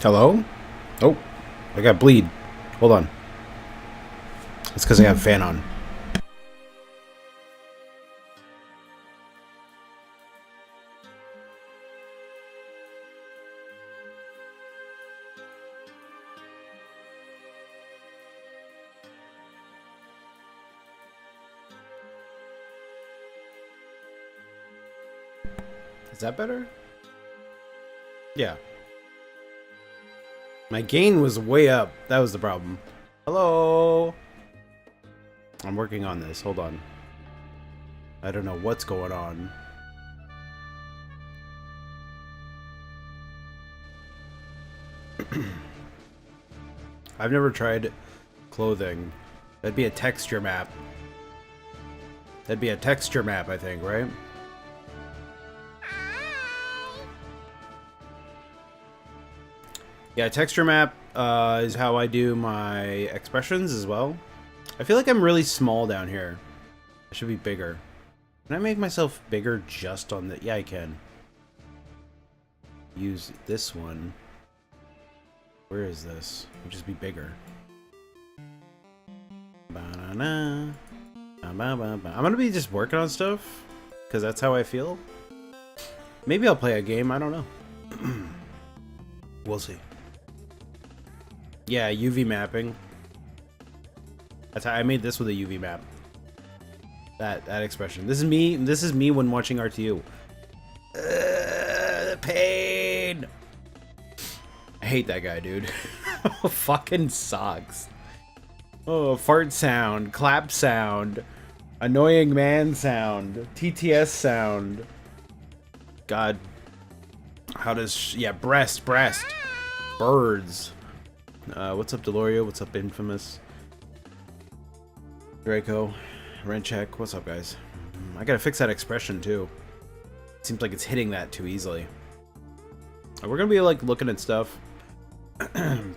Hello? Oh, I got bleed. Hold on. It's because I have a fan on. Is that better? Yeah. My gain was way up. That was the problem. Hello? I'm working on this. Hold on. I don't know what's going on. I've never tried clothing. That'd be a texture map. That'd be a texture map, I think, right? Yeah, texture map is how I do my expressions as well. I feel like I'm really small down here. I should be bigger. Can I make myself bigger just on the... Yeah, I can. Use this one. Where is this? I'll just be bigger. I'm gonna be just working on stuff, because that's how I feel. Maybe I'll play a game, I don't know. We'll see. Yeah, UV mapping. That's how I made this with a UV map. That expression. This is me when watching RTU. Pain. I hate that guy, dude. Fucking sucks. Oh, fart sound, clap sound, annoying man sound, TTS sound. God. How does... Yeah, breast. Birds. What's up, Deloria? What's up, Infamous? Draco. Rencheck. What's up, guys? I gotta fix that expression, too. Seems like it's hitting that too easily. We're gonna be, like, looking at stuff.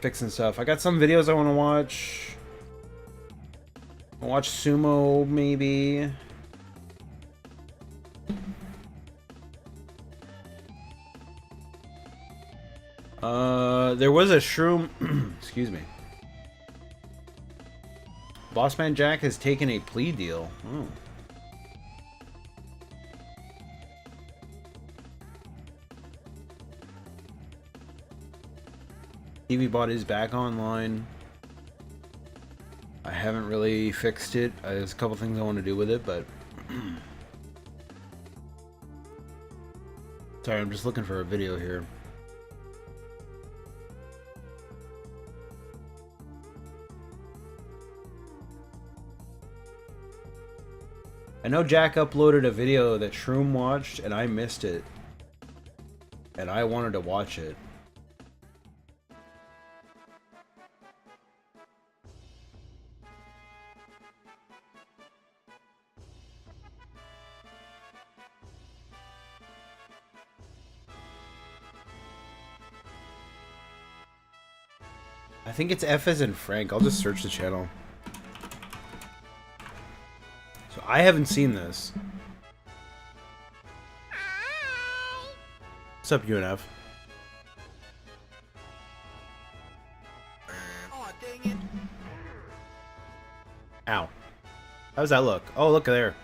Fixing stuff. I got some videos I want to watch. I'll watch sumo, maybe. There was a shroom... Excuse me. Bossman Jack has taken a plea deal. Oh. TV bot is back online. I haven't really fixed it. There's a couple things I want to do with it, but... Sorry, I'm just looking for a video here. I know Jack uploaded a video that Shroom watched, and I missed it. And I wanted to watch it. I think it's F as in Frank. I'll just search the channel. So I haven't seen this. What's up, UNF? Oh, dang it. Ow. How does that look? Oh, look there.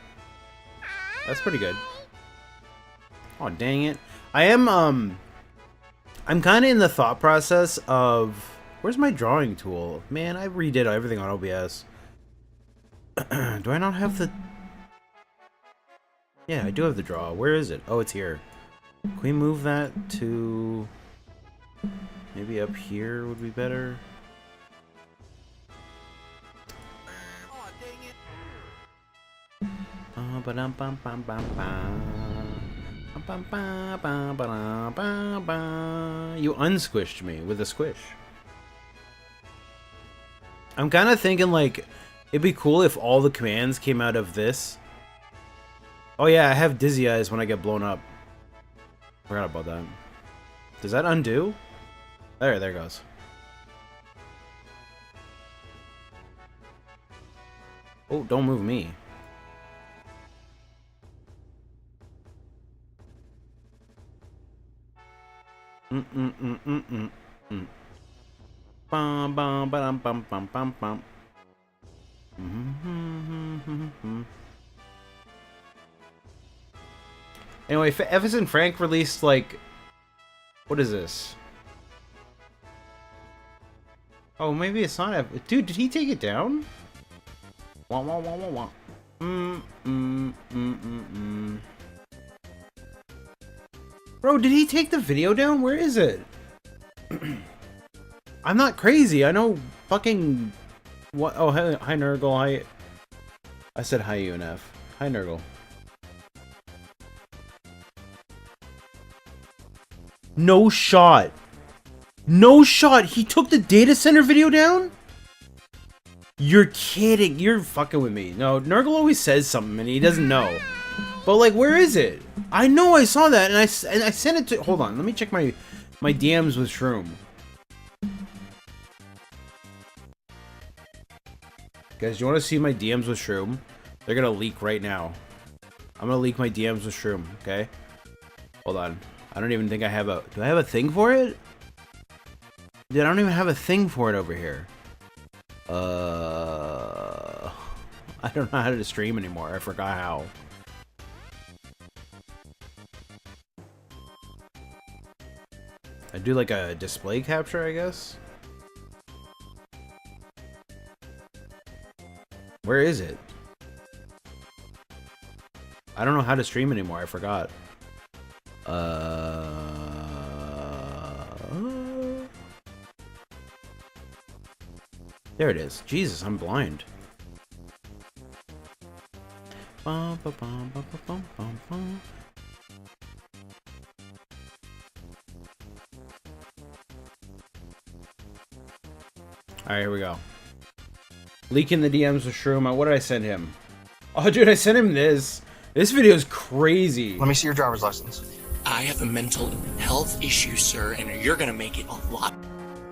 That's pretty good. Oh, dang it. I'm kind of in the thought process of... Where's my drawing tool? Man, I redid everything on OBS. Do I not have the... Yeah, I do have the draw. Where is it? Oh, it's here. Can we move that to... Maybe up here would be better? Oh, dang it. You unsquished me with a squish. I'm kind of thinking, like, it'd be cool if all the commands came out of this. Oh yeah, I have dizzy eyes when I get blown up. Forgot about that. Does that undo? There it goes. Oh, don't move me. Mm. Bum bum bum bum bum bum bum. Anyway, Evans and Frank released like, what is this? Oh, maybe it's not. Dude, did he take it down? Wah wah wah wah wah. Bro, did he take the video down? Where is it? I'm not crazy. I know fucking what. Oh, hi Nurgle. Hi. I said hi UNF. Hi Nurgle. No shot. No shot. He took the data center video down? You're kidding. You're fucking with me. No, Nurgle always says something and he doesn't know. But like, where is it? I know I saw that and I sent it to. Hold on. Let me check my DMs with Shroom. Guys, you want to see my DMs with Shroom? They're gonna leak right now. I'm gonna leak my DMs with Shroom. Okay. Hold on. I don't even think I have a... Do I have a thing for it? Dude, I don't even have a thing for it over here. I don't know how to stream anymore. I forgot how. I do like a display capture, I guess. Where is it? I don't know how to stream anymore. I forgot. There it is. Jesus, I'm blind. Bum, bum, bum, bum, bum, bum, bum. Alright, here we go. Leaking the DMs with Shroom. What did I send him? Oh, dude, I sent him this. This video is crazy. Let me see your driver's license. I have a mental health issue, sir, and you're gonna make it a lot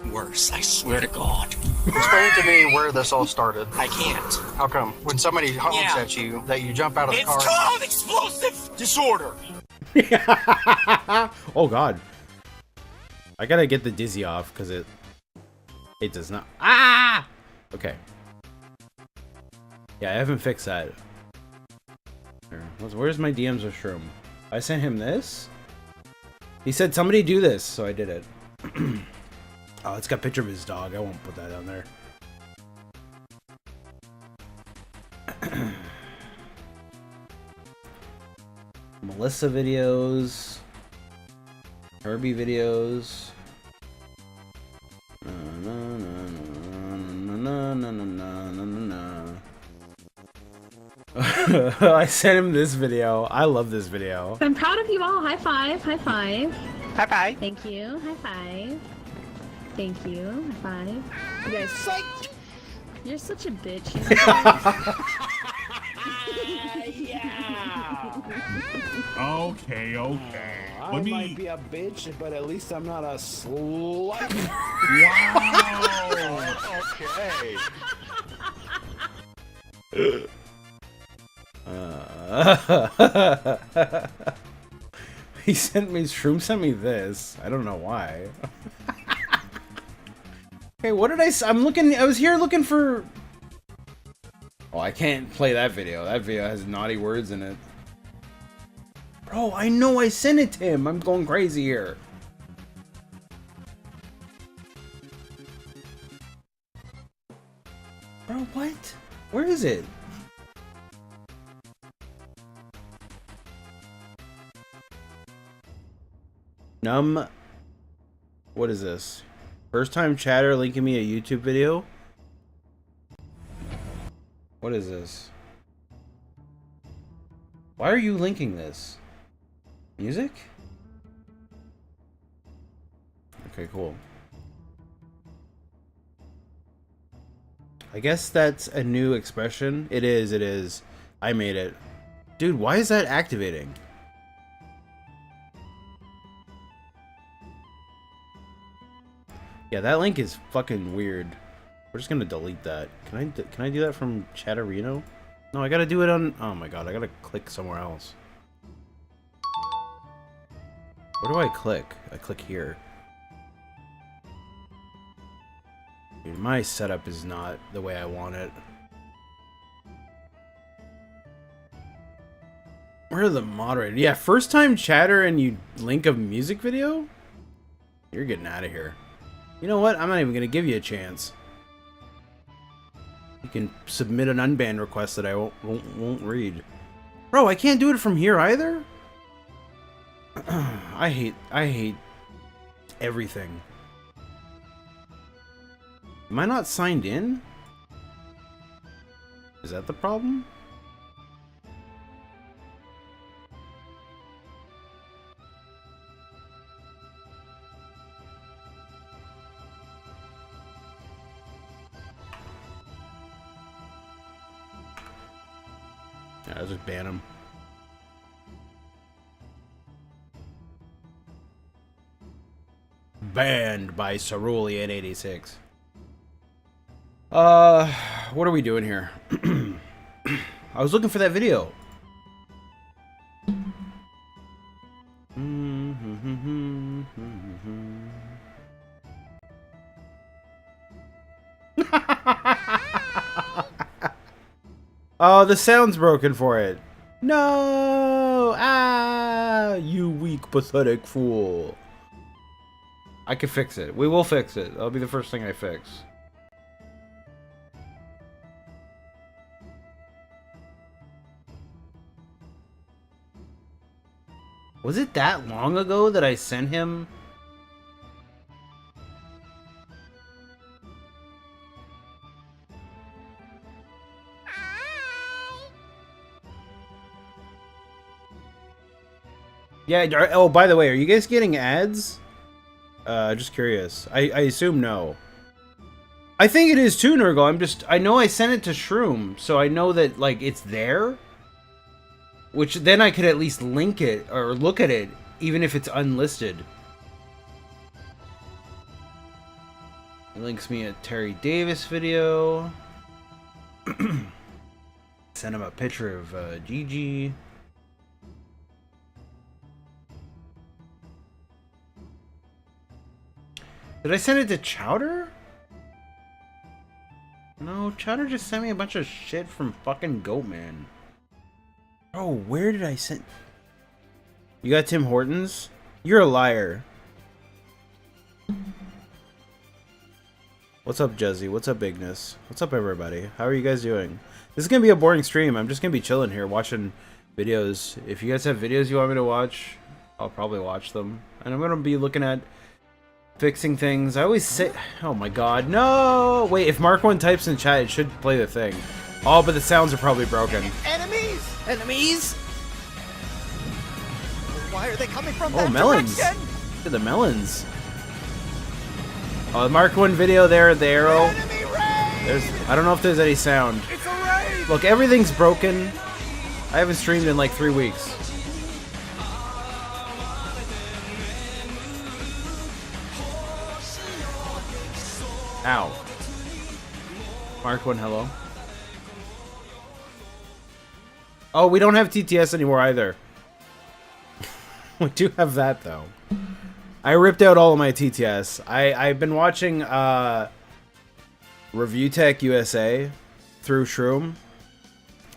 worse. I swear to God. Explain to me where this all started. I can't. How come? When somebody honks at you, that you jump out of the car? It's called explosive disorder. Oh God. I gotta get the dizzy off because it does not. Ah. Okay. Yeah, I haven't fixed that. Where's my DMs with Shroom? I sent him this. He said somebody do this, so I did it. Oh, it's got a picture of his dog. I won't put that on there. Melissa videos. Herbie videos. I sent him this video. I love this video. I'm proud of you all. High five. High five. Bye bye. Thank you. High five. Thank you. High five. You guys, psych. You're such a bitch. You know? Okay, okay. I might be a bitch, but at least I'm not a slut. Wow. Okay. He sent me, Shroom sent me this. I don't know why. Okay, what did I was here looking for... Oh, I can't play that video. That video has naughty words in it. Bro, I know I sent it to him. I'm going crazy here. Bro, what? Where is it? What is this? First time chatter linking me a YouTube video? What is this? Why are you linking this? Music? Okay, cool. I guess that's a new expression. It is, it is. I made it. Dude, why is that activating? Yeah, that link is fucking weird. We're just gonna delete that. Can I do that from Chatterino? No, I gotta do it on... Oh my god, I gotta click somewhere else. Where do I click? I click here. Dude, my setup is not the way I want it. Where are the moderators? Yeah, first time chatter and you link a music video? You're getting out of here. You know what? I'm not even going to give you a chance. You can submit an unban request that I won't read. Bro, I can't do it from here either? I hate everything. Am I not signed in? Is that the problem? Yeah, I'll just ban him. Banned by Cerulean 86. What are we doing here? I was looking for that video. Oh, the sound's broken for it. No! Ah! You weak, pathetic fool. I can fix it. We will fix it. That'll be the first thing I fix. Was it that long ago that I sent him? Yeah, oh, by the way, are you guys getting ads? Just curious. I assume no. I think it is too, Nurgle. I know I sent it to Shroom, so I know that, like, it's there. Which, then I could at least link it, or look at it, even if it's unlisted. It links me a Terry Davis video. Send him a picture of, Gigi. Did I send it to Chowder? No, Chowder just sent me a bunch of shit from fucking Goatman. Oh, where did I send... You got Tim Hortons? You're a liar. What's up, Jezzy? What's up, Ignis? What's up, everybody? How are you guys doing? This is gonna be a boring stream. I'm just gonna be chilling here, watching videos. If you guys have videos you want me to watch, I'll probably watch them. And I'm gonna be looking at fixing things. I always say... Oh my god, no! Wait, if Mark 1 types in chat, it should play the thing. Oh, but the sounds are probably broken. Enemies! Enemies! Why are they coming from Oh, that melons! direction? Look at the melons. Oh, the Mark 1 video there, the arrow. Enemy raid! There's... I don't know if there's any sound. It's a raid! Look, everything's broken. I haven't streamed in like 3 weeks. Ow. Mark 1, hello. Oh, we don't have TTS anymore either. We do have that, though. I ripped out all of my TTS. I've been watching Review Tech USA through Shroom,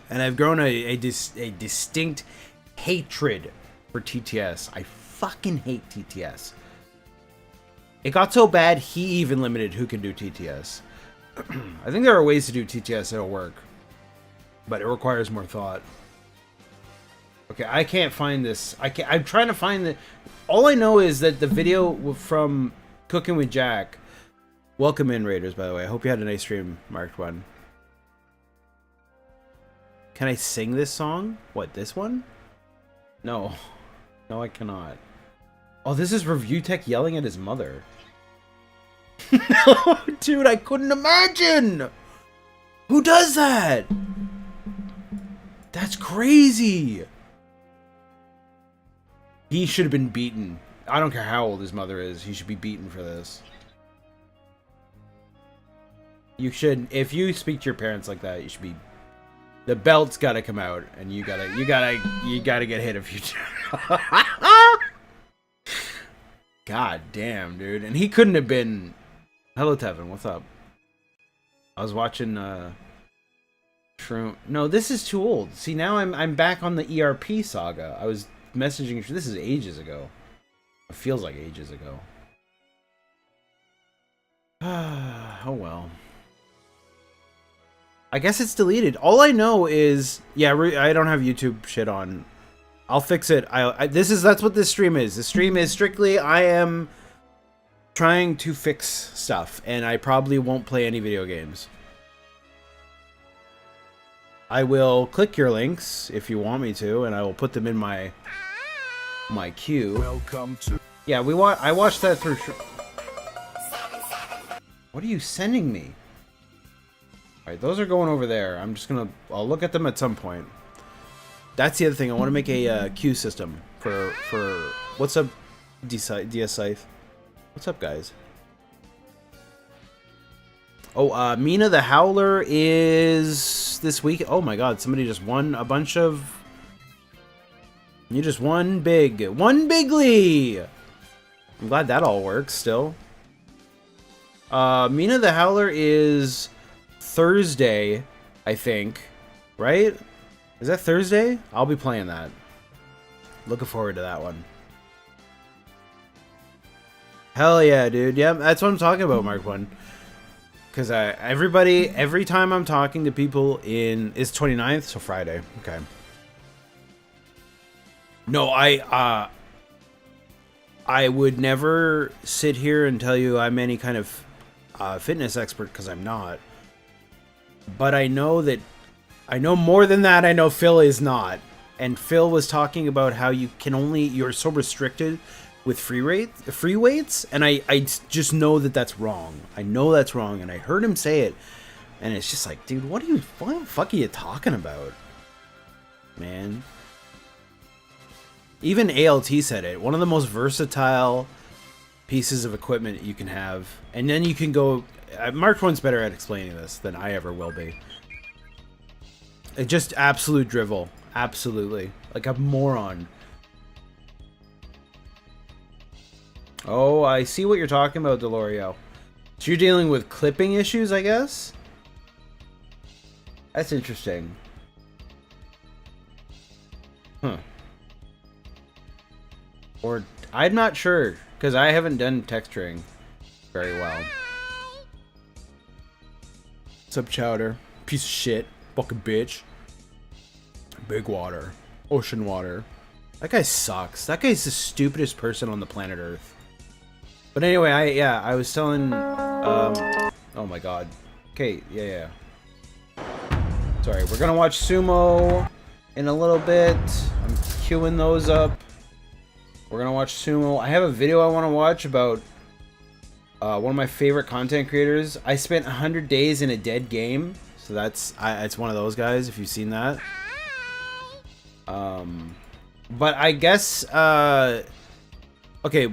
and I've grown a distinct hatred for TTS. I fucking hate TTS. It got so bad, he even limited who can do TTS. I think there are ways to do TTS that'll work, but it requires more thought. Okay, I can't find this. I'm trying to find the... All I know is that the video from Cooking with Jack... Welcome in, Raiders, by the way. I hope you had a nice stream, Marked One. Can I sing this song? What, this one? No. No, I cannot. Oh, this is Review Tech yelling at his mother. No, dude, I couldn't imagine! Who does that? That's crazy! He should have been beaten. I don't care how old his mother is. He should be beaten for this. You should, if you speak to your parents like that, you should be... The belt's gotta come out, and you gotta get hit a few times. God damn, dude. And he couldn't have been... Hello, Tevin. What's up? I was watching Shroom. No, this is too old. See, now I'm back on the ERP saga. I was messaging. This is ages ago. It feels like ages ago. Oh well. I guess it's deleted. All I know is, yeah, I don't have YouTube shit on. I'll fix it. That's what this stream is. This stream is strictly I am trying to fix stuff, and I probably won't play any video games. I will click your links if you want me to, and I will put them in my queue. Welcome to. Yeah, I watched that through. What are you sending me? Alright, those are going over there. I'll look at them at some point. That's the other thing. I want to make a queue system for what's up, DS Scythe? What's up, guys? Oh, Mina the Howler is this week. Oh my god, somebody just won a bunch of... You just won big. One bigly! I'm glad that all works still. Mina the Howler is Thursday, I think. Right? Is that Thursday? I'll be playing that. Looking forward to that one. Hell yeah, dude. Yep, that's what I'm talking about, Mark 1. Because every time I'm talking to people it's 29th, so Friday. Okay. No, I would never sit here and tell you I'm any kind of fitness expert, because I'm not. But I know more than that. I know Phil is not. And Phil was talking about how you're so restricted with free weights, and I just know that's wrong. I know that's wrong, and I heard him say it, and it's just like, dude, what the fuck are you talking about, man? Even ALT said it. One of the most versatile pieces of equipment you can have, and then you can go. Mark 1's better at explaining this than I ever will be. It just absolute drivel, absolutely, like a moron. Oh, I see what you're talking about, Delorio. So you're dealing with clipping issues, I guess? That's interesting. Huh. Or, I'm not sure, because I haven't done texturing very well. Sub Chowder. Piece of shit. Fucking bitch. Big water. Ocean water. That guy sucks. That guy's the stupidest person on the planet Earth. But anyway, I was telling, oh my god. Okay, yeah. Sorry, we're gonna watch sumo in a little bit. I'm queuing those up. We're gonna watch sumo. I have a video I want to watch about one of my favorite content creators. I spent 100 days in a dead game, so it's one of those guys, if you've seen that. But I guess, okay,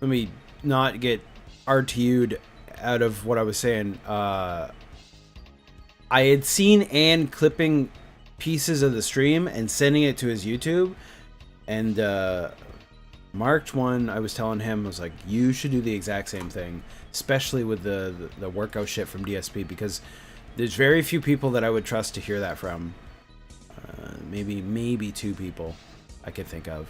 let me not get RTU'd out of what I was saying. I had seen Ann clipping pieces of the stream and sending it to his YouTube, and Marked one, I was telling him, I was like, you should do the exact same thing, especially with the workout shit from DSP, because there's very few people that I would trust to hear that from. Maybe 2 people I could think of.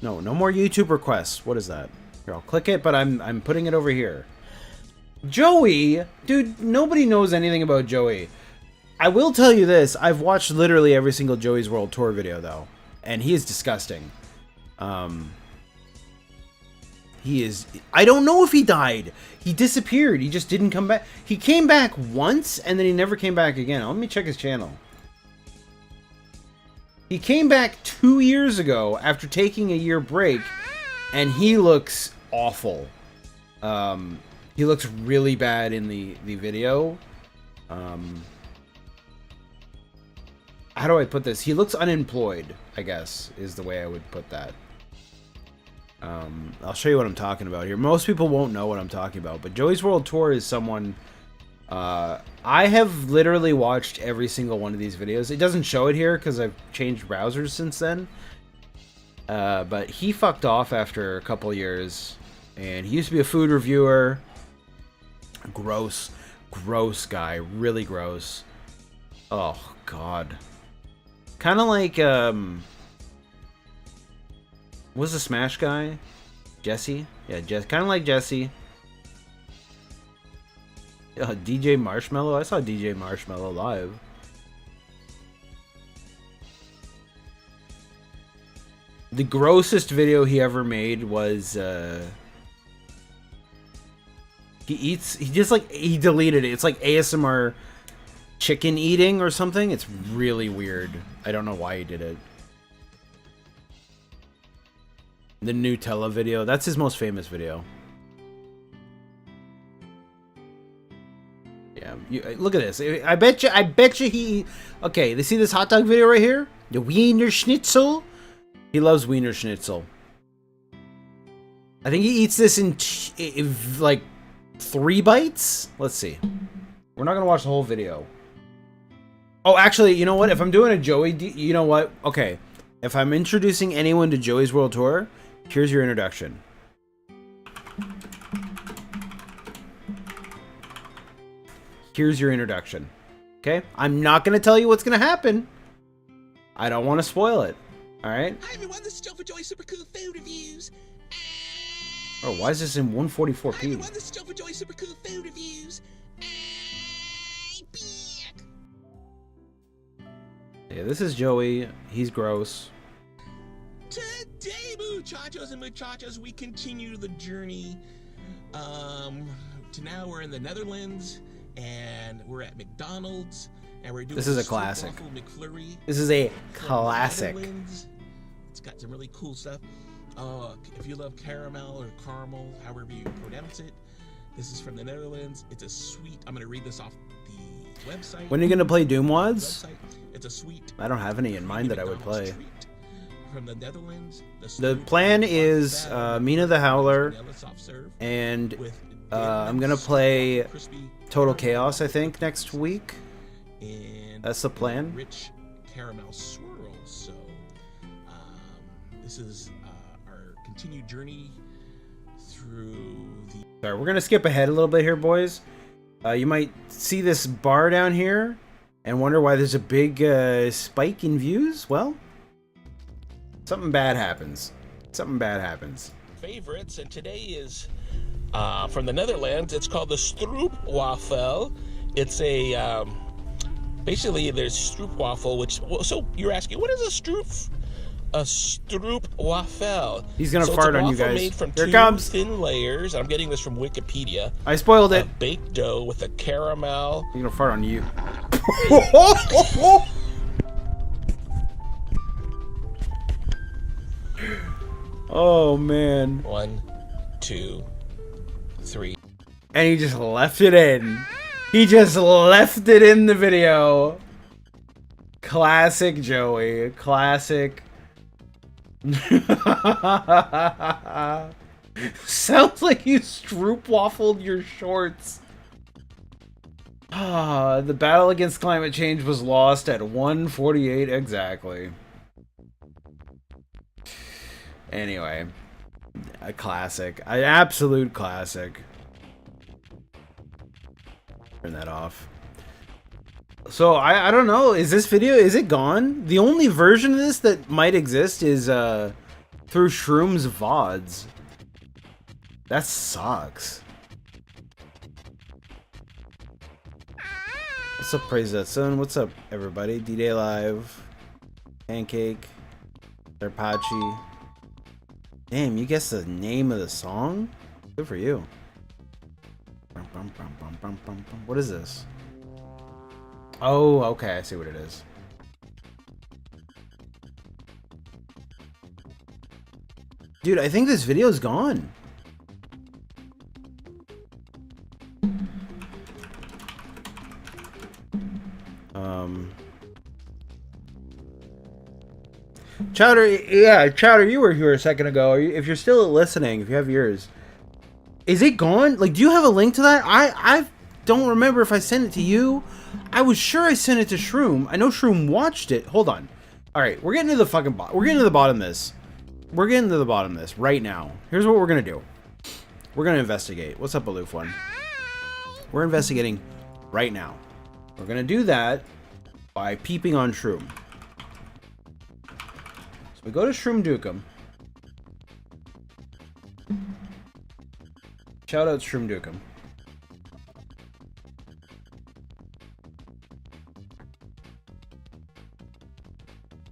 No more YouTube requests. What is that? Here, I'll click it, but I'm putting it over here. Joey, dude, nobody knows anything about Joey. I will tell you this: I've watched literally every single Joey's World Tour video, though, and he is disgusting. He is. I don't know if he died. He disappeared. He just didn't come back. He came back once, and then he never came back again. Let me check his channel. He came back 2 years ago after taking a year break, and he looks awful. He looks really bad in the video. How do I put this? He looks unemployed, I guess, is the way I would put that. I'll show you what I'm talking about here. Most people won't know what I'm talking about, but Joey's World Tour is someone... I have literally watched every single one of these videos. It doesn't show it here because I've changed browsers since then. But he fucked off after a couple years, and he used to be a food reviewer. Gross. Gross guy. Really gross. Oh, God. Kind of like, was the Smash guy? Jesse? Yeah, kind of like Jesse. DJ Marshmallow? I saw DJ Marshmallow live. The grossest video he ever made was, he deleted it. It's like ASMR chicken eating or something. It's really weird. I don't know why he did it. The Nutella video. That's his most famous video. Yeah, look at this. I bet you he... Okay, they see this hot dog video right here? The Wiener Schnitzel? He loves Wiener Schnitzel. I think he eats this in like 3 bites? Let's see. We're not going to watch the whole video. Oh, actually, you know what? If I'm doing a Joey... You know what? Okay. If I'm introducing anyone to Joey's World Tour, here's your introduction. Here's your introduction. Okay? I'm not going to tell you what's going to happen. I don't want to spoil it. Alright? Hi everyone, this is Joe for Joey's Super Cool Food Reviews. Oh, why is this in 144p? Hi everyone, this is Joe for Joey's Super Cool Food Reviews. Yeah, this is Joey. He's gross. Today, muchachos and muchachas, we continue the journey. To now we're in the Netherlands, and we're at McDonald's, and we're doing This is a classic. McFlurry. This is a classic. It's got some really cool stuff. If you love caramel or caramel, however you pronounce it, this is from the Netherlands. It's a sweet. I'm gonna read this off the website. When are you gonna play Doom Wads? It's a sweet. I don't have any in mind that I would play. From the Netherlands. The plan is Mina the Howler, and I'm gonna play Total Chaos, I think, next week. That's the plan. Rich caramel swirls. So this is our continued journey through the. Sorry, we're gonna skip ahead a little bit here, boys. You might see this bar down here and wonder why there's a big spike in views. Well, something bad happens. Something bad happens. Favorites, and today is from the Netherlands. It's called the stroopwafel. It's a basically there's stroopwafel, which so you're asking, what is a stroop? A stroopwafel. He's gonna so fart it's a on you waffle guys. Made from Here it two comes. thin layers. I'm getting this from Wikipedia. I spoiled it. A baked dough with a caramel. He's gonna fart on you. Oh man. 1, 2, 3. And he just left it in. He just left it in the video. Classic Joey. Classic. Sounds like you stroopwaffled your shorts. The battle against climate change was lost at 1:48 exactly. Anyway, a classic, an absolute classic. Turn that off. So I don't know. Is this video, is it gone? The only version of this that might exist is through Shroom's VoDs. That sucks. What's up, Praise That Son? What's up, everybody? D-Day Live, Pancake, Darpachi. Damn, you guessed the name of the song? Good for you. What is this? Oh, okay, I see what it is. Dude, I think this video is gone. Chowder, yeah, Chowder, you were here a second ago. If you're still listening, if you have yours, is it gone? Like, do you have a link to that? I don't remember if I sent it to you. I was sure I sent it to Shroom. I know Shroom watched it. Hold on. All right, we're getting to the fucking bottom. We're getting to the bottom of this. We're getting to the bottom of this right now. Here's what we're gonna do. We're gonna investigate. What's up, Aloof One? We're investigating right now. We're gonna do that by peeping on Shroom. So we go to Shroom Dukem. Shout out Shroom Dukem.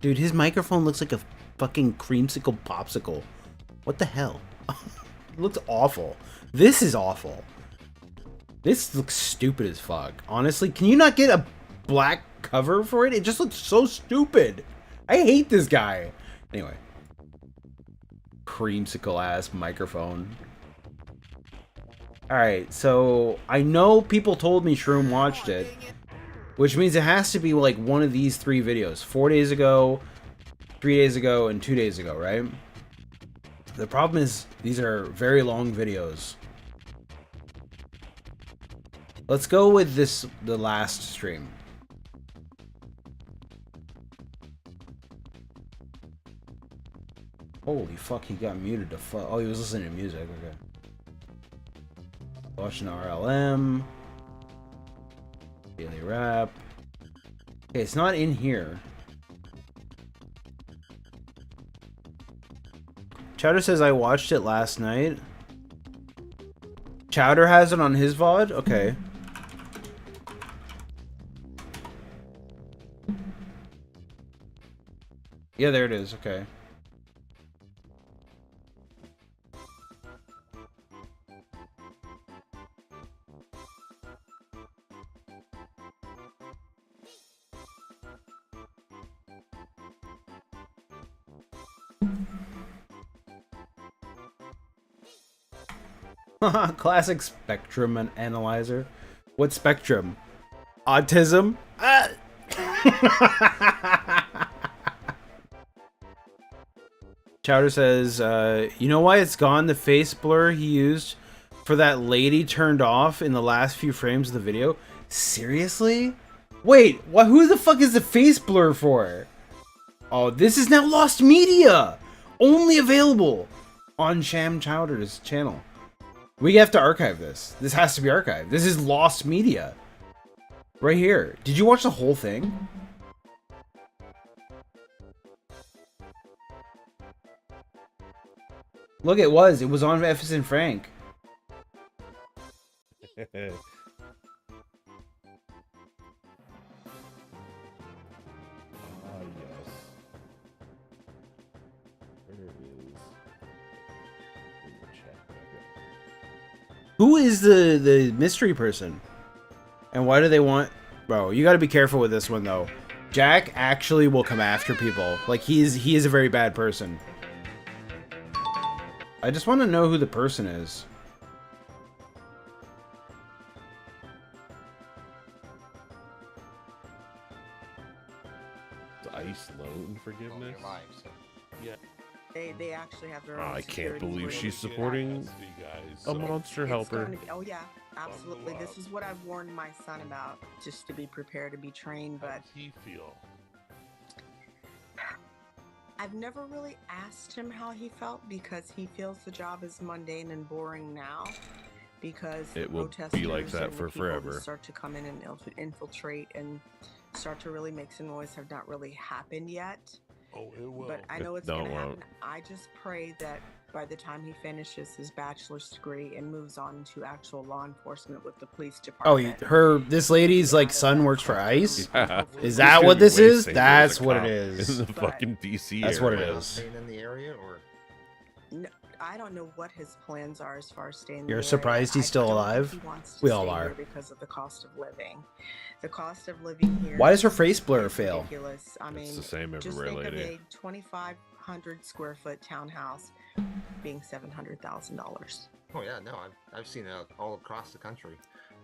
Dude, his microphone looks like a fucking creamsicle popsicle. What the hell? It looks awful. This is awful. This looks stupid as fuck. Honestly, can you not get a black cover for it? It just looks so stupid. I hate this guy. Anyway. Creamsicle ass microphone. Alright, so I know people told me Shroom watched it, which means it has to be like one of these 3 videos. 4 days ago, 3 days ago, and 2 days ago, right? The problem is these are very long videos. Let's go with this, the last stream. Holy fuck, he got muted to fuck. Oh, he was listening to music, okay. Watching RLM. Daily Rap. Okay, it's not in here. Chowder says I watched it last night. Chowder has it on his VOD? Okay. Yeah, there it is. Okay. Classic spectrum and analyzer. What spectrum? Autism? Chowder says, you know why it's gone? The face blur he used for that lady turned off in the last few frames of the video? Seriously? Wait, who the fuck is the face blur for? Oh, this is now lost media! Only available on Sham Chowder's channel. We have to archive this. This has to be archived. This is lost media. Right here. Did you watch the whole thing? Look, it was on Ephes and Frank. Ah, yes. There it is. In the chat bracket. Who is the mystery person? And why do they want... Bro, you gotta be careful with this one, though. Jack actually will come after people. Like, he is a very bad person. I just want to know who the person is. The ICE loan forgiveness? Yeah. They actually have their own I can't security believe group. she's supporting a monster It's helper. gonna be- oh yeah, absolutely. This is what I've warned my son about, just to be prepared to be trained. How But does he feel? I've never really asked him how he felt because he feels the job is mundane and boring now. Because It will be like protesters that and the for people who forever. start to come in and infiltrate and start to really make some noise have not really happened yet. Oh, it will. But I know it's No, going it to won't. happen. I just pray that by the time he finishes his bachelor's degree and moves on into actual law enforcement with the police Oh, department. this lady's like son works for ICE? Yeah. Is It's that gonna what be this way is? safer That's as a what it cop is. In the fucking DC That's what it area. is. Staying in the area, or No, I don't know what his plans are as far as staying. in You're the area. surprised he's still I don't alive? think he wants to We all stay are. here because of the cost of living. The cost of living here. Why does her face blur is fail? ridiculous. I mean, It's the same just everywhere, think lady. of a 2,500 square foot townhouse being $700,000. oh yeah, no, I've seen it all across the country.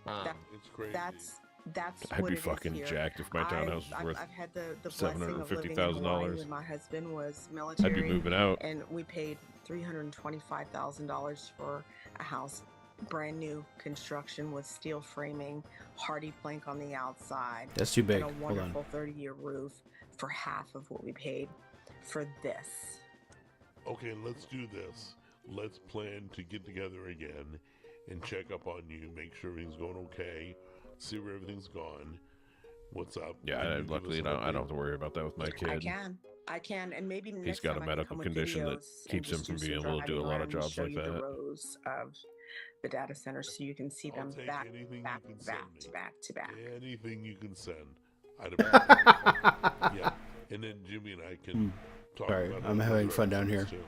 That- It's crazy. That's I'd what be it is fucking here. jacked if my townhouse was worth I've had the blessing of living in $750,000. Hawaii when my husband was military. I'd be moving out. And we paid $325,000 for a house, brand new construction with steel framing, hardy plank on the outside, That's too big. and a Hold on. wonderful 30-year roof for half of what we paid for this. Okay, let's do this. Let's plan to get together again and check up on you, make sure everything's going okay, see where everything's gone. What's up? Yeah, luckily I don't have to worry about that with my kid. I can, and maybe He's next got time a I can medical come with condition that videos and keeps him just from do being some able to do a driving lot of around and jobs show like you the that. rows of the data center, so you can see them take back, anything back, you can back send to me. back to back. Anything you can send. I'd appreciate it. Yeah, and then Jimmy and I can talk Sorry, about I'm other having fun down episodes, here. too.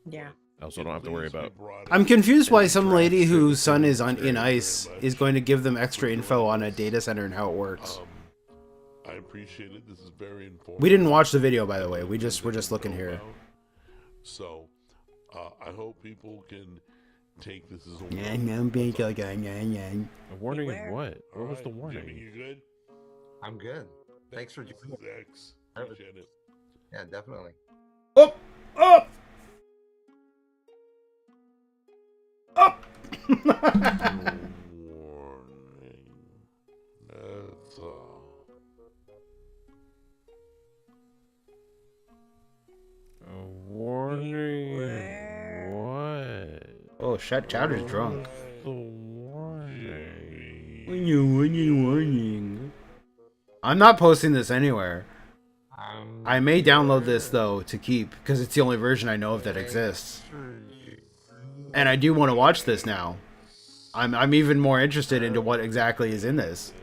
Yeah. I also don't have to worry about. I'm confused why some lady Draft whose son is Very, in very ICE much is going to give them extra for info joining on a us. data center and how it works. I appreciate it. This is very informative. We didn't watch the video, by the way. We're just looking here. So, I hope people can take this as a Yeah, warning. no big yeah. A warning of what? What was the Jimmy, warning? you good? I'm good. Thanks for This joining. is X. Appreciate it. Yeah, definitely. Up! Up! Up! Warning. That's all. A warning. What? Oh, shut Chowder's drunk. The warning. When you warning. I'm not posting this anywhere. I may download this though to keep because it's the only version I know of that exists. And I do want to watch this now. I'm even more interested into what exactly is in this.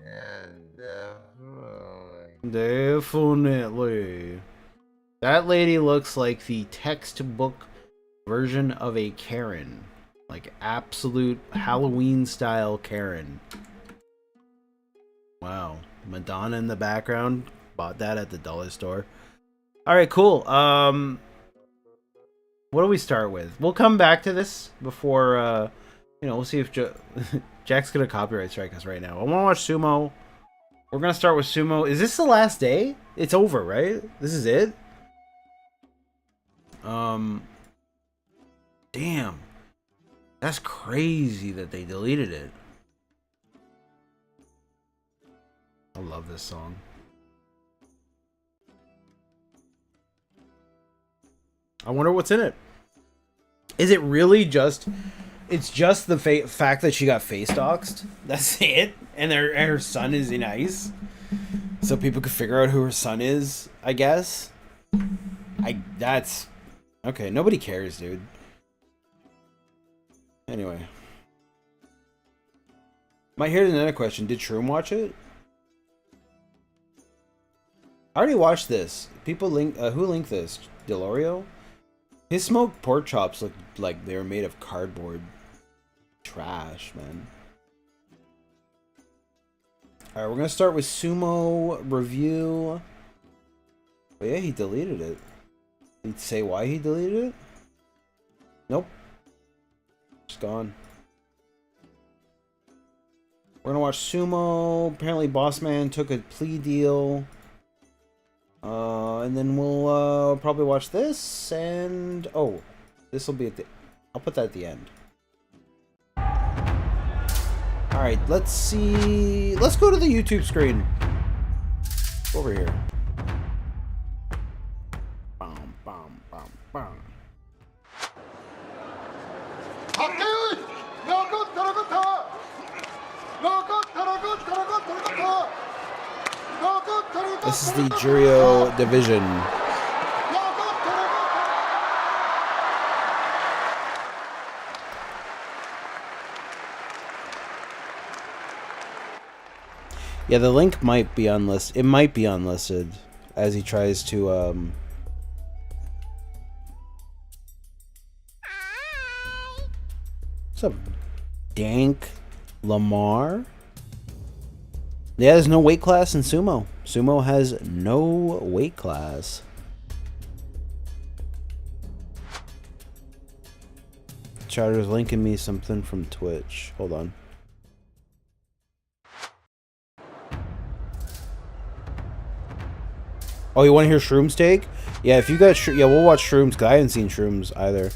Yeah, Definitely. That lady looks like the textbook version of a Karen. Like absolute Halloween style Karen. Wow. Madonna in the background. Bought that at the dollar store. Alright, cool. What do we start with? We'll come back to this before, we'll see if Jack's gonna copyright strike us right now. I want to watch Sumo. We're gonna start with Sumo. Is this the last day? It's over, right? This is it? Damn. That's crazy that they deleted it. I love this song. I wonder what's in it. Is it really just... It's just the fact that she got face doxed? That's it? And her son is in ICE? So people could figure out who her son is, I guess? That's... Okay, nobody cares, dude. Anyway. Here's another question. Did Shroom watch it? I already watched this. People who linked this? Delorio? His smoked pork chops looked like they were made of cardboard. Trash, man. Alright, we're gonna start with Sumo review. Oh yeah, he deleted it. Did he say why he deleted it? Nope. It's gone. We're gonna watch Sumo. Apparently Bossman took a plea deal. And then we'll probably watch this, and oh, this will be at the... I'll put that at the end. Alright, let's see... Let's go to the YouTube screen. Over here. Bum, bum, bum, bum. This is the Jurio division. Yeah, the link might be unlisted. It might be unlisted as he tries to What's up, Dank Lamar? Yeah, there's no weight class in Sumo. Sumo has no weight class. Chowder's linking me something from Twitch. Hold on. Oh, you want to hear Shrooms take? Yeah, if you got yeah, we'll watch Shrooms, because I haven't seen Shrooms either.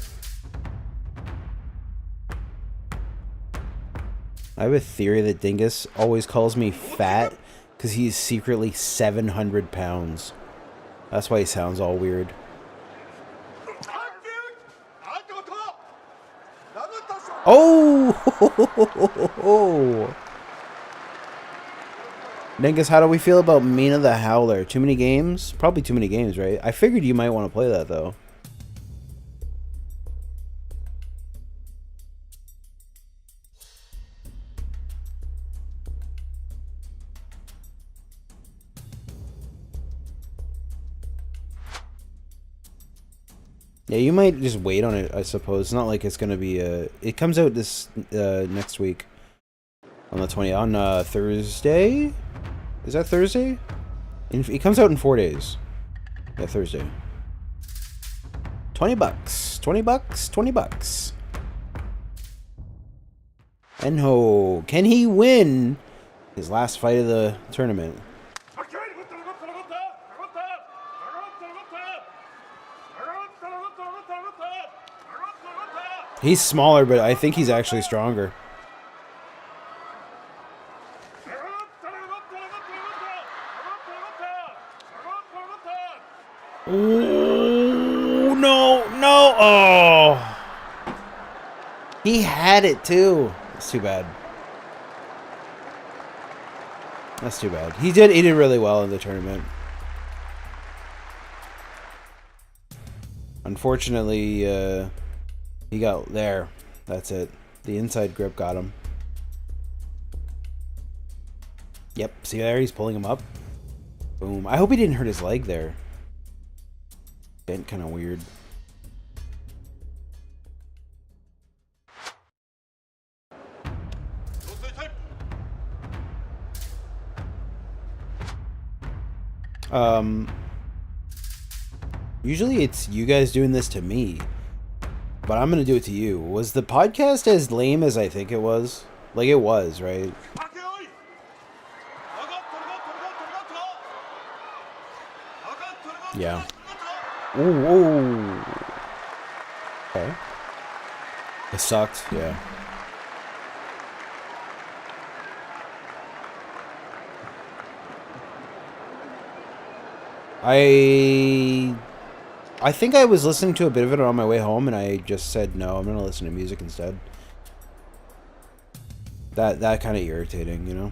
I have a theory that Dingus always calls me fat because he's secretly 700 pounds. That's why he sounds all weird. Oh! Dingus, how do we feel about Mina the Howler? Too many games? Probably too many games, right? I figured you might want to play that, though. Yeah, you might just wait on it, I suppose. It's not like it's going to be... it comes out this next week. On the 20th. On Thursday? Is that Thursday? It comes out in 4 days. Yeah, Thursday. $20. $20? $20. Enho. Can he win his last fight of the tournament? He's smaller, but I think he's actually stronger. Oh, no, no. Oh. He had it, too. That's too bad. That's too bad. He did really well in the tournament. Unfortunately, he got there. That's it. The inside grip got him. Yep. See there? He's pulling him up. Boom. I hope he didn't hurt his leg there. Bent kind of weird. Usually it's you guys doing this to me, but I'm gonna do it to you. Was the podcast as lame as I think it was? Like, it was, right? Yeah. Ooh, ooh. Okay. It sucked, yeah. I think I was listening to a bit of it on my way home, and I just said, no, I'm going to listen to music instead. That kind of irritating, you know?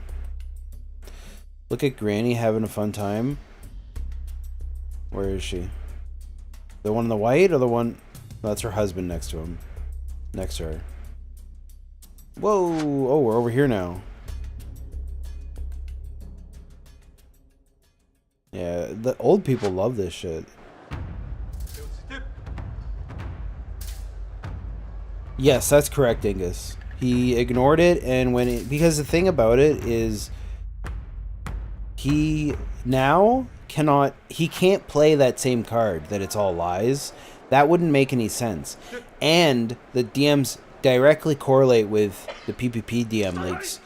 Look at Granny having a fun time. Where is she? The one in the white or the one... No, that's her husband next to him. Next to her. Whoa! Oh, we're over here now. Yeah, the old people love this shit. Yes, that's correct, Dingus. He ignored it, and when it... Because the thing about it is... He now cannot... He can't play that same card, that it's all lies. That wouldn't make any sense. And the DMs directly correlate with the PPP DM leaks.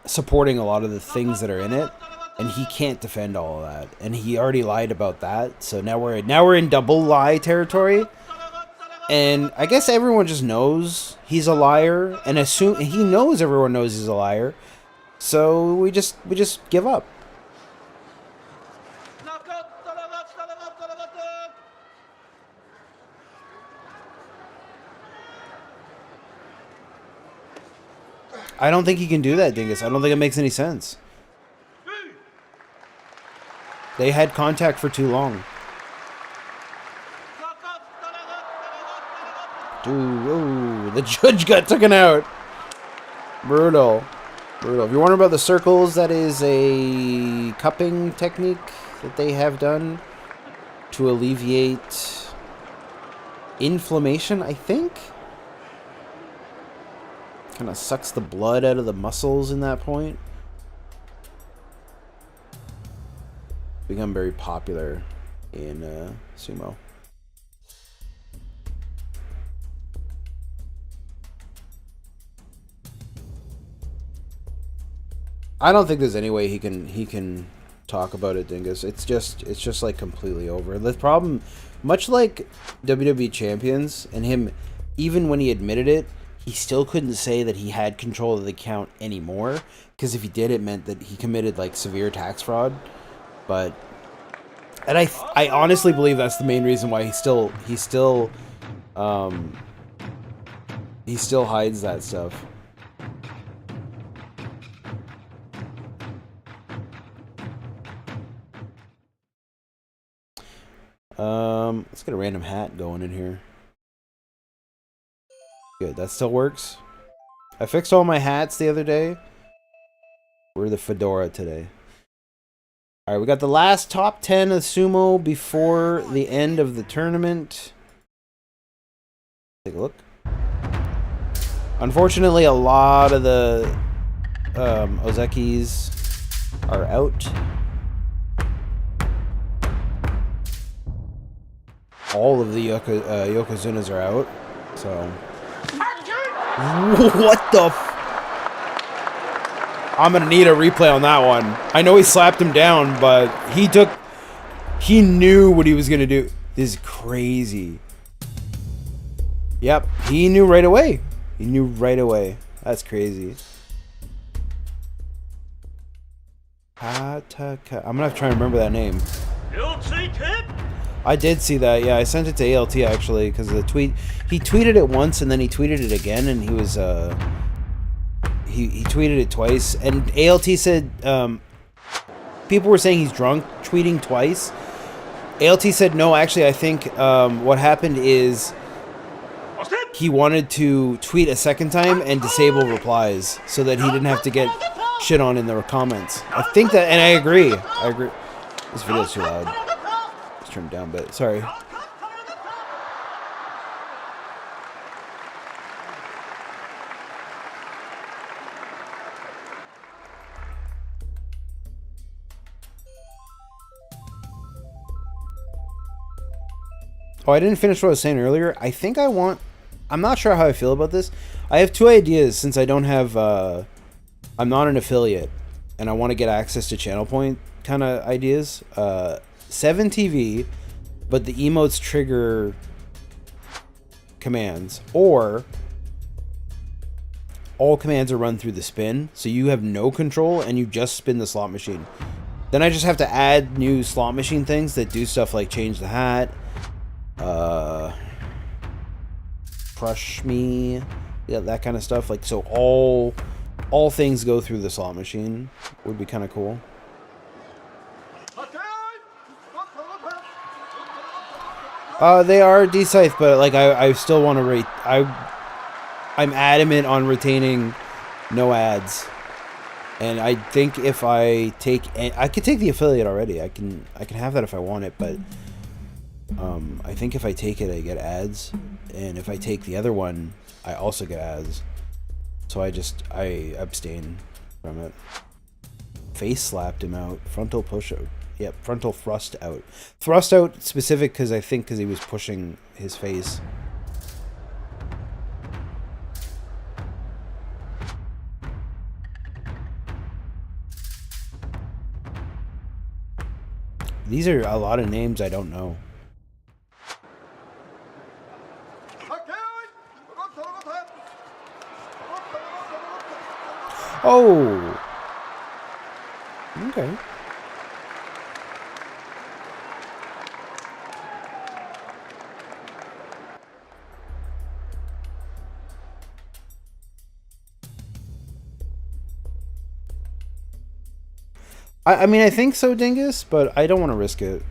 Supporting a lot of the things that are in it. And he can't defend all of that. And he already lied about that. So now we're in double lie territory. And I guess everyone just knows he's a liar, and he knows everyone knows he's a liar. So we just give up. I don't think he can do that, Dingus. I don't think it makes any sense. They had contact for too long. Ooh, the judge got taken out. Brutal. Brutal. If you're wondering about the circles, that is a cupping technique that they have done to alleviate inflammation, I think. Kind of sucks the blood out of the muscles in that point. Become very popular in sumo. I don't think there's any way he can talk about it, Dingus. It's just like completely over. The problem, much like WWE Champions and him, even when he admitted it, he still couldn't say that he had control of the account anymore, because if he did, it meant that he committed like severe tax fraud. But and I honestly believe that's the main reason why he's still He still hides that stuff. Let's get a random hat going in here. Good, that still works. I fixed all my hats the other day. We're the fedora today. Alright, we got the last top 10 of sumo before the end of the tournament. Take a look. Unfortunately, a lot of the Ozekis are out. All of the Yokozunas are out. So. What the f... I'm gonna need a replay on that one. I know he slapped him down, but he knew what he was gonna do. This is crazy. Yep, he knew right away. He knew right away. That's crazy. I'm gonna have to try and remember that name. I did see that, yeah. I sent it to ALT actually, because the tweet... He tweeted it once and then he tweeted it again, and he was, he tweeted it twice. And ALT said, people were saying he's drunk, tweeting twice. ALT said, no, actually, I think, what happened is... He wanted to tweet a second time and disable replies so that he didn't have to get shit on in the comments. I think that, and I agree. I agree. This video's too loud. Let's turn it down a bit. Sorry. Oh, I didn't finish what I was saying earlier. I think I want... I'm not sure how I feel about this. I have two ideas since I don't have... I'm not an affiliate, and I want to get access to channel point kind of ideas. 7TV, but the emotes trigger commands, or all commands are run through the spin, so you have no control and you just spin the slot machine. Then I just have to add new slot machine things that do stuff like change the hat, crush me, yeah, that kind of stuff. Like, so all things go through the slot machine would be kind of cool. They are D-Scythe, but like I still want to rate. I'm adamant on retaining no ads, and I think if I take, I could take the affiliate already. I can have that if I want it, but I think if I take it, I get ads, and if I take the other one, I also get ads. So I abstain from it. Face slapped him out. Frontal push out. Yep, frontal thrust out. Thrust out specific because I think because he was pushing his face. These are a lot of names I don't know. Oh! Okay. I mean, I think so, Dingus, but I don't want to risk it.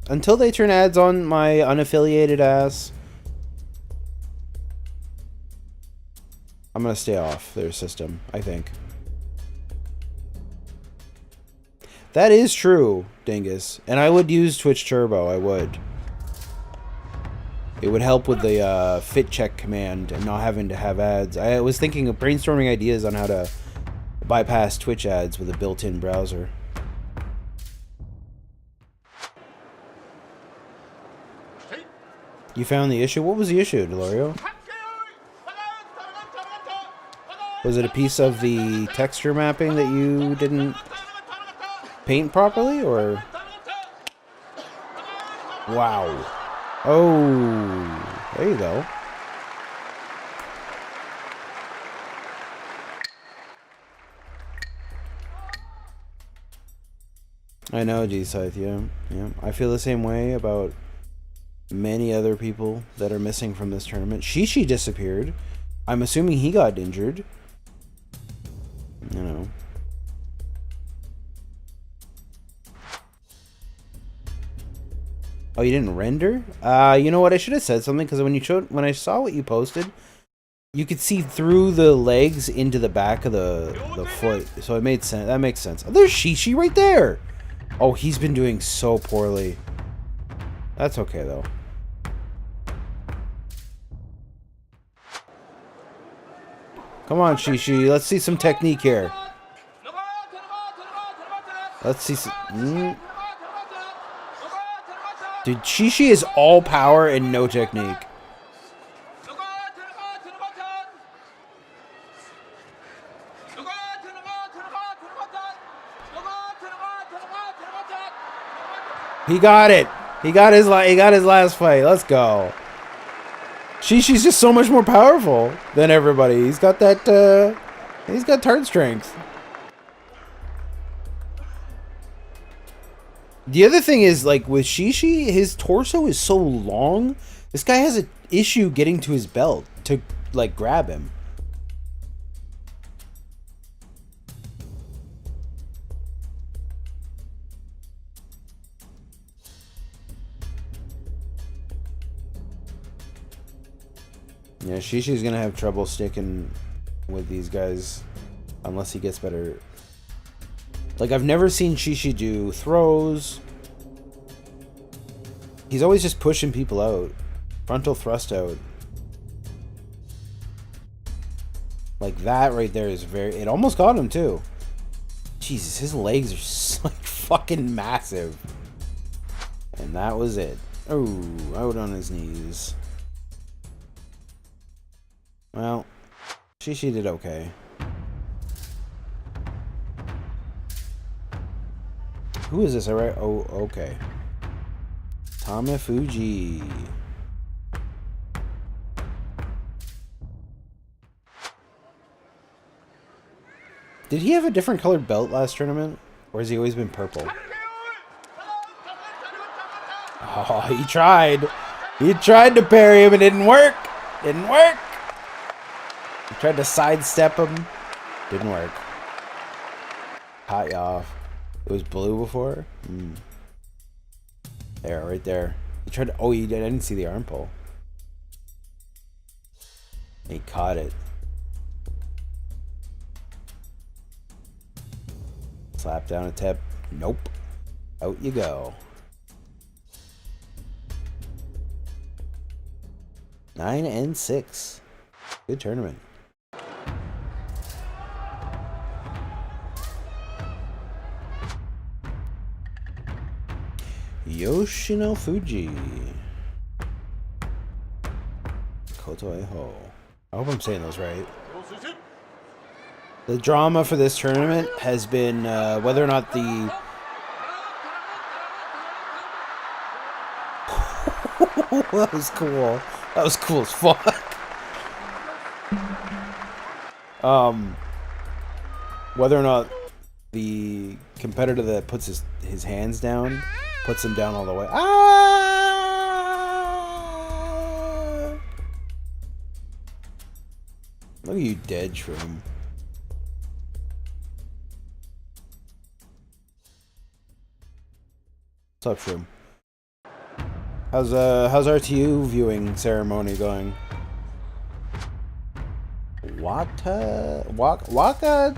Until they turn ads on my unaffiliated ass, I'm going to stay off their system, I think. That is true, Dingus. And I would use Twitch Turbo, I would. It would help with the fit check command and not having to have ads. I was thinking of brainstorming ideas on how to bypass Twitch ads with a built-in browser. You found the issue? What was the issue, Delorio? Was it a piece of the texture mapping that you didn't paint properly, or? Wow. Oh, there you go. I know, G-Scythe, yeah. I feel the same way about many other people that are missing from this tournament. Shishi disappeared. I'm assuming he got injured. You know. Oh, you didn't render? You know what? I should have said something because when I saw what you posted, you could see through the legs into the back of the foot. So it made sense. That makes sense. Oh, there's Shishi right there. Oh, he's been doing so poorly. That's okay though. Come on, Shishi. Let's see some technique here. Let's see some... Dude, Shishi is all power and no technique. He got it. He got his last fight. Let's go. Shishi's just so much more powerful than everybody. He's got that he's got turret strength. The other thing is, like, with Shishi, his torso is so long. This guy has an issue getting to his belt to, like, grab him. Yeah, Shishi's gonna have trouble sticking with these guys unless he gets better. Like, I've never seen Shishi do throws. He's always just pushing people out. Frontal thrust out. Like, that right there is very... It almost got him, too. Jesus, his legs are just, like, fucking massive. And that was it. Oh, out on his knees. Well, Shishi did okay. Who is this? Alright. Oh, okay. Tamafuji. Did he have a different colored belt last tournament? Or has he always been purple? Oh, he tried. He tried to parry him. It didn't work. Didn't work. He tried to sidestep him. Didn't work. Caught you off. It was blue before? There, right there. He tried to... Oh, he did. I didn't see the arm pull. He caught it. Slap down a tip. Nope. Out you go. 9-6. Good tournament. Yoshino Fuji. Koto Eho. I hope I'm saying those right. The drama for this tournament has been whether or not the... That was cool. That was cool as fuck. Whether or not the competitor that puts his hands down puts him down all the way. Ah! Look at you, dead shroom. What's up, shroom? How's RTU viewing ceremony going? Waka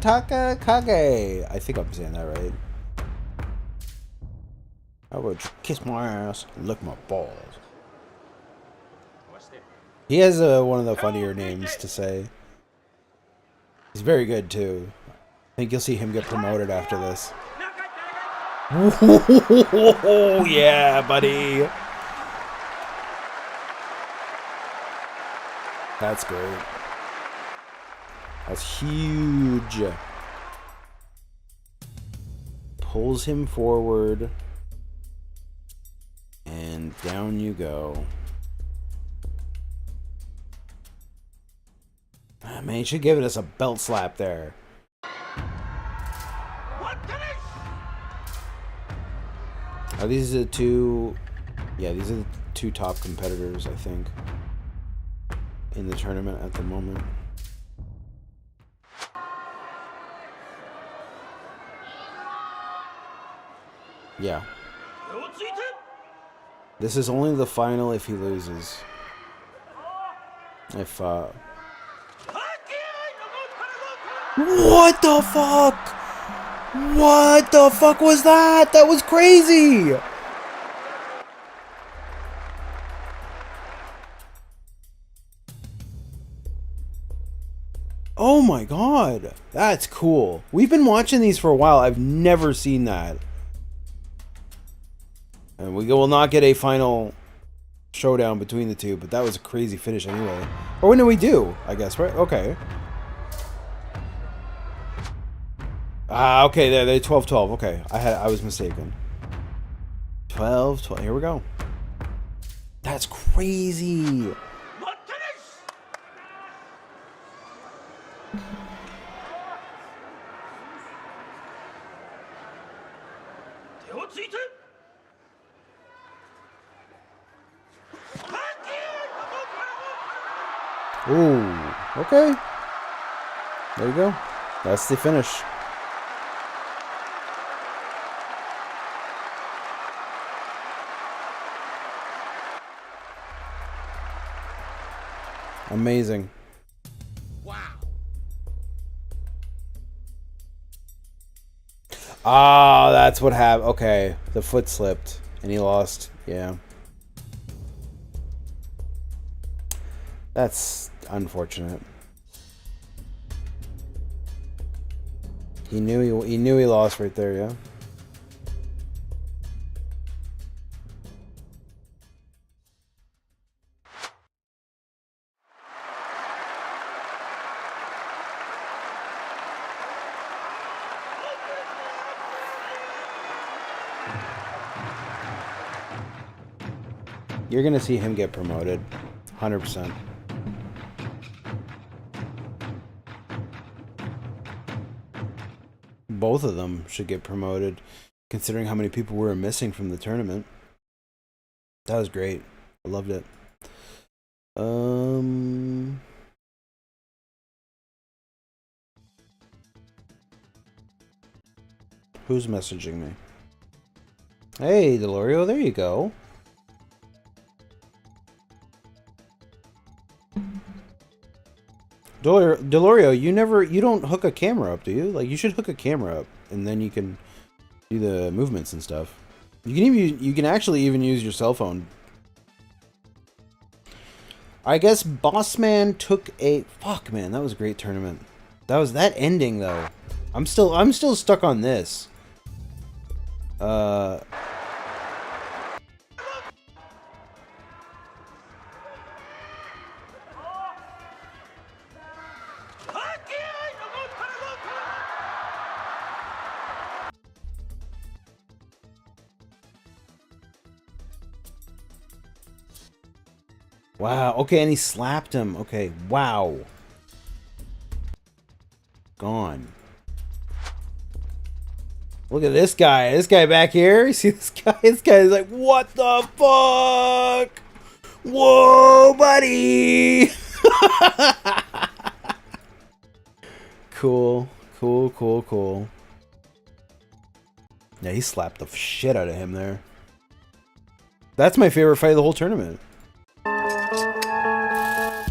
Taka Kage. I think I'm saying that right. How about you kiss my ass and lick my balls? He has one of the funnier names to say. He's very good too. I think you'll see him get promoted after this. Oh yeah, buddy. That's great. That's huge. Pulls him forward. And down you go. Ah, man, he should give us a belt slap there. Are these the two? Yeah, these are two top competitors, I think, in the tournament at the moment. Yeah. This is only the final if he loses. If, What the fuck? What the fuck was that? That was crazy! Oh my god. That's cool. We've been watching these for a while. I've never seen that. And we will not get a final showdown between the two, but that was a crazy finish anyway. Or when do we do? I guess, right? Okay. Ah, okay, they're 12-12. Okay, I was mistaken. 12-12. Here we go. That's crazy. Ooh, okay. There you go. That's the finish. Amazing. Wow. Ah, that's what happened. Okay, the foot slipped and he lost. Yeah. That's unfortunate. He knew he lost right there, yeah. You're gonna see him get promoted, 100%. Both of them should get promoted, considering how many people were missing from the tournament. That was great. I loved it. Who's messaging me? Hey, Delorio, there you go. Delorio, you don't hook a camera up, do you? Like, you should hook a camera up, and then you can do the movements and stuff. You can actually even use your cell phone. I guess Bossman took a fuck, man. That was a great tournament. That ending though. I'm still stuck on this. Wow, okay, and he slapped him. Okay, wow. Gone. Look at this guy. This guy back here. You see this guy? This guy is like, what the fuck? Whoa, buddy. Cool. Cool. Yeah, he slapped the shit out of him there. That's my favorite fight of the whole tournament.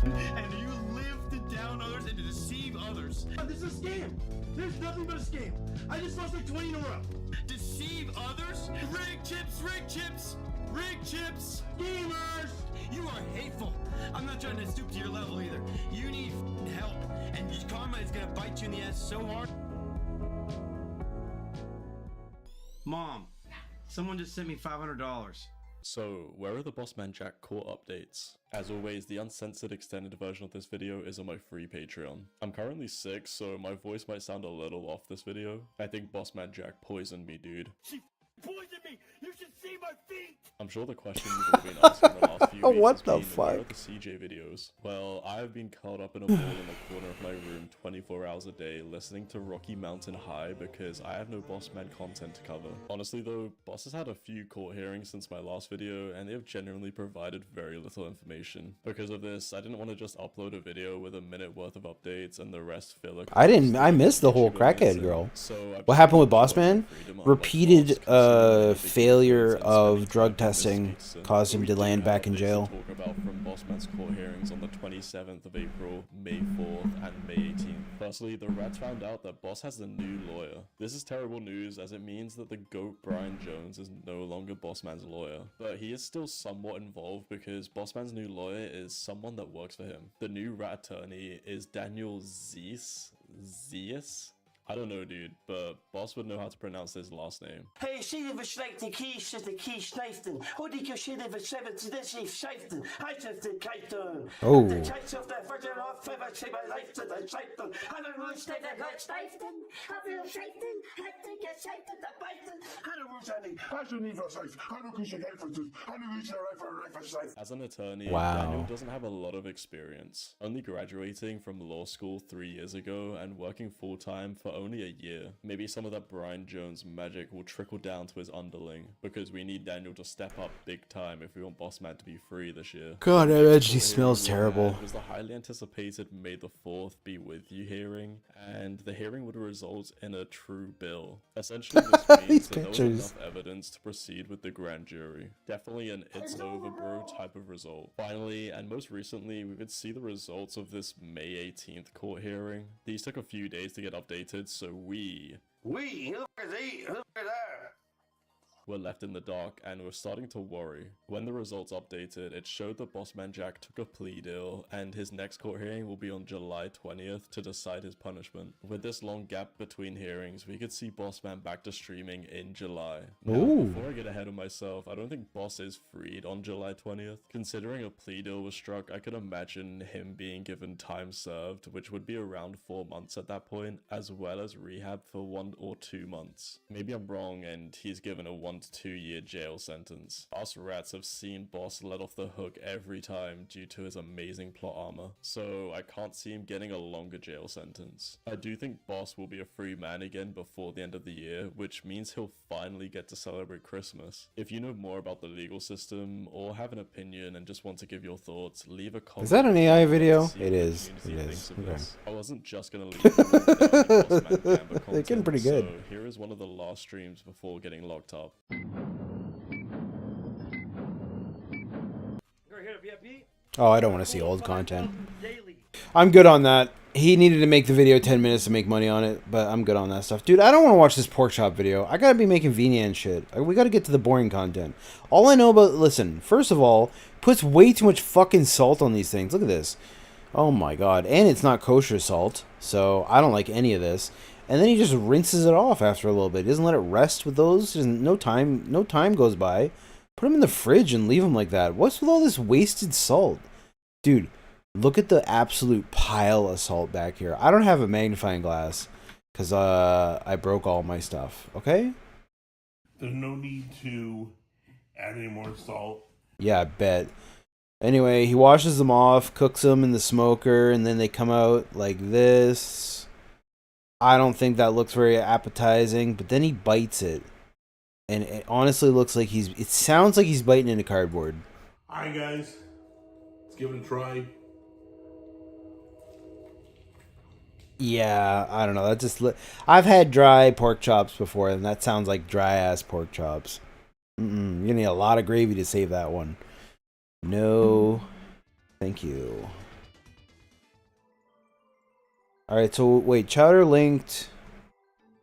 And you live to down others and to deceive others. This is a scam. There's nothing but a scam. I just lost like 20 in a row. Deceive others? Rig chips. Schemers. You are hateful. I'm not trying to stoop to your level either. You need help, and karma is gonna bite you in the ass so hard. Mom, someone just sent me $500. So, where are the Bossman Jack core updates? As always, the uncensored extended version of this video is on my free Patreon. I'm currently sick, so my voice might sound a little off this video. I think Bossman Jack poisoned me, dude. She poisoned me! You should see my feet! I'm sure the question you've all been asking the last few weeks What has the been, fuck? where are the CJ videos? Well, I have been curled up in a ball in the corner of my room 24 hours a day listening to Rocky Mountain High because I have no Boss Man content to cover. Honestly though, Boss has had a few court hearings since my last video and they have genuinely provided very little information. Because of this, I didn't want to just upload a video with a minute worth of updates and the rest filler. I missed the whole crackhead girl. What happened with Boss Man? Repeated failure of drug testing caused him to land back in jail. Talk about from Boss Man's court hearings on the 27th of April, May 4th, and May 18th. Firstly, the Rats found out that Boss has a new lawyer. This is terrible news as it means that the GOAT Brian Jones is no longer Boss Man's lawyer, but he is still somewhat involved because Boss Man's new lawyer is someone that works for him. The new Rat attorney is Daniel Zeiss? I don't know, dude, but Boss would know how to pronounce his last name. Hey, see the Verstreikte Kies is the Kies Snijten. Hoe die je de Verstreikte this is Schijften. Hij zegt de Kijten. Oh. De Kijts of the Virgin of Fever, bij Lijften, de Schijften. En dan moet je de Schijften. Heb je Schijften? Heb je Schijften te bijten? En dan moet je niet. Als je niet verstijft, dan moet je geen verdoen. En dan moet je verstijft. As an attorney, Wow. Daniel doesn't have a lot of experience, only graduating from law school 3 years ago and working full-time for only a year. Maybe some of that Brian Jones magic will trickle down to his underling, because we need Daniel to step up big time if we want Boss Man to be free this year. God, that actually smells terrible. It was the highly anticipated May the 4th be with you hearing, and the hearing would result in a true bill. Essentially, this means that there was enough evidence to proceed with the grand jury. Definitely an it's over bro type of result. Finally, and most recently, we could see the results of this May 18th court hearing. These took a few days to get updated, so we were left in the dark and were starting to worry. When the results updated, it showed that Boss Man Jack took a plea deal and his next court hearing will be on July 20th to decide his punishment. With this long gap between hearings, we could see Boss Man back to streaming in July. Now, before I get ahead of myself, I don't think Boss is freed on July 20th. Considering a plea deal was struck, I could imagine him being given time served, which would be around 4 months at that point, as well as rehab for 1 or 2 months. Maybe I'm wrong and he's given a 1 to 2 year jail sentence. Us Rats have seen Boss let off the hook every time due to his amazing plot armor, so I can't see him getting a longer jail sentence. I do think Boss will be a free man again before the end of the year, which means he'll finally get to celebrate Christmas. If you know more about the legal system or have an opinion and just want to give your thoughts, leave a comment. Is that an AI video? It is. It is. Okay. I wasn't just gonna leave it. They're getting pretty good. So here is one of the last streams before getting locked up. Oh, I don't want to see old content. I'm good on that. He needed to make the video 10 minutes to make money on it, but I'm good on that stuff. Dude, I don't want to watch this pork chop video. I gotta be making VNan shit. We gotta get to the boring content. All I know about... Listen, first of all, puts way too much fucking salt on these things. Look at this. Oh my god. And it's not kosher salt, so I don't like any of this. And then he just rinses it off after a little bit. He doesn't let it rest with those. No time goes by. Put them in the fridge and leave them like that. What's with all this wasted salt? Dude, look at the absolute pile of salt back here. I don't have a magnifying glass because I broke all my stuff. Okay? There's no need to add any more salt. Yeah, I bet. Anyway, he washes them off, cooks them in the smoker, and then they come out like this. I don't think that looks very appetizing, but then he bites it. And it honestly looks like it sounds like he's biting into cardboard. Alright guys, let's give it a try. Yeah, I don't know. That just I've had dry pork chops before, and that sounds like dry ass pork chops. You're gonna need a lot of gravy to save that one. No, thank you. All right, so wait, chowder linked.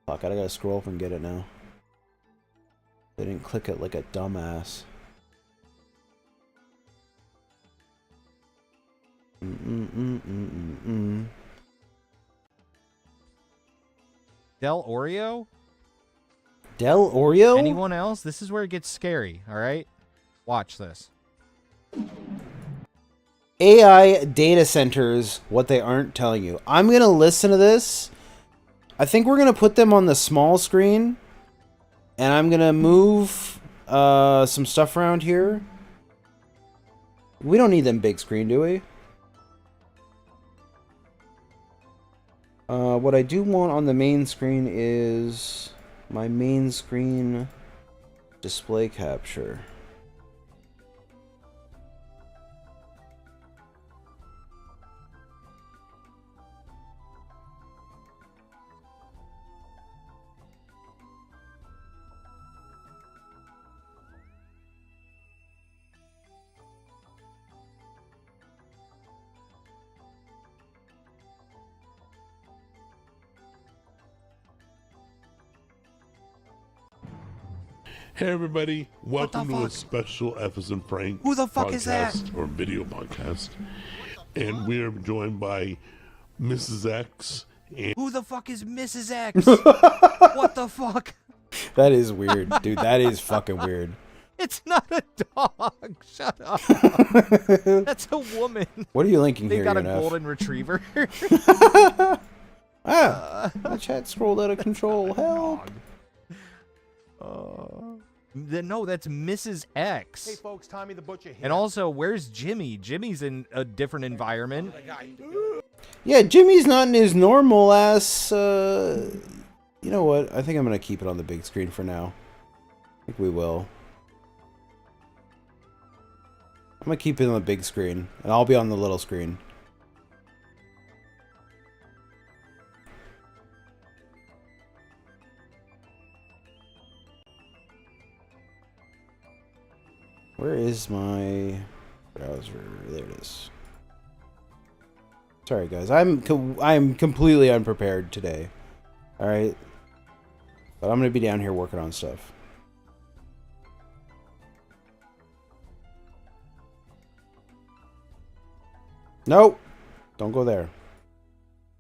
Fuck, I gotta scroll up and get it now. They didn't click it like a dumbass. Del Oreo? Del Oreo? Anyone else? This is where it gets scary, alright? Watch this. AI data centers, what they aren't telling you. I'm going to listen to this. I think we're going to put them on the small screen. And I'm going to move some stuff around here. We don't need them big screen, do we? What I do want on the main screen is my main screen display capture. Hey everybody, welcome to a special Ephes and Frank Who the fuck podcast is that? or video podcast. And we are joined by Mrs. X and Who the fuck is Mrs. X? What the fuck? That is weird, dude. That is fucking weird. It's not a dog. Shut up. That's a woman. What are you linking They here, got a UNF? golden retriever. My chat scrolled out of control. Help. No, that's Mrs. X. Hey folks, Tommy the Butcher here. And also, where's Jimmy? Jimmy's in a different environment. Yeah, Jimmy's not in his normal ass. You know what? I think I'm gonna keep it on the big screen for now. I think we will. I'm gonna keep it on the big screen, and I'll be on the little screen. Where is my browser? There it is. Sorry, guys. I'm completely unprepared today. All right, but I'm gonna be down here working on stuff. Nope. Don't go there.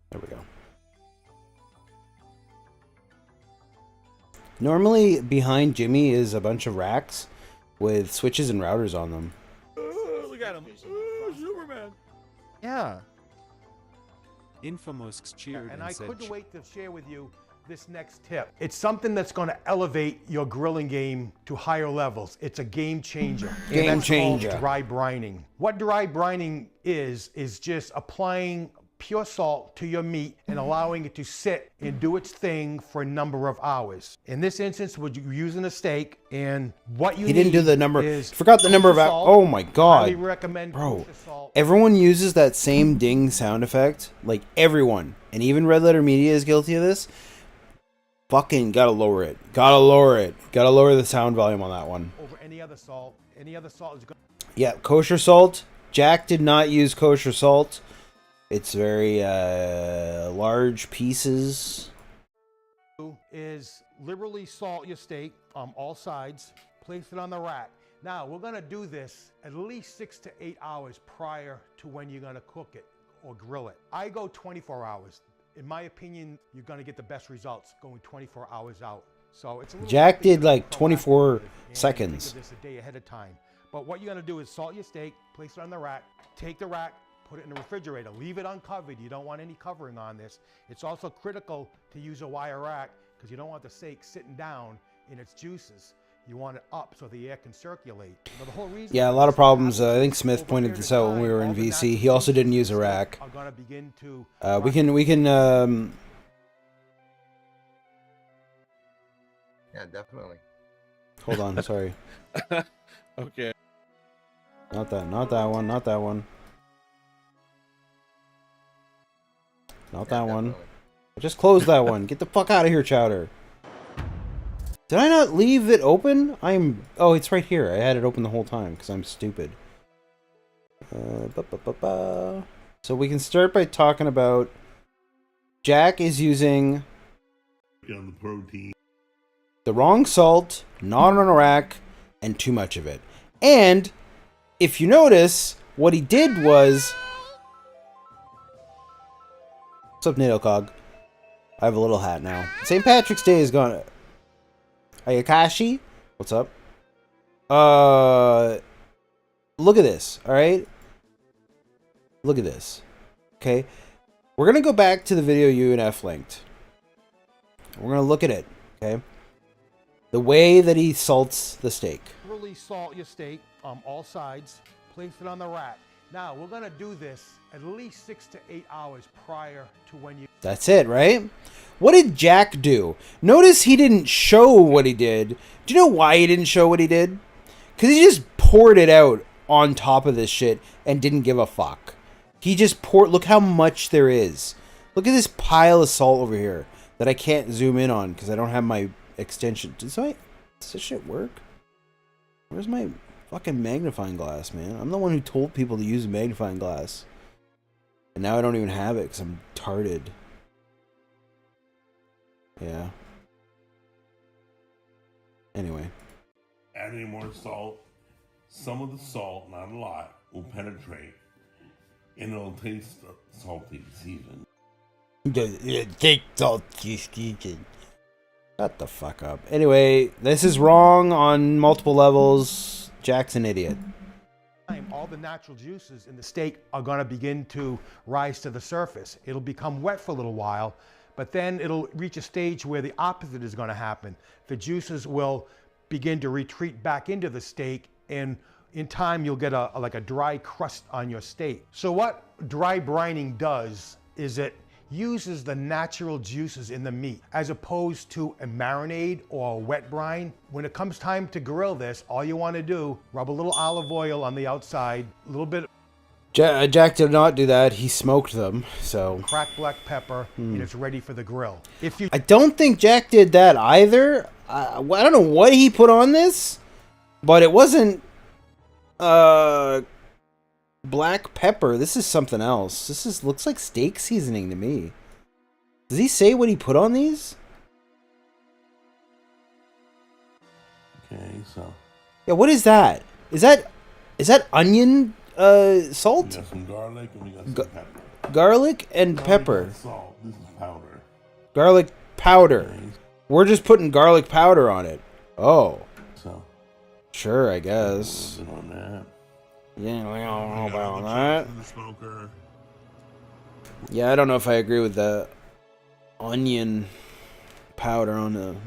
There we go. Normally, behind Jimmy is a bunch of racks with switches and routers on them. Look at him. Superman. Yeah. Infomosks cheered And and I said, couldn't wait to share with you this next tip. It's something that's going to elevate your grilling game to higher levels. It's a game changer. Game And that's changer. called dry brining. What dry brining is just applying pure salt to your meat and allowing it to sit and do its thing for a number of hours. In this instance, we're using a steak, and what you He didn't do the number. is Forgot the number of. kosher salt. Oh my Highly god, recommend bro! kosher salt. Everyone uses that same ding sound effect. Like everyone, and even Red Letter Media is guilty of this. Fucking gotta lower it. Gotta lower it. Gotta lower the sound volume on that one. Over any other salt. Any other salt is good. Yeah, kosher salt. Jack did not use kosher salt. It's very large pieces. Is liberally salt your steak on all sides, place it on the rack. Now, we're gonna do this at least 6 to 8 hours prior to when you're gonna cook it or grill it. I go 24 hours. In my opinion, you're gonna get the best results going 24 hours out. So it's a little Jack something did to like be 24 proactive and seconds. think of this a day ahead of time. But what you're gonna do is salt your steak, place it on the rack, take the rack, put it in the refrigerator, leave it uncovered. You don't want any covering on this. It's also critical to use a wire rack because you don't want the steak sitting down in its juices. You want it up so the air can circulate. Now, the whole reason Yeah, a lot of problems. I think Smith pointed this out when we were in VC. He also didn't use a rack. are gonna begin to We can Yeah, definitely. hold on, sorry. Okay. Not that one, not that one. Not that one. I just closed that one. Get the fuck out of here, Chowder. Did I not leave it open? Oh, it's right here. I had it open the whole time because I'm stupid. So we can start by talking about Jack is using on the protein. the wrong salt, not on a rack, and too much of it. And if you notice, what he did was... What's up, Nadocog? I have a little hat now. St. Patrick's Day is gone. Ayakashi? What's up? Look at this, alright? Look at this. Okay? We're gonna go back to the video UNF linked. We're gonna look at it, okay? The way that he salts the steak. really salt your steak on all sides, place it on the rack. Now, we're gonna do this at least 6 to 8 hours prior to when you... That's it, right? What did Jack do? Notice he didn't show what he did. Do you know why he didn't show what he did? Because he just poured it out on top of this shit and didn't give a fuck. He just poured... Look how much there is. Look at this pile of salt over here that I can't zoom in on because I don't have my extension. Does this shit work? Where's my fucking magnifying glass, man? I'm the one who told people to use a magnifying glass. And now I don't even have it because I'm retarded. Yeah. Anyway. Adding more salt. Some of the salt, not a lot, will penetrate. And it'll taste salty seasoned. Take salty seasoned. Shut the fuck up. Anyway, this is wrong on multiple levels. Jack's an idiot. All the natural juices in the steak are going to begin to rise to the surface. It'll become wet for a little while, but then it'll reach a stage where the opposite is going to happen. The juices will begin to retreat back into the steak, and in time you'll get like a dry crust on your steak. So what dry brining does is it uses the natural juices in the meat as opposed to a marinade or a wet brine. When it comes time to grill this, all you want to do, rub a little olive oil on the outside, a little bit Jack did not do that. He smoked them, so... cracked black pepper, and it's ready for the grill. If you... I don't think Jack did that either. I don't know what he put on this, but it wasn't... black pepper. This is something else. This looks like steak seasoning to me. Does he say what he put on these? Okay, so... Yeah, what is that? Is that onion salt? We got some garlic and we got some pepper. Garlic and pepper. Salt. This is powder. Garlic powder. Okay. We're just putting garlic powder on it. Oh. So... Sure, I guess. A little bit on that. Yeah, we don't know about that. In the smoker. Yeah, I don't know if I agree with the onion powder on the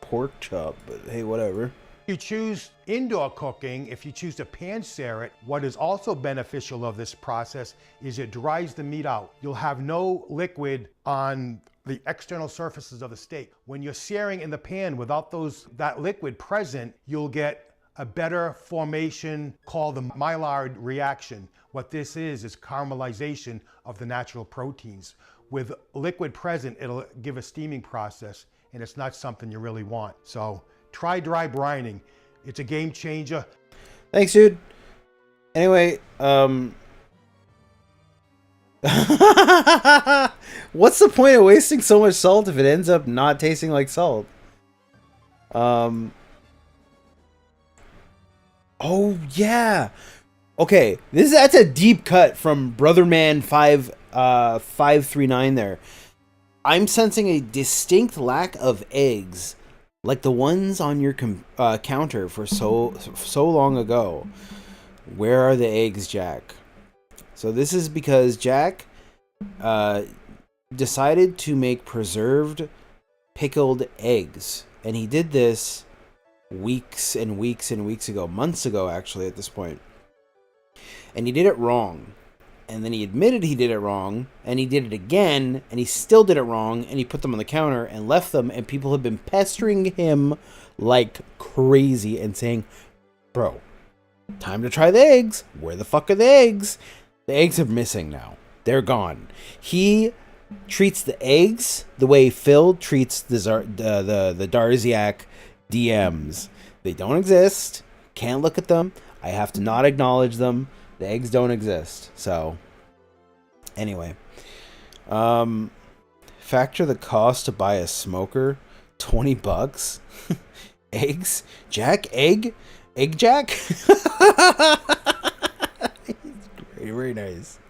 pork chop, but hey, whatever. You choose indoor cooking, if you choose to pan sear it, what is also beneficial of this process is it dries the meat out. You'll have no liquid on the external surfaces of the steak. When you're searing in the pan without that liquid present, you'll get a better formation called the Maillard reaction. What this is caramelization of the natural proteins. With liquid present, it'll give a steaming process, and it's not something you really want. So try dry brining. It's a game changer. Thanks, dude. Anyway, what's the point of wasting so much salt if it ends up not tasting like salt? Oh yeah. Okay, that's a deep cut from Brotherman 539 there. I'm sensing a distinct lack of eggs, like the ones on your counter for so long ago. Where are the eggs, Jack? So this is because Jack decided to make preserved pickled eggs, and he did this weeks and weeks and weeks ago, months ago actually at this point. And he did it wrong. And then he admitted he did it wrong, and he did it again, and he still did it wrong, and he put them on the counter and left them, and people have been pestering him like crazy and saying, bro, time to try the eggs. Where the fuck are the eggs? The eggs are missing now. They're gone. He treats the eggs the way Phil treats the Darziak DMs. They don't exist. Can't look at them. I have to not acknowledge them. The eggs don't exist. So, anyway. Factor the cost to buy a smoker. $20. Eggs? Jack? Egg Jack? Very, very nice.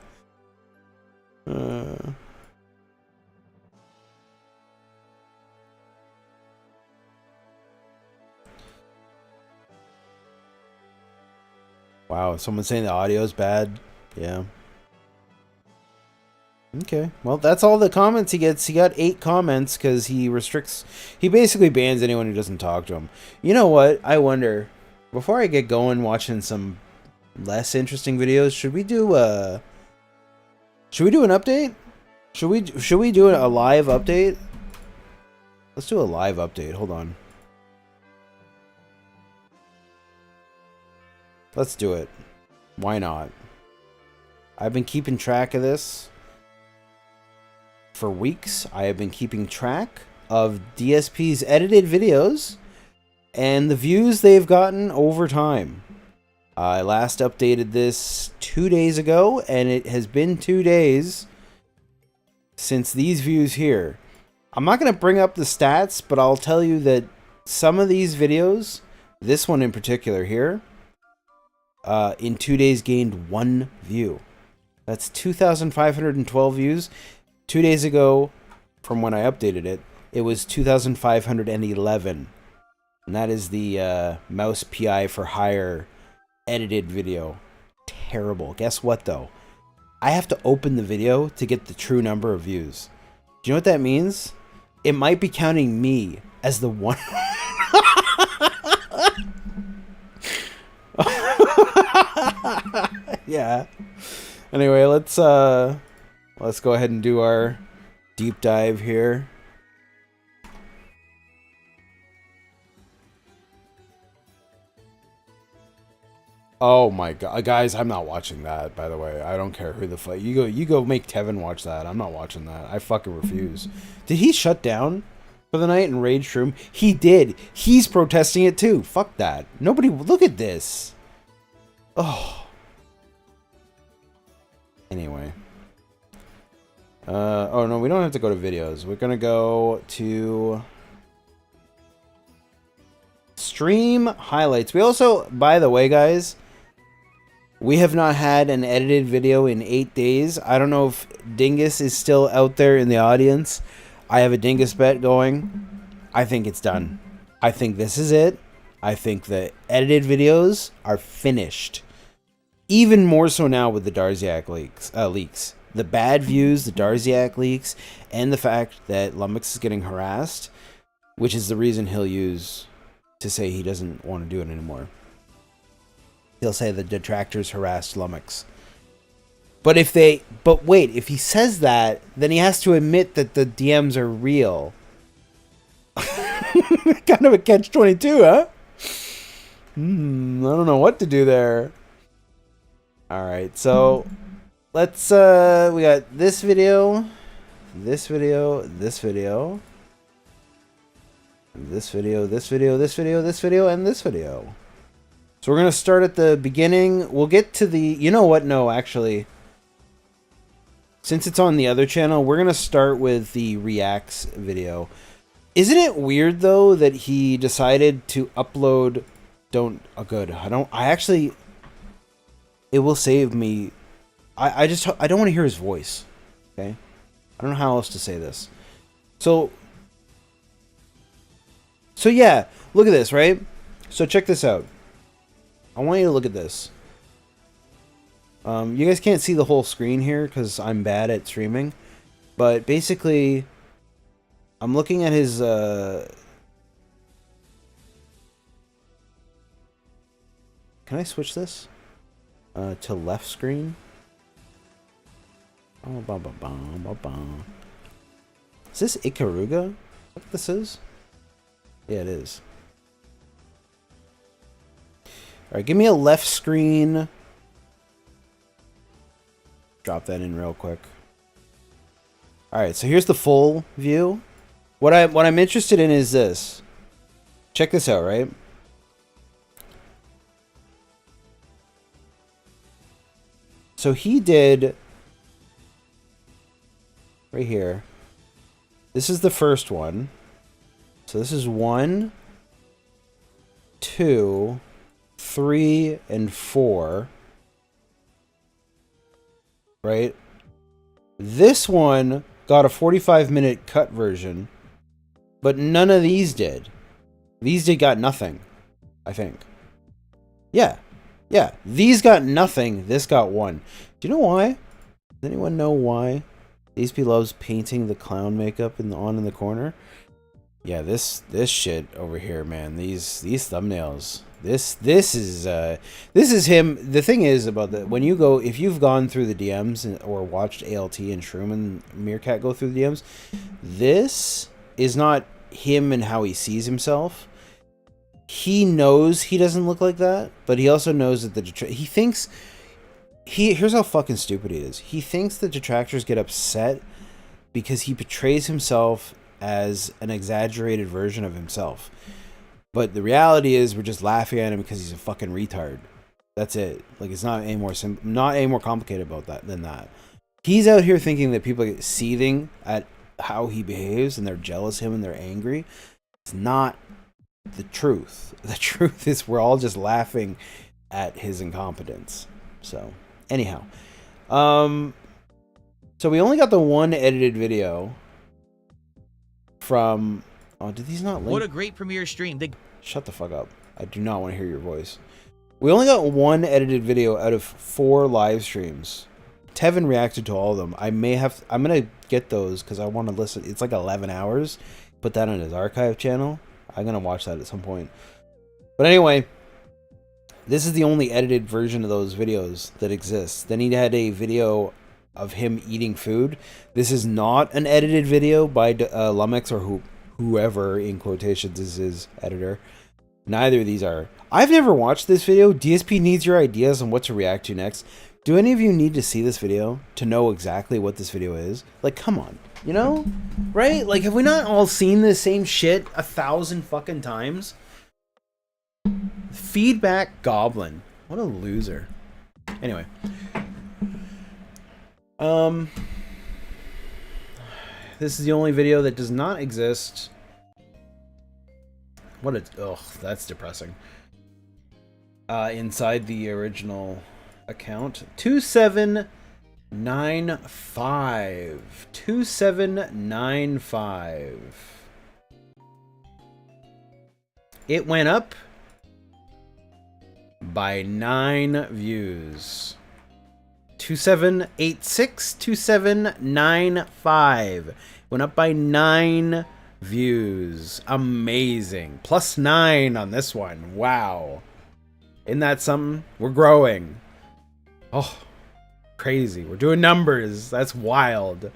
Wow, someone's saying the audio is bad. Yeah. Okay, well, that's all the comments he gets. He got 8 comments because he basically bans anyone who doesn't talk to him. You know what? I wonder, before I get going watching some less interesting videos. Should we do an update? Should we do a live update? Let's do a live update. Hold on. Let's do it. Why not? I've been keeping track of this for weeks. I have been keeping track of DSP's edited videos and the views they've gotten over time. I last updated this 2 days ago, and it has been 2 days since these views here. I'm not going to bring up the stats, but I'll tell you that some of these videos, this one in particular here, in 2 days gained 1 view. That's 2,512 views. 2 days ago, from when I updated it, it was 2,511. And that is the Mouse PI for Hire edited video. Terrible. Guess what, though? I have to open the video to get the true number of views. Do you know what that means? It might be counting me as the one. Yeah. Anyway, let's go ahead and do our deep dive here. Oh my god, guys, I'm not watching that, by the way. I don't care who the fuck. You go make Tevin watch that. I'm not watching that. I fucking refuse. Did he shut down for the night in Rage Room? He did. He's protesting it too. Fuck that. Nobody look at this. Oh. Anyway. Oh no, we don't have to go to videos. We're gonna go to stream highlights. We also, by the way, guys, we have not had an edited video in 8 days. I don't know if Dingus is still out there in the audience. I have a Dingus bet going. I think it's done. I think this is it. I think the edited videos are finished. Even more so now with the Darziak leaks. The bad views, the Darziak leaks, and the fact that Lummox is getting harassed, which is the reason he'll use to say he doesn't want to do it anymore. He'll say the detractors harassed Lummox. But wait, if he says that, then he has to admit that the DMs are real. Kind of a catch-22, huh? I don't know what to do there. Alright, so let's we got this video, this video, this video, this video, this video, this video, this video, and this video. So we're going to start at the beginning. We'll get to the... You know what? No, actually. Since it's on the other channel, we're going to start with the Reacts video. Isn't it weird, though, that he decided to upload... Don't... Oh, good. I actually... It will save me... I don't want to hear his voice. Okay? I don't know how else to say this. So yeah, look at this, right? So check this out. I want you to look at this. You guys can't see the whole screen here because I'm bad at streaming. But basically, I'm looking at his... Can I switch this? To left screen? Is this Ikaruga? Is that what this is? Yeah, it is. Alright, give me a left screen. Drop that in real quick. Alright, so here's the full view. What I'm interested in is this. Check this out, right? So he did right here. This is the first one. So this is 1, 2, 3, and 4. Right? This one got a 45-minute cut version, but none of these did. These got nothing, I think. Yeah. Yeah, these got nothing. This got 1. Do you know why? Does anyone know why? DSP loves painting the clown makeup on in the corner. Yeah, this shit over here, man. These thumbnails. This is him. The thing is about the when you go, if you've gone through the DMs or watched ALT and Shroom and Meerkat go through the DMs, this is not him and how he sees himself. He knows he doesn't look like that, but he also knows that he thinks here's how fucking stupid he is. He thinks the detractors get upset because he portrays himself as an exaggerated version of himself. But the reality is we're just laughing at him because he's a fucking retard. That's it. Like, it's not any more complicated about that than that. He's out here thinking that people get seething at how he behaves and they're jealous of him and they're angry. It's not the truth. The truth is we're all just laughing at his incompetence. So, anyhow. So we only got the one edited video from... Oh, did these not link? What a great premiere stream. Shut the fuck up. I do not want to hear your voice. We only got one edited video out of 4 live streams. Tevin reacted to all of them. I'm going to get those because I want to listen. It's like 11 hours. Put that on his archive channel. I'm going to watch that at some point. But anyway, this is the only edited version of those videos that exists. Then he had a video of him eating food. This is not an edited video by Lumix or whoever, in quotations, is his editor. Neither of these are. I've never watched this video. DSP needs your ideas on what to react to next. Do any of you need to see this video to know exactly what this video is? Like, come on. You know? Right? Like, have we not all seen this same shit 1,000 fucking times? Feedback Goblin. What a loser. Anyway. This is the only video that does not exist. Ugh, that's depressing. Inside the original account. 2795. 2795. It went up by 9 views. 2786, 2795. Went up by 9 views. Amazing. +9 on this one. Wow. Isn't that something? We're growing. Oh, crazy. We're doing numbers. That's wild.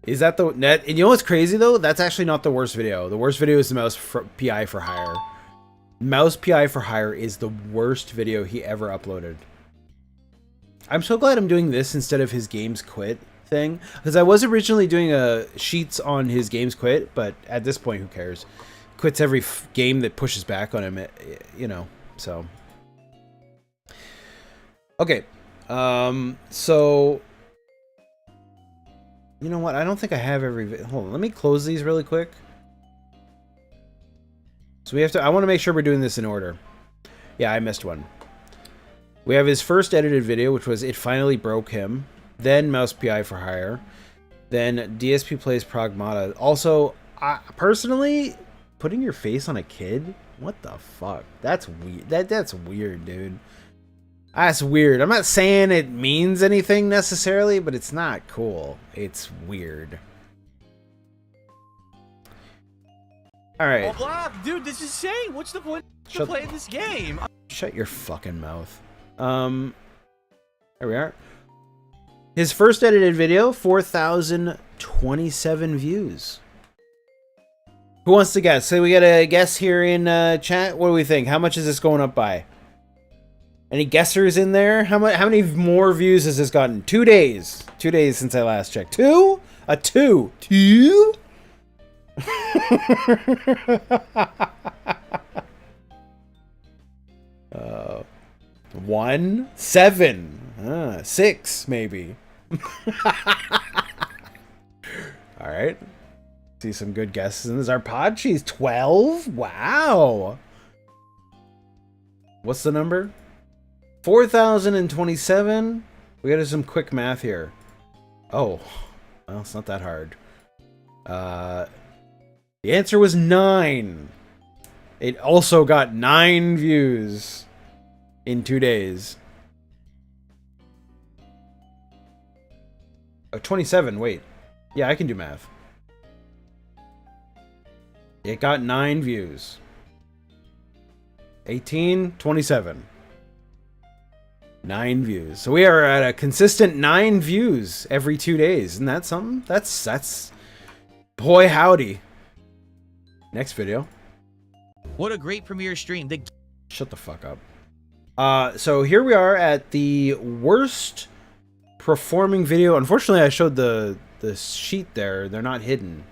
Is that the net? And you know what's crazy though? That's actually not the worst video. The worst video is the Mouse PI for Hire. Mouse PI for Hire is the worst video he ever uploaded. I'm so glad I'm doing this instead of his Games Quit thing, because I was originally doing sheets on his Games Quit, but at this point, who cares? Quits every game that pushes back on him, you know. So, okay, so you know what? I don't think I have every. Hold on, let me close these really quick. So we have to. I want to make sure we're doing this in order. Yeah, I missed one. We have his first edited video, which was It Finally Broke Him. Then Mouse PI for Hire. Then DSP Plays Pragmata. Also, personally, putting your face on a kid? What the fuck? That's weird. That's weird, dude. That's weird. I'm not saying it means anything necessarily, but it's not cool. It's weird. Alright. Oh, wow, dude, this is insane. What's the point of playing this game? Shut your fucking mouth. There we are. His first edited video, 4,027 views. Who wants to guess? So we got a guess here in chat. What do we think? How much is this going up by? Any guessers in there? How many more views has this gotten? 2 days. 2 days since I last checked. 2? A 2. 2? 1, 7, 6 maybe. All right. See some good guesses in this. Our pod, she's 12. Wow. What's the number? 4,027. We gotta do some quick math here. Oh, well, it's not that hard. The answer was 9. It also got 9 views in 2 days. Oh, 27, wait. Yeah, I can do math. It got 9 views. 18, 27. 9 views. So we are at a consistent 9 views every 2 days. Isn't that something? That's boy howdy. Next video. What a great premiere stream. Shut the fuck up. So here we are at the worst performing video. Unfortunately, I showed the sheet there. They're not hidden.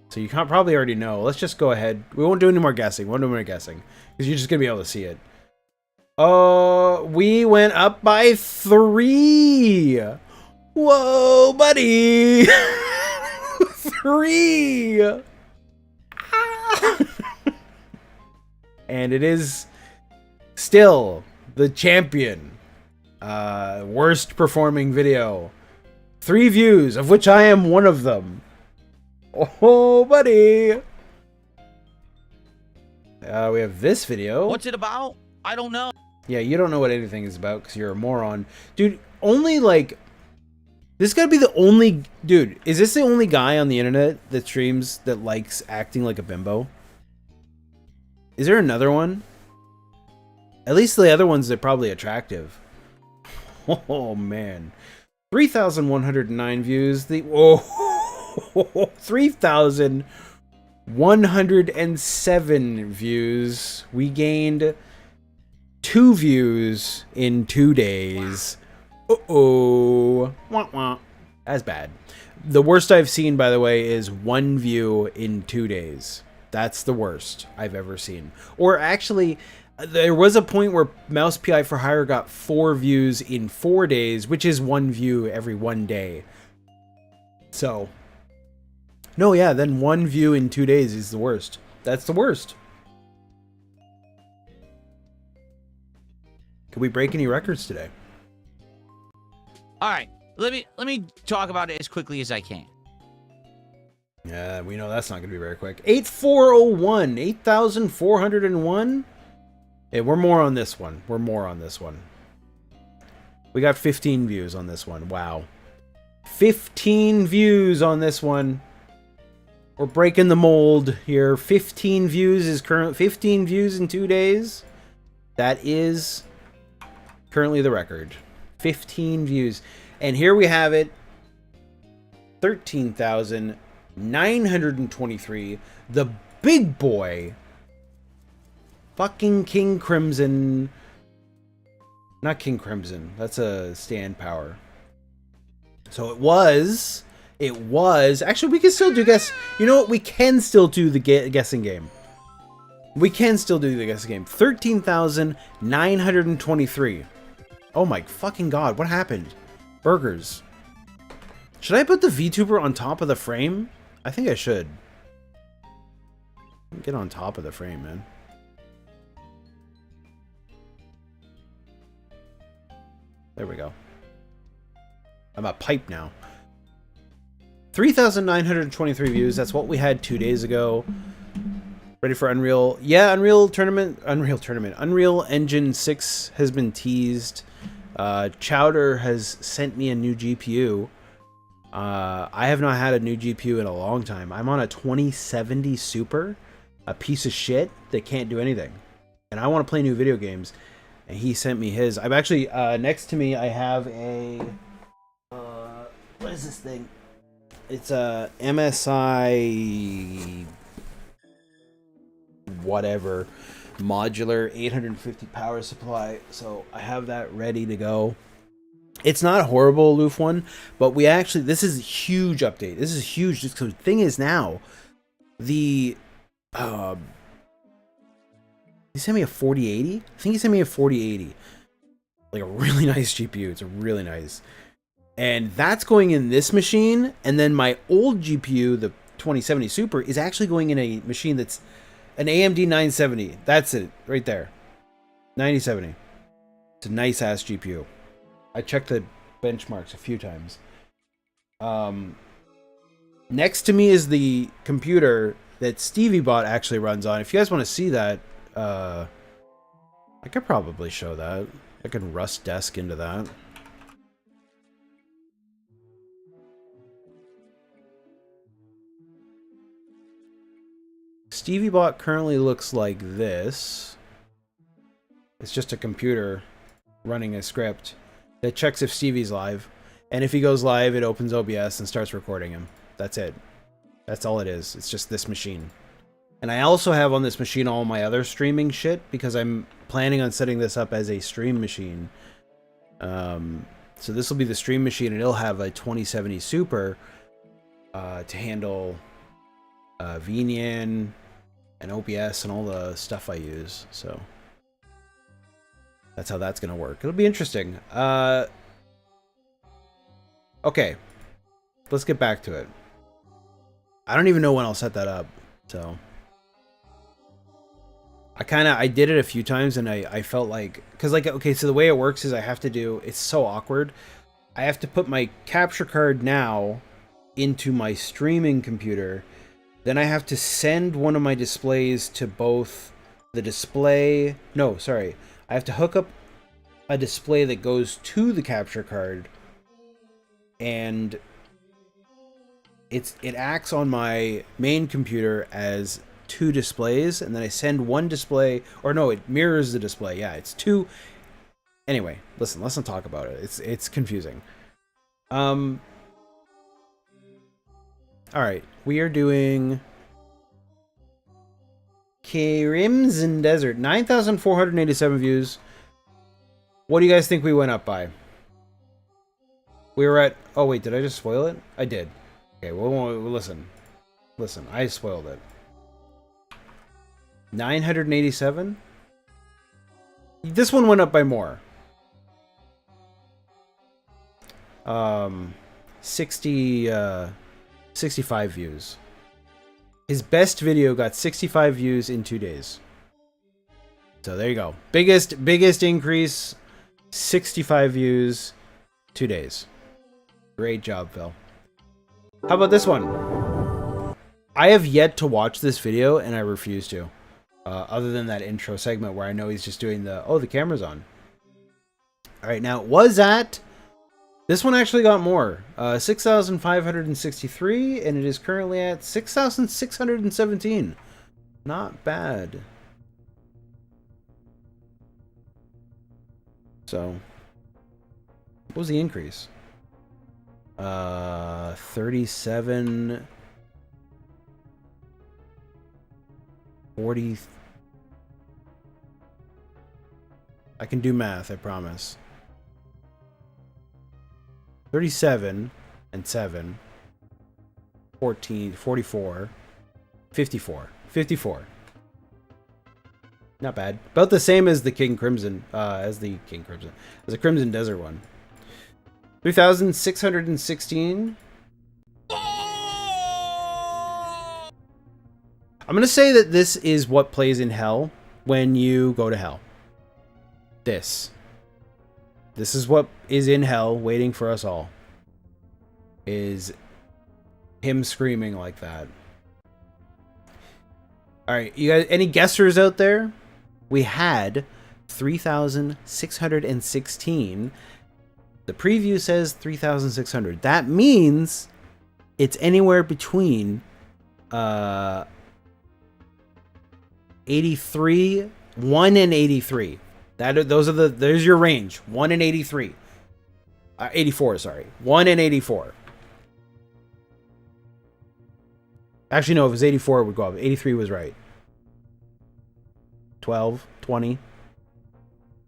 So you can probably already know. Let's just go ahead. We won't do any more guessing. We won't do any more guessing. Because you're just going to be able to see it. We went up by 3. Whoa, buddy. 3. And it is still the champion. Worst performing video. 3 views, of which I am one of them. Oh, buddy. We have this video. What's it about? I don't know. Yeah, you don't know what anything is about because you're a moron. Dude, only like... This gotta be the only... Dude, is this the only guy on the internet that streams that likes acting like a bimbo? Is there another one? At least the other ones are probably attractive. Oh, man. 3,109 views. Oh, 3,107 views. We gained 2 views in 2 days. Uh-oh. Wah, wah. That's bad. The worst I've seen, by the way, is 1 view in 2 days. That's the worst I've ever seen. Or actually, there was a point where Mouse PI for Hire got 4 views in 4 days, which is 1 view every 1 day. So, no, yeah, then 1 view in 2 days is the worst. That's the worst. Can we break any records today? All right, let me talk about it as quickly as I can. Yeah, we know that's not going to be very quick. 8401, 8,401. Hey, we're more on this one. We're more on this one. We got 15 views on this one. Wow. 15 views on this one. We're breaking the mold here. 15 views is current. 15 views in 2 days. That is currently the record. 15 views. And here we have it. 13,923. The big boy. Fucking King Crimson. Not King Crimson. That's a stand power. So it was. Actually, we can still do guess. You know what? We can still do the guessing game. We can still do the guessing game. 13,923. Oh my fucking god. What happened? Burgers. Should I put the VTuber on top of the frame? I think I should. Get on top of the frame, man. There we go. I'm a pipe now. 3,923 views. That's what we had 2 days ago. Ready for Unreal? Yeah, Unreal Engine 6 has been teased. Chowder has sent me a new GPU. I have not had a new GPU in a long time. I'm on a 2070 Super, a piece of shit that can't do anything. And I want to play new video games. And he sent me his. I'm actually, next to me, I have a, what is this thing? It's a MSI, whatever, modular 850 power supply. So I have that ready to go. It's not a horrible Aloof one, but we actually, this is a huge update. This is huge. Just because the thing is now, the, he sent me a 4080? I think he sent me a 4080. Like a really nice GPU. It's a really nice. And that's going in this machine. And then my old GPU, the 2070 Super, is actually going in a machine that's an AMD 970. That's it. Right there. 9070. It's a nice ass GPU. I checked the benchmarks a few times. Next to me is the computer that Stevie Bot actually runs on. If you guys want to see that, I could probably show that. I can Rust desk into that. StevieBot currently looks like this. It's just a computer running a script that checks if Stevie's live. And if he goes live, it opens OBS and starts recording him. That's it. That's all it is. It's just this machine. And I also have on this machine all my other streaming shit because I'm planning on setting this up as a stream machine. So this will be the stream machine, and it'll have a 2070 Super to handle VNyan and OBS and all the stuff I use. So that's how that's going to work. It'll be interesting. Okay, let's get back to it. I don't even know when I'll set that up, so I did it a few times, and I felt like, because like, okay, so the way it works is I have to do, it's so awkward. I have to put my capture card now into my streaming computer. Then I have to send one of my displays to both the display, no, sorry. I have to hook up a display that goes to the capture card, and it acts on my main computer as two displays, and then I send one display, or no, it mirrors the display. Yeah, it's two. Anyway, listen, let's not talk about it. It's confusing. All right, we are doing Crimson Desert, 9,487 views. What do you guys think we went up by? We were at, oh wait, did I just spoil it? I did. Okay, well, listen, I spoiled it. 987. This one went up by more. 65 views. His best video got 65 views in 2 days. So there you go. Biggest increase, 65 views, 2 days. Great job, Phil. How about this one? I have yet to watch this video, and I refuse to. Other than that intro segment where I know he's just doing the, oh, the camera's on. All right, now, was that... This one actually got more. 6,563, and it is currently at 6,617. Not bad. So, what was the increase? 37... 40... I can do math, I promise. 37 and 7. 14, 44. 54. 54. Not bad. About the same as the King Crimson, as the Crimson Desert one. 3,616. I'm gonna say that this is what plays in hell when you go to hell. This is what is in hell waiting for us all. Is him screaming like that. Alright, you guys, any guessers out there? We had 3,616. The preview says 3,600. That means it's anywhere between 83, 1 and 83. There's your range. 1 and 83. 84, sorry. 1 and 84. Actually, no, if it was 84, it would go up. 83 was right. 12, 20.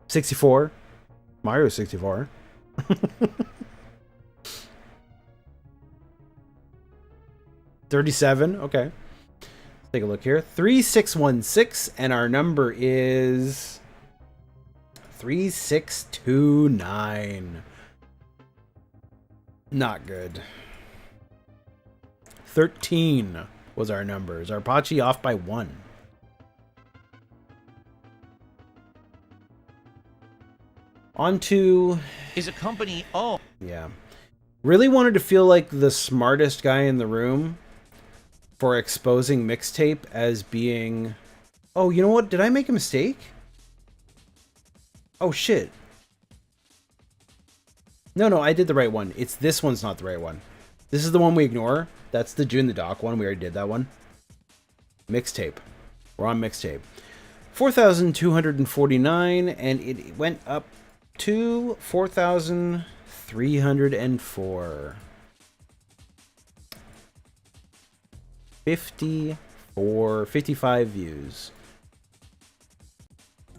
64. Mario 64. 37, okay. Let's take a look here. 3616, and our number is 3629. Not good. 13 was our numbers. Our Pachi off by 1. On to... Is a company owned? Yeah. Really wanted to feel like the smartest guy in the room for exposing Mixtape as being... Oh, you know what? Did I make a mistake? Oh, shit. No, I did the right one. It's this one's not the right one. This is the one we ignore. That's the June the Doc one. We already did that one. Mixtape. We're on mixtape. 4,249, and it went up to 4,304. 55 views.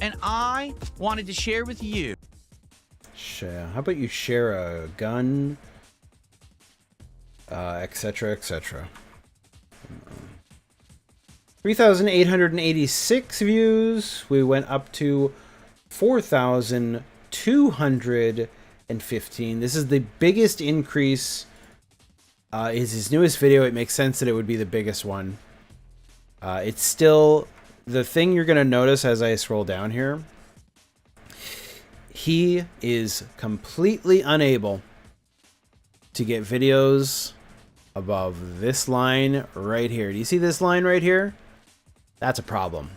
And I wanted to share with you. Share. How about you share a gun, etc., etc. 3,886 views. We went up to 4,215. This is the biggest increase. Is his newest video. It makes sense that it would be the biggest one. It's still the thing you're going to notice as I scroll down here. He is completely unable to get videos above this line right here. Do you see this line right here? That's a problem.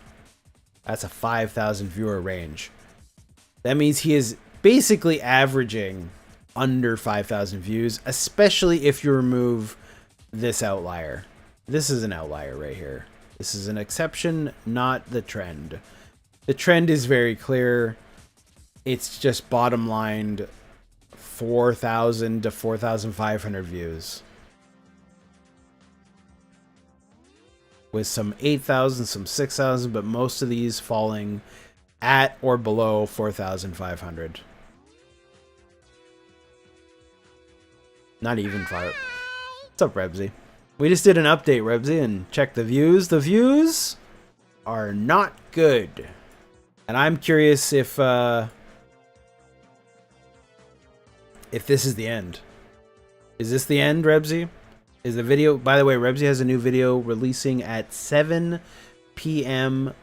That's a 5,000 viewer range. That means he is basically averaging under 5,000 views, especially if you remove this outlier. This is an outlier right here. This is an exception, not the trend. The trend is very clear. It's just bottom lined 4,000 to 4,500 views. With some 8,000, some 6,000, but most of these falling at or below 4,500. Not even 5. What's up, Rebsy? We just did an update, Rebsy, and check the views. The views are not good. And I'm curious if this is the end. Is this the end, Rebsy? Is the video... By the way, Rebsy has a new video releasing at 7 p.m.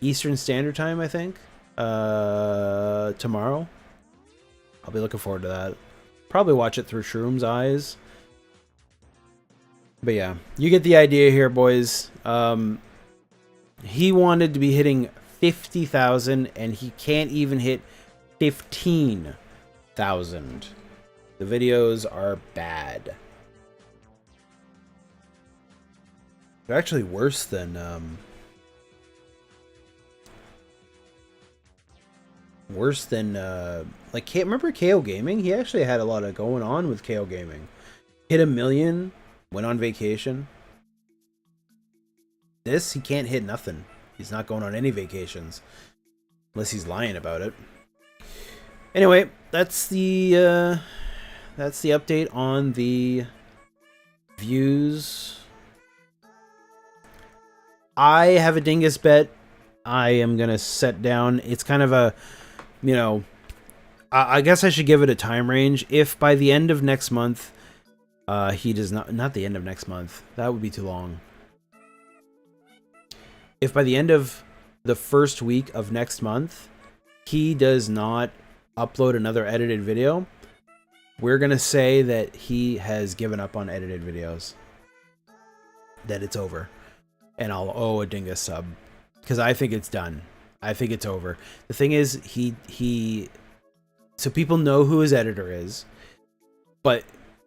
Eastern Standard Time, I think. Tomorrow. I'll be looking forward to that. Probably watch it through Shroom's eyes. But yeah, you get the idea here, boys. He wanted to be hitting 50,000, and he can't even hit 15,000. The videos are bad. They're actually worse than like remember KO Gaming? He actually had a lot of going on with KO Gaming. Hit 1 million, went on vacation. This, he can't hit nothing. He's not going on any vacations unless he's lying about it. Anyway, that's the update on the views. I have a dingus bet I am going to set down. It's kind of a, you know, I guess I should give it a time range. If by the end of next month, he does not the end of next month, that would be too long. If by the end of the first week of next month, he does not upload another edited video, we're going to say that he has given up on edited videos. That it's over. And I'll owe a dingus sub. Because I think it's done. I think it's over. The thing is, so people know who his editor is, but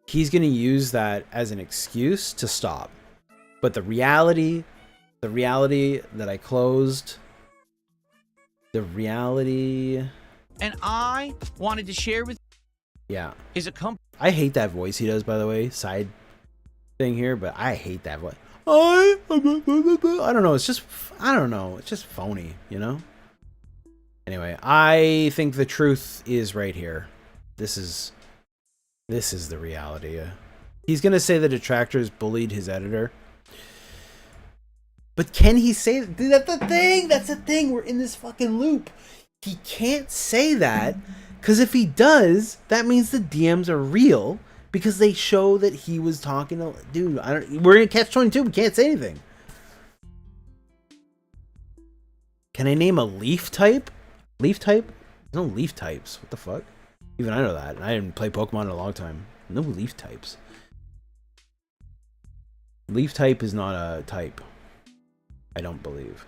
he's going to use that as an excuse to stop. But the reality that I closed, and I wanted to share with yeah, is a company. I hate that voice he does, by the way, side thing here, but I hate that voice. I don't know, it's just, I don't know, it's just phony, you know? Anyway, I think the truth is right here. This is the reality. He's gonna say the detractors bullied his editor. But can he say that? Dude, that's the thing! That's the thing! We're in this fucking loop. He can't say that, because if he does, that means the DMs are real, because they show that he was talking to... Dude, we're in Catch-22, we can't say anything. Can I name a leaf type? Leaf type? There's no leaf types. What the fuck? Even I know that. I didn't play Pokemon in a long time. No leaf types. Leaf type is not a type. I don't believe.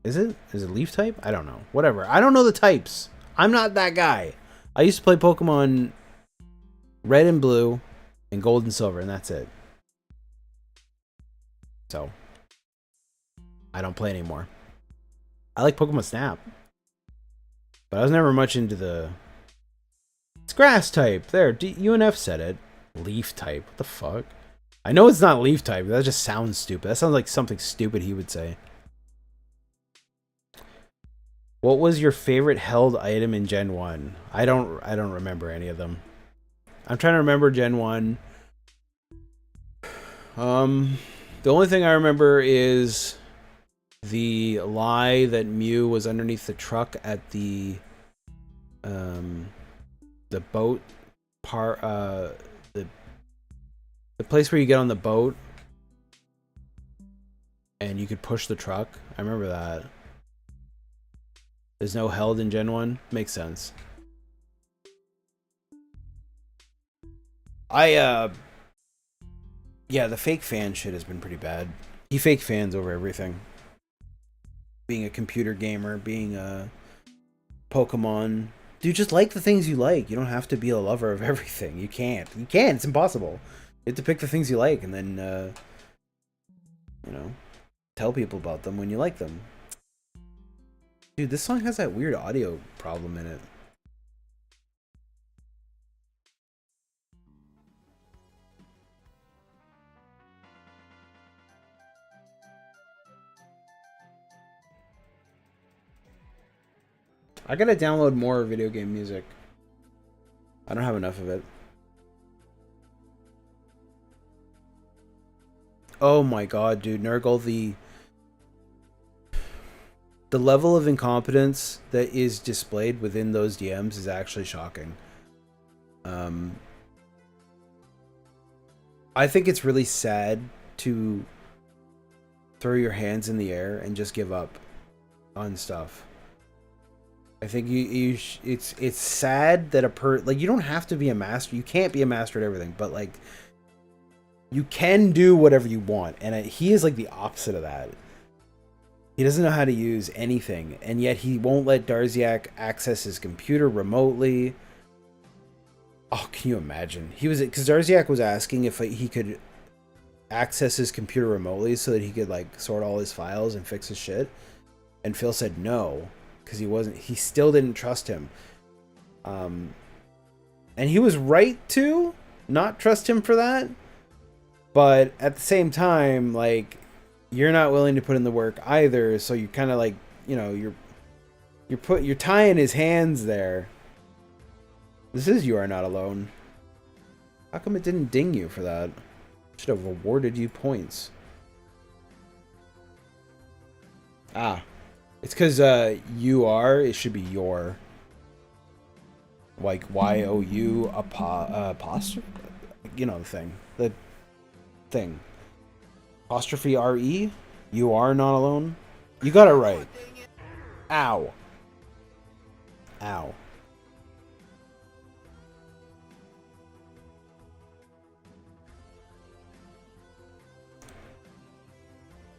Is it? Is it leaf type? I don't know. Whatever. I don't know the types. I'm not that guy. I used to play Pokemon Red and Blue and gold and silver, and that's it. So I don't play anymore. I like Pokemon Snap, but I was never much into the... It's grass type. There, UNF said it. Leaf type. What the fuck? I know it's not leaf type. That just sounds stupid. That sounds like something stupid he would say. What was your favorite held item in Gen 1? I don't remember any of them. I'm trying to remember Gen 1. The only thing I remember is the lie that Mew was underneath the truck at the boat part, the place where you get on the boat and you could push the truck. I remember that. There's no held in Gen 1. Makes sense. Yeah, the fake fan shit has been pretty bad. He fake fans over everything. Being a computer gamer, being a Pokemon. Dude, just like the things you like. You don't have to be a lover of everything. You can't. You can't. It's impossible. You have to pick the things you like and then, you know, tell people about them when you like them. Dude, this song has that weird audio problem in it. I gotta download more video game music. I don't have enough of it. Oh my god, dude. Nurgle, the level of incompetence that is displayed within those DMs is actually shocking. I think it's really sad to throw your hands in the air and just give up on stuff. I think it's sad that like, you don't have to be a master. You can't be a master at everything, but like, you can do whatever you want. And he is like the opposite of that. He doesn't know how to use anything, and yet he won't let Darziak access his computer remotely. Oh, can you imagine? Because Darziak was asking if he could access his computer remotely so that he could like sort all his files and fix his shit. And Phil said no. Because he still didn't trust him. And he was right to not trust him for that. But at the same time, like, you're not willing to put in the work either. So you kind of like, you know, you're tying his hands there. This is You Are Not Alone. How come it didn't ding you for that? Should have awarded you points. Ah. It's because it should be your. Like YOU apostrophe. You know the thing. The thing. Apostrophe RE? You are not alone? You got it right. Ow. Ow.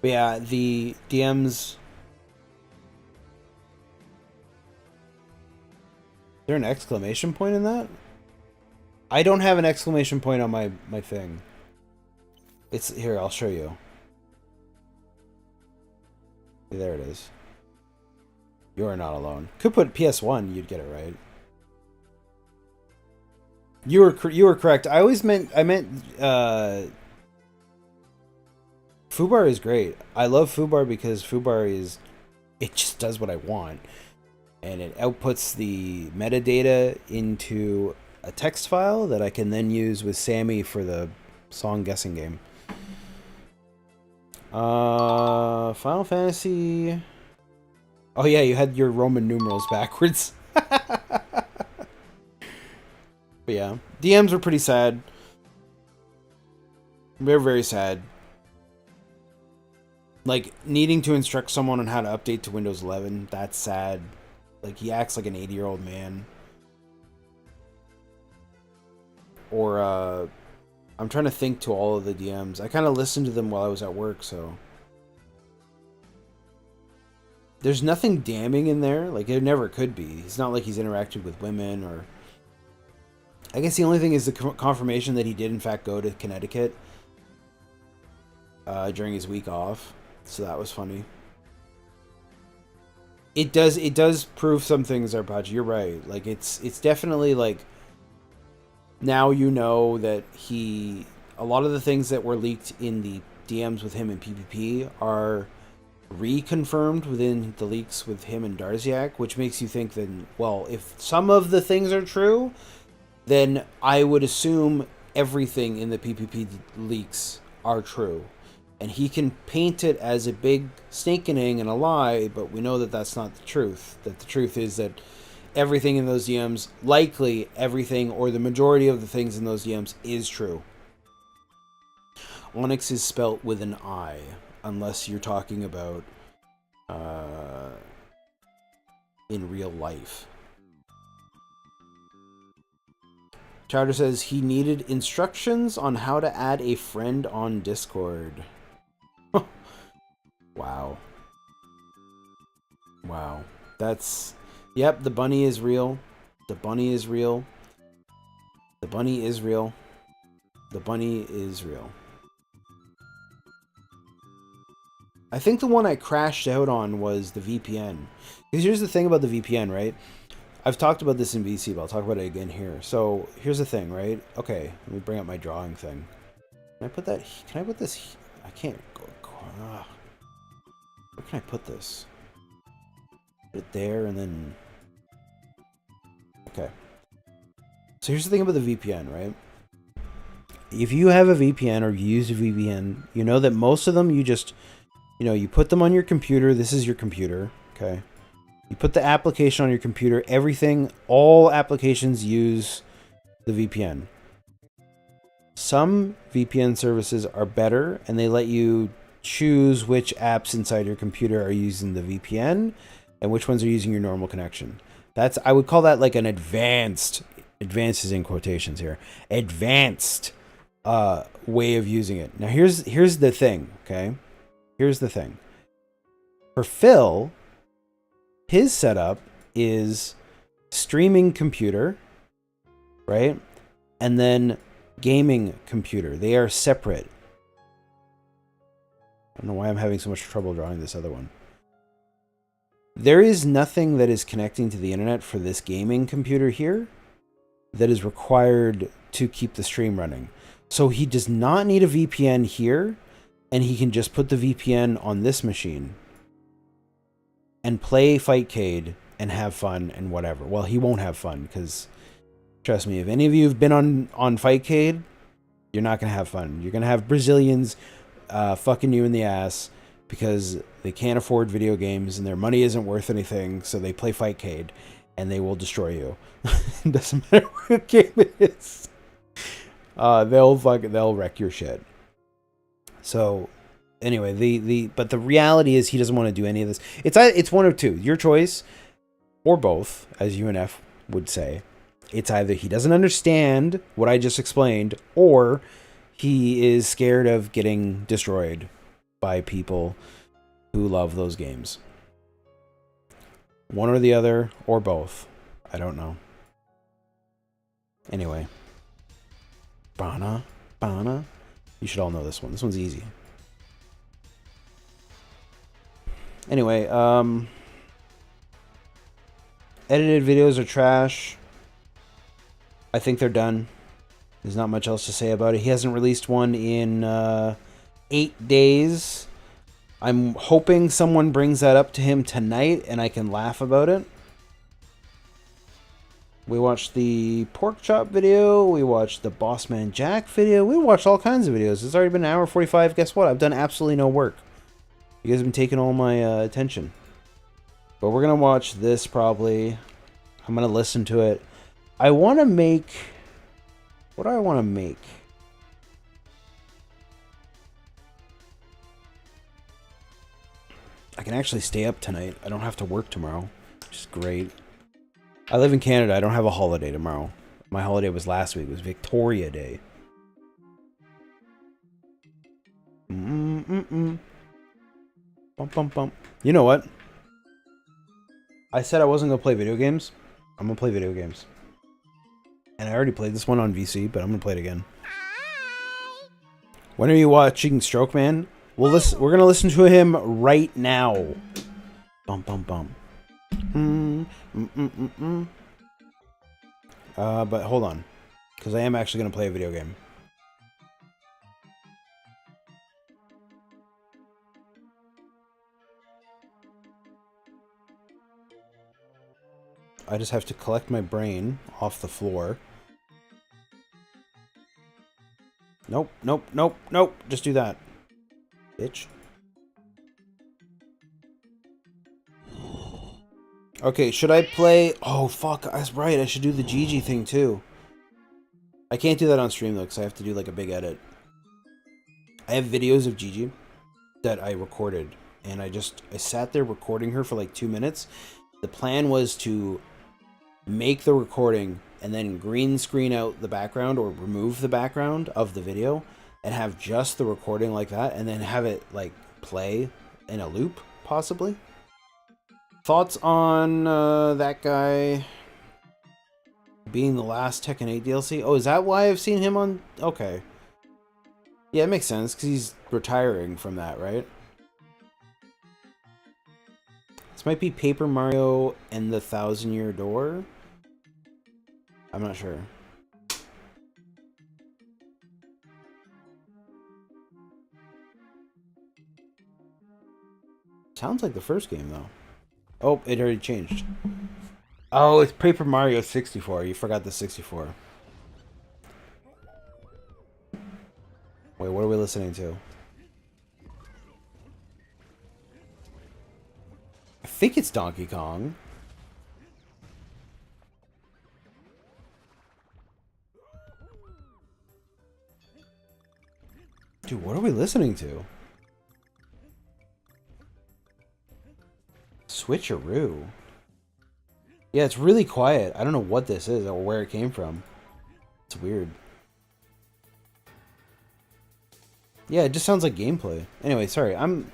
But yeah, the DMs. Is there an exclamation point in that? I don't have an exclamation point on my thing. It's here, I'll show you. There it is. You are not alone. Could put PS1, you'd get it right. You were correct. I meant Fubar is great. I love Fubar because Fubar it just does what I want. And it outputs the metadata into a text file that I can then use with Sammy for the song guessing game. Final Fantasy. Oh yeah, you had your Roman numerals backwards. But yeah, DMs were pretty sad. They're very sad. Like, needing to instruct someone on how to update to Windows 11, that's sad. Like, he acts like an 80-year-old man. Or, I'm trying to think to all of the DMs. I kind of listened to them while I was at work, so. There's nothing damning in there. Like, it never could be. It's not like he's interacted with women or I guess the only thing is the confirmation that he did in fact go to Connecticut during his week off. So that was funny. It does prove some things, Arpachi. You're right. Like it's definitely like now you know that a lot of the things that were leaked in the DMs with him and PPP are reconfirmed within the leaks with him and Darziak, which makes you think that, well, if some of the things are true, then I would assume everything in the PPP leaks are true. And he can paint it as a big snake and a lie, but we know that that's not the truth. That the truth is that everything in those DMs, likely everything or the majority of the things in those DMs is true. Onyx is spelt with an I, unless you're talking about in real life. Chowder says he needed instructions on how to add a friend on Discord. Wow. Wow. That's... Yep, the bunny is real. The bunny is real. The bunny is real. The bunny is real. I think the one I crashed out on was the VPN. Because here's the thing about the VPN, right? I've talked about this in VC, but I'll talk about it again here. So, here's the thing, right? Okay, let me bring up my drawing thing. Can I put that... Can I put this... I can't... Where can I put this? Put it there, and then... Okay. So here's the thing about the VPN, right? If you have a VPN or you use a VPN, you know that most of them you just... You know, you put them on your computer. This is your computer, okay? You put the application on your computer. Everything, all applications use the VPN. Some VPN services are better, and they let you choose which apps inside your computer are using the VPN and which ones are using your normal connection. That's, I would call that like an advanced is in quotations here, advanced way of using it. Now here's the thing, okay? Here's the thing. For Phil, his setup is streaming computer, right? And then gaming computer. They are separate. I don't know why I'm having so much trouble drawing this other one. There is nothing that is connecting to the internet for this gaming computer here that is required to keep the stream running. So he does not need a VPN here, and he can just put the VPN on this machine and play Fightcade and have fun and whatever. Well, he won't have fun because, trust me, if any of you have been on Fightcade, you're not going to have fun. You're going to have Brazilians fucking you in the ass because they can't afford video games and their money isn't worth anything, so they play Fightcade and they will destroy you. It doesn't matter what game it is. They'll wreck your shit. So anyway, but the reality is he doesn't want to do any of this. It's one of two. Your choice, or both, as UNF would say. It's either he doesn't understand what I just explained, or he is scared of getting destroyed by people who love those games. One or the other, or both. I don't know. Anyway. Bana. You should all know this one. This one's easy. Anyway, edited videos are trash. I think they're done. There's not much else to say about it. He hasn't released one in 8 days. I'm hoping someone brings that up to him tonight and I can laugh about it. We watched the pork chop video. We watched the Bossman Jack video. We watched all kinds of videos. It's already been an hour 45. Guess what? I've done absolutely no work. You guys have been taking all my attention. But we're going to watch this probably. I'm going to listen to it. I want to make... What do I want to make? I can actually stay up tonight. I don't have to work tomorrow, which is great. I live in Canada. I don't have a holiday tomorrow. My holiday was last week. It was Victoria Day. Bum, bum, bum. You know what? I said I wasn't going to play video games. I'm going to play video games. And I already played this one on VC, but I'm gonna play it again. When are you watching Stroke Man? We're gonna listen to him right now. Bum bum bum. But hold on, because I am actually gonna play a video game. I just have to collect my brain off the floor. Nope, nope, nope, nope. Just do that. Bitch. Okay, should I play... Oh, fuck. That's right. I should do the GG thing, too. I can't do that on stream, though, because I have to do, like, a big edit. I have videos of Gigi that I recorded, and I sat there recording her for, like, 2 minutes. The plan was to make the recording and then green screen out the background or remove the background of the video and have just the recording like that and then have it like play in a loop, possibly. Thoughts on that guy being the last Tekken 8 DLC? Oh, is that why I've seen him on... Okay. Yeah, it makes sense because he's retiring from that, right? This might be Paper Mario and the Thousand-Year Door. I'm not sure. Sounds like the first game, though. Oh, it already changed. Oh, it's Paper Mario 64. You forgot the 64. Wait, what are we listening to? I think it's Donkey Kong. Dude, what are we listening to? Switcheroo. Yeah, it's really quiet. I don't know what this is or where it came from. It's weird. Yeah, it just sounds like gameplay. Anyway, sorry. I'm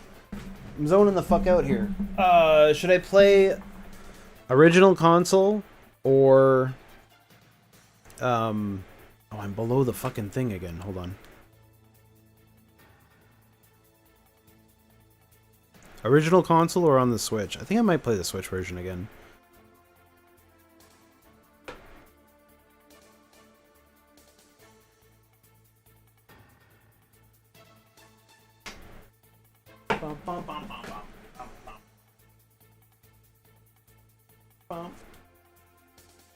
zoning the fuck out here. Should I play original console or oh, I'm below the fucking thing again. Hold on. Original console or on the Switch? I think I might play the Switch version again. Bum, bum, bum, bum, bum, bum,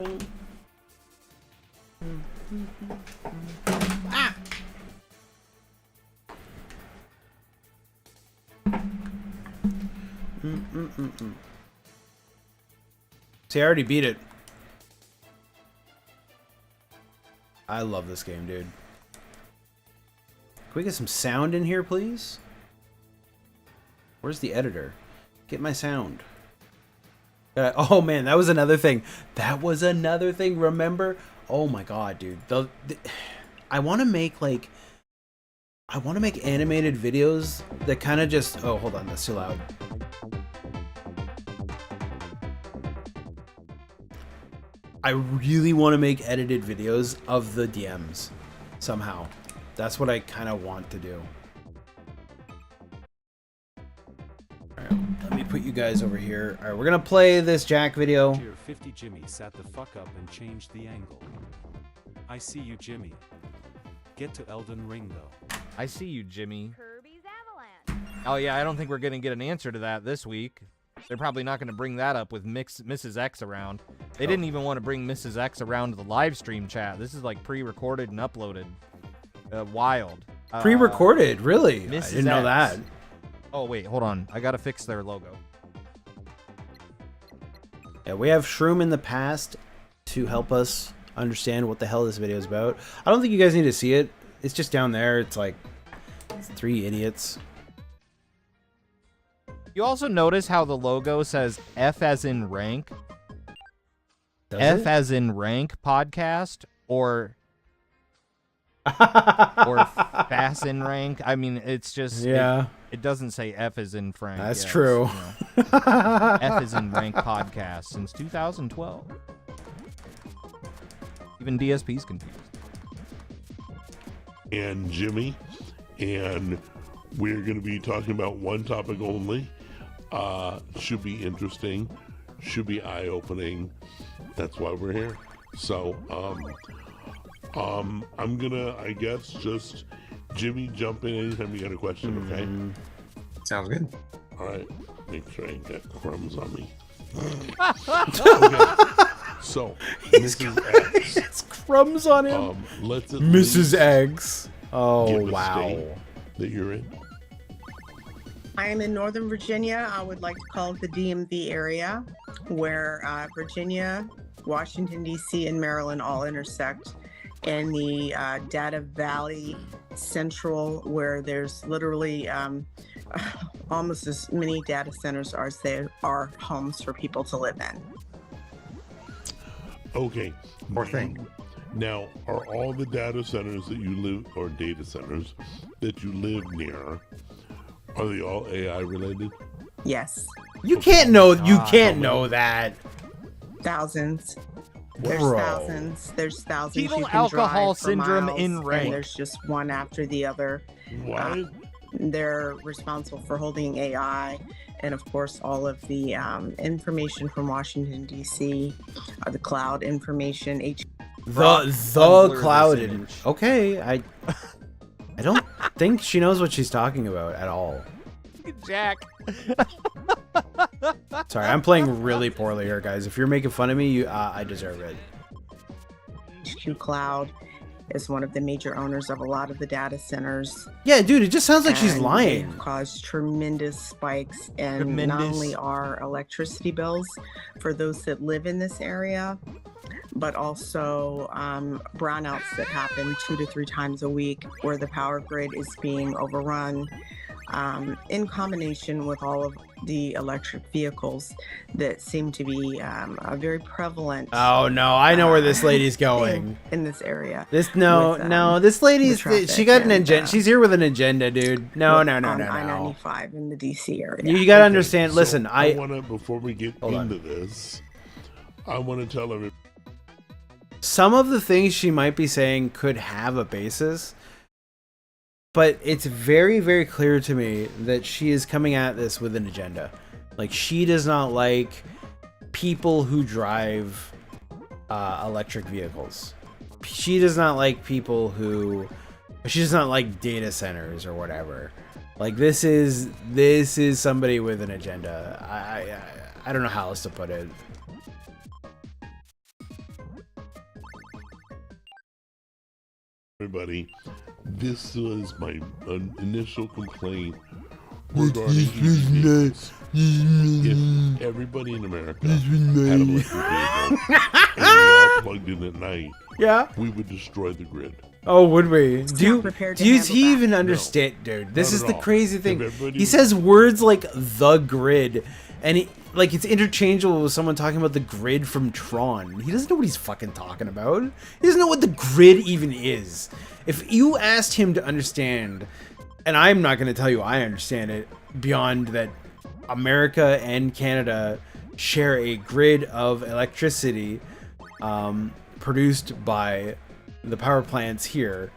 bum. Ah! See, I already beat it. I love this game, dude. Can we get some sound in here, please? Where's the editor? Get my sound. Oh man, that was another thing. That was another thing, remember? Oh my god, dude. I want to make, like... I want to make animated videos that kind of just... Oh, hold on, that's too loud. I really want to make edited videos of the DMs somehow. That's what I kind of want to do. Alright, let me put you guys over here. Alright, we're going to play this Jack video. Tier 50 Jimmy sat the fuck up and changed the angle. I see you, Jimmy. Get to Elden Ring, though. I see you, Jimmy. Oh yeah, I don't think we're gonna get an answer to that this week. They're probably not gonna bring that up with Mrs. X around. They didn't even want to bring Mrs. X around to the live stream chat. This is like pre-recorded and uploaded. Wild. Pre-recorded, really? Mrs. I didn't know that. Oh wait, hold on. I gotta fix their logo. Yeah, we have Shroom in the past to help us understand what the hell this video is about. I don't think you guys need to see it. It's just down there. It's like 3 idiots. You also notice how the logo says F as in rank? Does F it? as in rank podcast or fast in rank. I mean, it's just... Yeah. It doesn't say F as in Frank. That's yet, true. You know. F as in rank podcast since 2012. Even DSP's confused. And Jimmy, and we're going to be talking about one topic only. Should be interesting, should be eye-opening. That's why we're here. So, I'm gonna, I guess, just Jimmy jump in anytime you got a question, okay? Sounds good. All right, make sure I ain't got crumbs on me. Okay. So, Mrs. X. It's crumbs on him. Let's at Mrs. least Eggs. Oh, give a wow. state that you're in. I am in Northern Virginia. I would like to call it the DMV area, where Virginia, Washington, D.C., and Maryland all intersect, in the Data Valley Central, where there's literally almost as many data centers as there are homes for people to live in. Okay. Poor thing. Now, are all the data centers that you live, or data centers that you live near, are they all AI related? Yes. You can't know. You can't know that. Thousands. There's Bro. thousands. There's thousands. Fetal You can alcohol drive for syndrome miles, in rank. And there's just one after the other. What? They're responsible for holding AI, and of course, all of the information from Washington D.C., the cloud information. The cloud. Okay, I don't think she knows what she's talking about at all. Jack. Sorry, I'm playing really poorly here, guys. If you're making fun of me, I deserve it. HQ Cloud is one of the major owners of a lot of the data centers. Yeah, dude, it just sounds like she's And lying. they've caused tremendous spikes in not only our electricity bills for those that live in this area, but also brownouts that happen 2 to 3 times a week, where the power grid is being overrun, in combination with all of the electric vehicles that seem to be very prevalent. Oh no, I know where this lady's going. In this area. This with, this lady's traffic she got an and, agenda. She's here with an agenda, dude. No. on I-95 in the DC area. You gotta understand. So Listen, I want to, before we get into this, I want to tell everybody. Some of the things she might be saying could have a basis, but it's very, very clear to me that she is coming at this with an agenda. Like, she does not like people who drive electric vehicles. She does not like people who... She does not like data centers or whatever. Like, this is somebody with an agenda. I don't know how else to put it. Everybody, this was my initial complaint regarding EVs. If everybody in America had an electric vehicle and we all plugged in at night, we would destroy the grid. Oh, would we? Do prepared you to he even understand, dude? This Not is at the all. crazy If thing. everybody He was- says words like the grid, and he, like, it's interchangeable with someone talking about the grid from Tron. He doesn't know what he's fucking talking about. He doesn't know what the grid even is. If you asked him to understand, and I'm not going to tell you I understand it, beyond that America and Canada share a grid of electricity produced by the power plants here,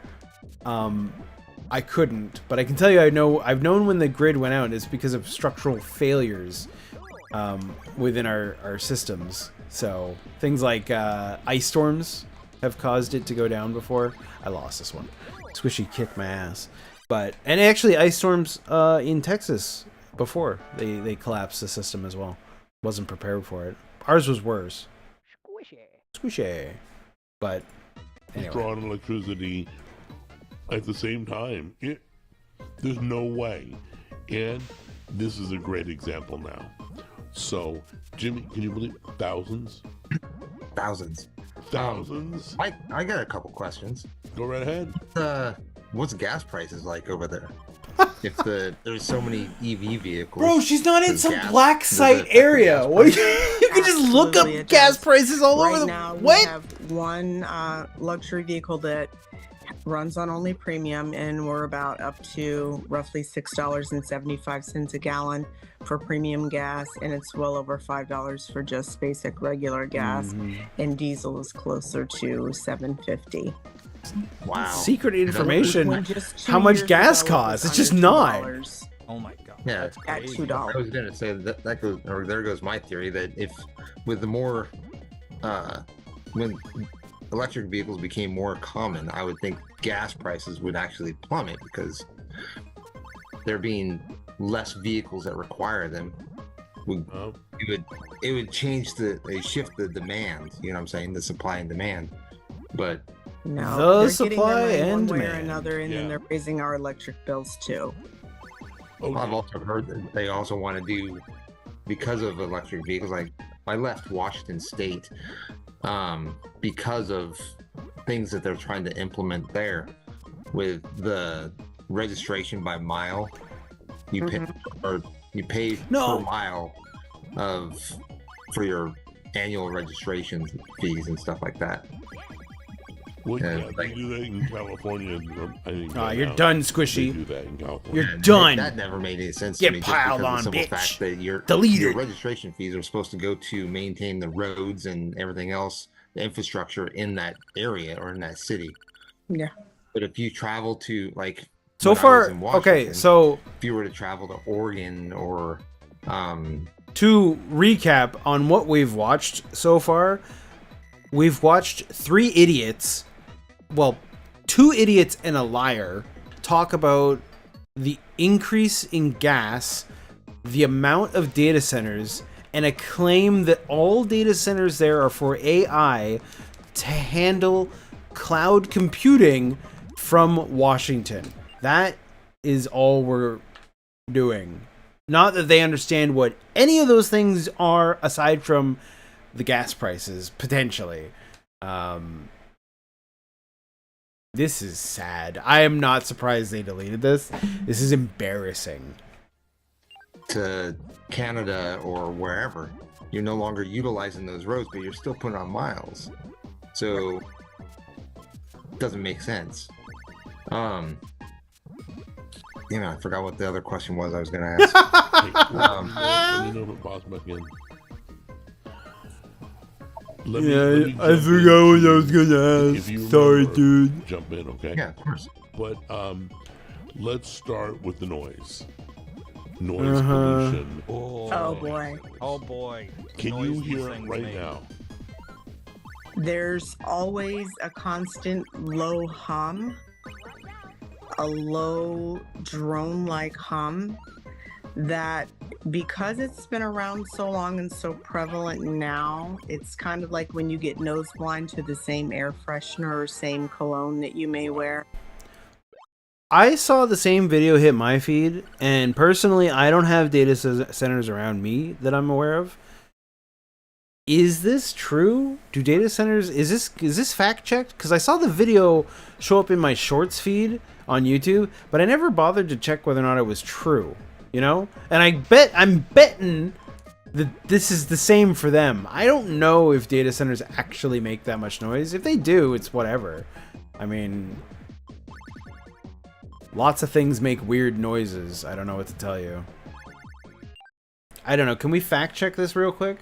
I couldn't, but I can tell you I've known when the grid went out is because of structural failures within our systems. So things like ice storms have caused it to go down before. I lost this one. Squishy kicked my ass. And actually ice storms in Texas before they collapsed the system as well. Wasn't prepared for it. Ours was worse. Squishy. But anyway. Drawing electricity at the same time. There's no way. And this is a great example now. So, Jimmy, can you believe thousands? Thousands. Thousands? I got a couple questions. Go right ahead. What's gas prices like over there? If there's so many EV vehicles. Bro, she's not in does some gas- black does it site affect the area. gas What? prices? You can just look up gas prices all right over the. now, What? We have one luxury vehicle that runs on only premium, and we're about up to roughly $6.75 a gallon for premium gas, and it's well over $5 for just basic regular gas, and diesel is closer to $7.50. Wow. Secret information. When just 2 How much years gas ago, it was costs? It's just under not. $2. Oh my god. Yeah, That's At crazy. $2. I was gonna say that goes, or there goes my theory that if with the more when electric vehicles became more common, I would think gas prices would actually plummet because there being less vehicles that require them. It would change they shift the demand. You know what I'm saying? The supply and demand, but. No, The they're supply getting their money and one way or demand. another, and then Yeah. they're raising our electric bills too. I've also heard that they also want to do, because of electric vehicles. Like I left Washington State because of things that they're trying to implement there with the registration by mile. You pay or you pay per mile for your annual registration fees and stuff like that. Well, yeah, they do that in California. I think You're done, Squishy. They do that in California. You're done. That never made any sense Get to me. Just piled because on, of the simple bitch. fact that your Deleted. registration fees are supposed to go to maintain the roads and everything else, the infrastructure in that area or in that city. Yeah. But if you travel to like So when I far, was in okay, Washington, so if you were to travel to Oregon or to recap on what we've watched so far, we've watched 3 idiots, well, 2 idiots and a liar, talk about the increase in gas, the amount of data centers, and a claim that all data centers there are for AI to handle cloud computing from Washington. That is all we're doing. Not that they understand what any of those things are aside from the gas prices, potentially. This is sad. I am not surprised they deleted this. This is embarrassing. to Canada or wherever, you're no longer utilizing those roads, but you're still putting on miles. So it doesn't make sense. Damn it, I forgot what the other question was I was going to ask. Let me know if it pops back in. Let me I jump forgot what I was into- gonna if you ask. Sorry, remember, dude. Jump in, okay? Yeah, of course. But let's start with the noise. Noise pollution. Oh boy. Oh boy. Can Noise you these hear it things right make. now? There's always a constant low hum, a low drone-like hum that, because it's been around so long and so prevalent now, it's kind of like when you get nose blind to the same air freshener or same cologne that you may wear. I saw the same video hit my feed, and personally, I don't have data centers around me that I'm aware of. Is this true? Do data centers, is this fact checked? Because I saw the video show up in my shorts feed on YouTube, but I never bothered to check whether or not it was true. You know? And I'm betting that this is the same for them. I don't know if data centers actually make that much noise. If they do, it's whatever. I mean, lots of things make weird noises. I don't know what to tell you. I don't know. Can we fact check this real quick?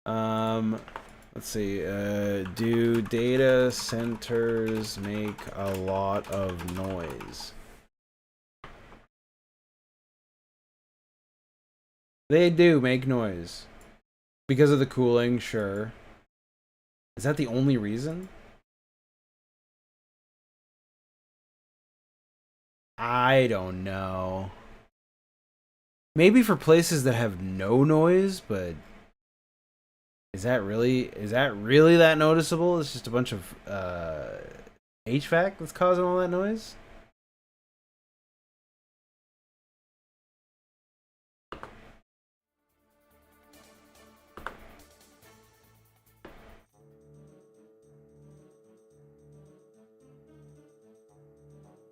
Let's see. Do data centers make a lot of noise? They do make noise. Because of the cooling, sure. Is that the only reason? I don't know. Maybe for places that have no noise, but is that really that noticeable? It's just a bunch of HVAC that's causing all that noise?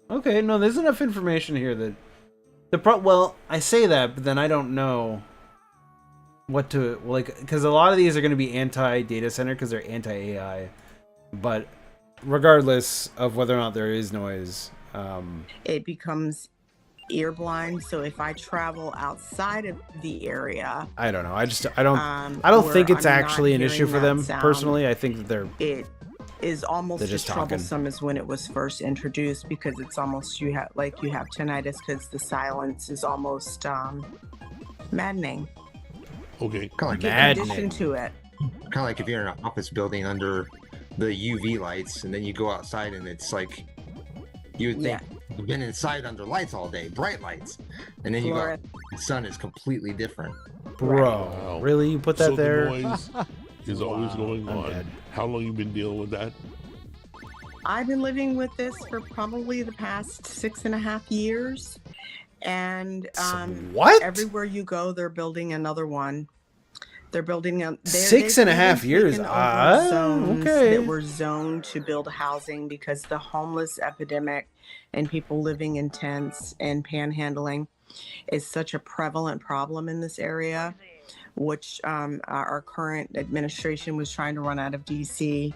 Okay, no, there's enough information here that well, I say that, but then I don't know what to, like, because a lot of these are going to be anti-data center because they're anti-AI, but regardless of whether or not there is noise, it becomes ear blind. So if I travel outside of the area, I don't know. I don't think it's actually an issue for them personally. I think that it is almost they're as just talking. troublesome as when it was first introduced, because it's almost you have tinnitus because the silence is almost maddening. Okay. Kind of like in addition to it. Kind of like if you're in an office building under the UV lights, and then you go outside and it's like you would think you've been inside under lights all day, bright lights, and then you go, the sun is completely different. Bro, Wow. really? You put that So there? The noise is always going I'm on. dead. How long you been dealing with that? I've been living with this for probably the past 6.5 years, and what? everywhere you go, they're building another one. They're building 6.5 years. Zones Okay. that were zoned to build housing because the homeless epidemic and people living in tents and panhandling is such a prevalent problem in this area, which our current administration was trying to run out of DC.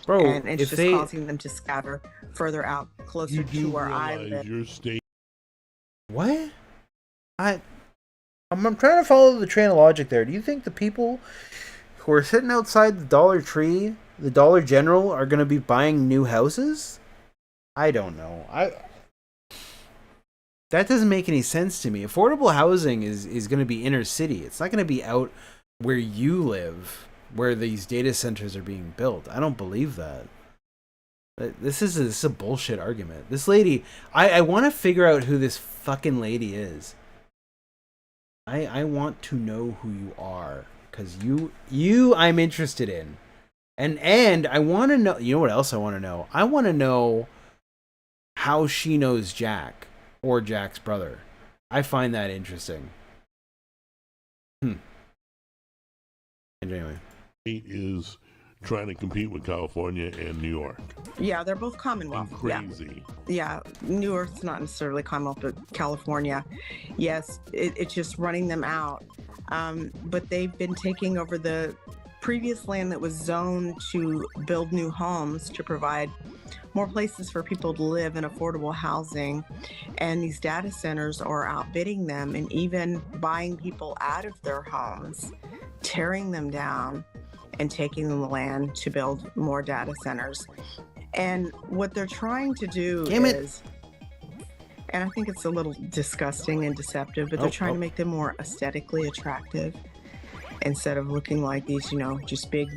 Bro, and it's if just they causing them to scatter further out, closer to where I live. Your state. What? I'm trying to follow the train of logic there. Do you think the people who are sitting outside the Dollar Tree, the Dollar General, are going to be buying new houses? I don't know. That doesn't make any sense to me. Affordable housing is going to be inner city. It's not going to be out where you live, where these data centers are being built. I don't believe that. This is a bullshit argument. This lady, I want to figure out who this fucking lady is. I want to know who you are, because you I'm interested in. And I want to know, you know what else I want to know? I want to know how she knows Jack or Jack's brother. I find that interesting. Anyway. State is trying to compete with California and New York. Yeah, they're both Commonwealth. Crazy. Yeah, New York's not necessarily Commonwealth, but California. Yes, it's just running them out. But they've been taking over the previous land that was zoned to build new homes to provide more places for people to live in affordable housing. And these data centers are outbidding them and even buying people out of their homes, tearing them down, and taking the land to build more data centers. And what they're trying to do is, and I think it's a little disgusting and deceptive, but they're trying to make them more aesthetically attractive instead of looking like these, just big.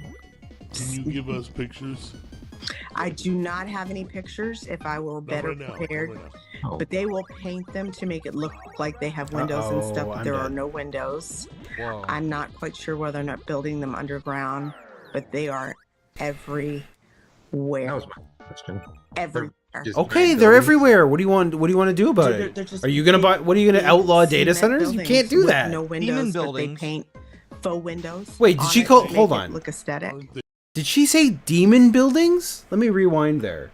Can you give us pictures? I do not have any pictures. If I were better prepared, but they will paint them to make it look like they have windows and stuff, but there are no windows. Whoa. I'm not quite sure whether or not building them underground, but they are everywhere. That was my question. Everywhere. Okay, they're everywhere. What do you want? What do you want to do about it? Are you gonna buy? What are you gonna outlaw data centers? You can't do that. No windows, but they paint faux windows. Wait, did she call? Hold on. Look aesthetic. Did she say demon buildings? Let me rewind there.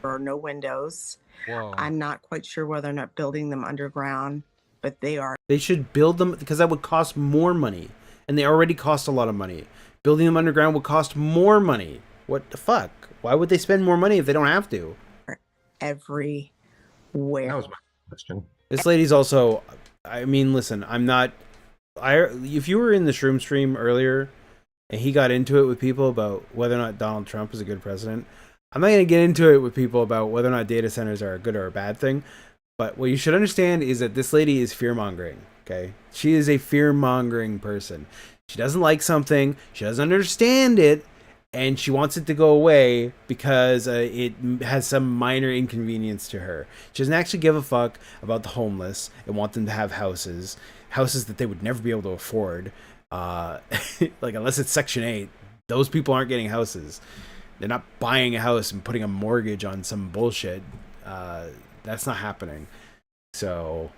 There are no windows. Whoa. I'm not quite sure whether or not building them underground, but they are. They should build them because that would cost more money, and they already cost a lot of money. Building them underground would cost more money. What the fuck? Why would they spend more money if they don't have to? Everywhere. That was my question. This lady's also. I mean, listen. I'm not. If you were in the Shroom stream earlier, and he got into it with people about whether or not Donald Trump is a good president, I'm not going to get into it with people about whether or not data centers are a good or a bad thing. But what you should understand is that this lady is fear-mongering, okay? She is a fear-mongering person. She doesn't like something, she doesn't understand it, and she wants it to go away because it has some minor inconvenience to her. She doesn't actually give a fuck about the homeless and want them to have houses that they would never be able to afford. Like, unless it's Section 8, those people aren't getting houses. They're not buying a house and putting a mortgage on some bullshit. That's not happening. So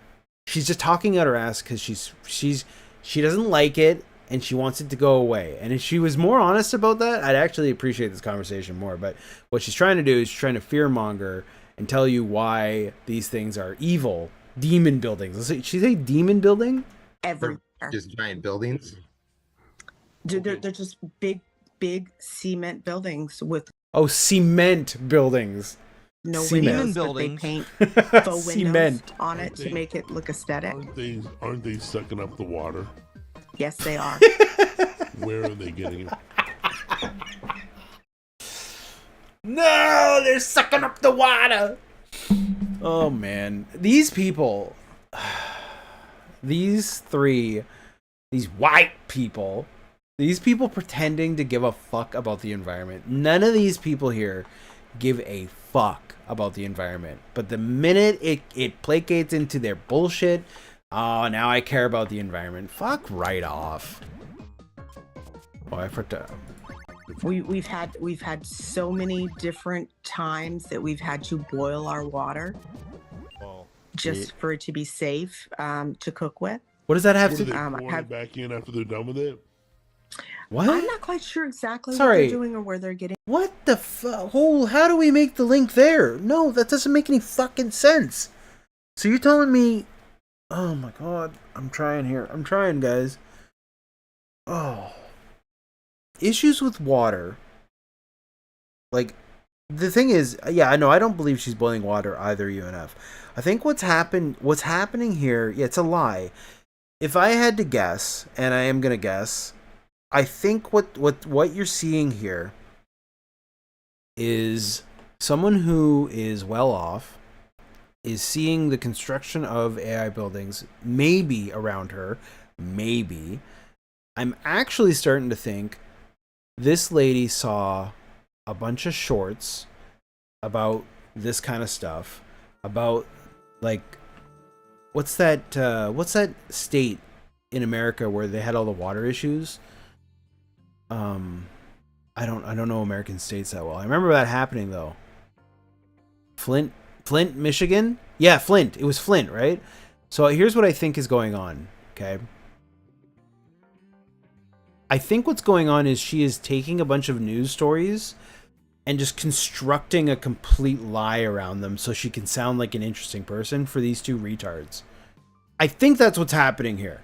she's just talking out her ass because she doesn't like it and she wants it to go away. And if she was more honest about that, I'd actually appreciate this conversation more. But what she's trying to do is she's trying to fearmonger and tell you why these things are evil. Demon buildings. Did she say demon building? Everywhere. Just giant buildings. They're just big cement buildings with. Oh, cement buildings. No Cement. windows, but they buildings. paint faux windows Cement. on it to make it look aesthetic. Aren't they sucking up the water? Yes, they are. Where are they getting it? No, they're sucking up the water. Oh man, these people, these white people, these people pretending to give a fuck about the environment. None of these people here give a fuck about the environment. But the minute it placates into their bullshit, oh, now I care about the environment. Fuck right off. Oh, I forgot. We've had so many different times that we've had to boil our water just for it to be safe to cook with. What does that have What to do they do? pour it back in after they're done with it? What? I'm not quite sure exactly what Sorry. they're doing or where they're getting. What the fuck? How do we make the link there? No, that doesn't make any fucking sense. So you're telling me... Oh my god. I'm trying here. I'm trying, guys. Oh. Issues with water. Like, the thing is... Yeah, I know. I don't believe she's boiling water either, UNF. I think what's happening here... Yeah, it's a lie. If I had to guess, and I am going to guess... I think what you're seeing here is someone who is well off is seeing the construction of AI buildings maybe around her. Maybe. I'm actually starting to think this lady saw a bunch of shorts about this kind of stuff. About, like, what's that state in America where they had all the water issues? I don't know American states that well. I remember that happening though. Flint, Michigan? Yeah, Flint. It was Flint, right? So here's what I think is going on, okay? I think what's going on is she is taking a bunch of news stories and just constructing a complete lie around them so she can sound like an interesting person for these two retards. I think that's what's happening here.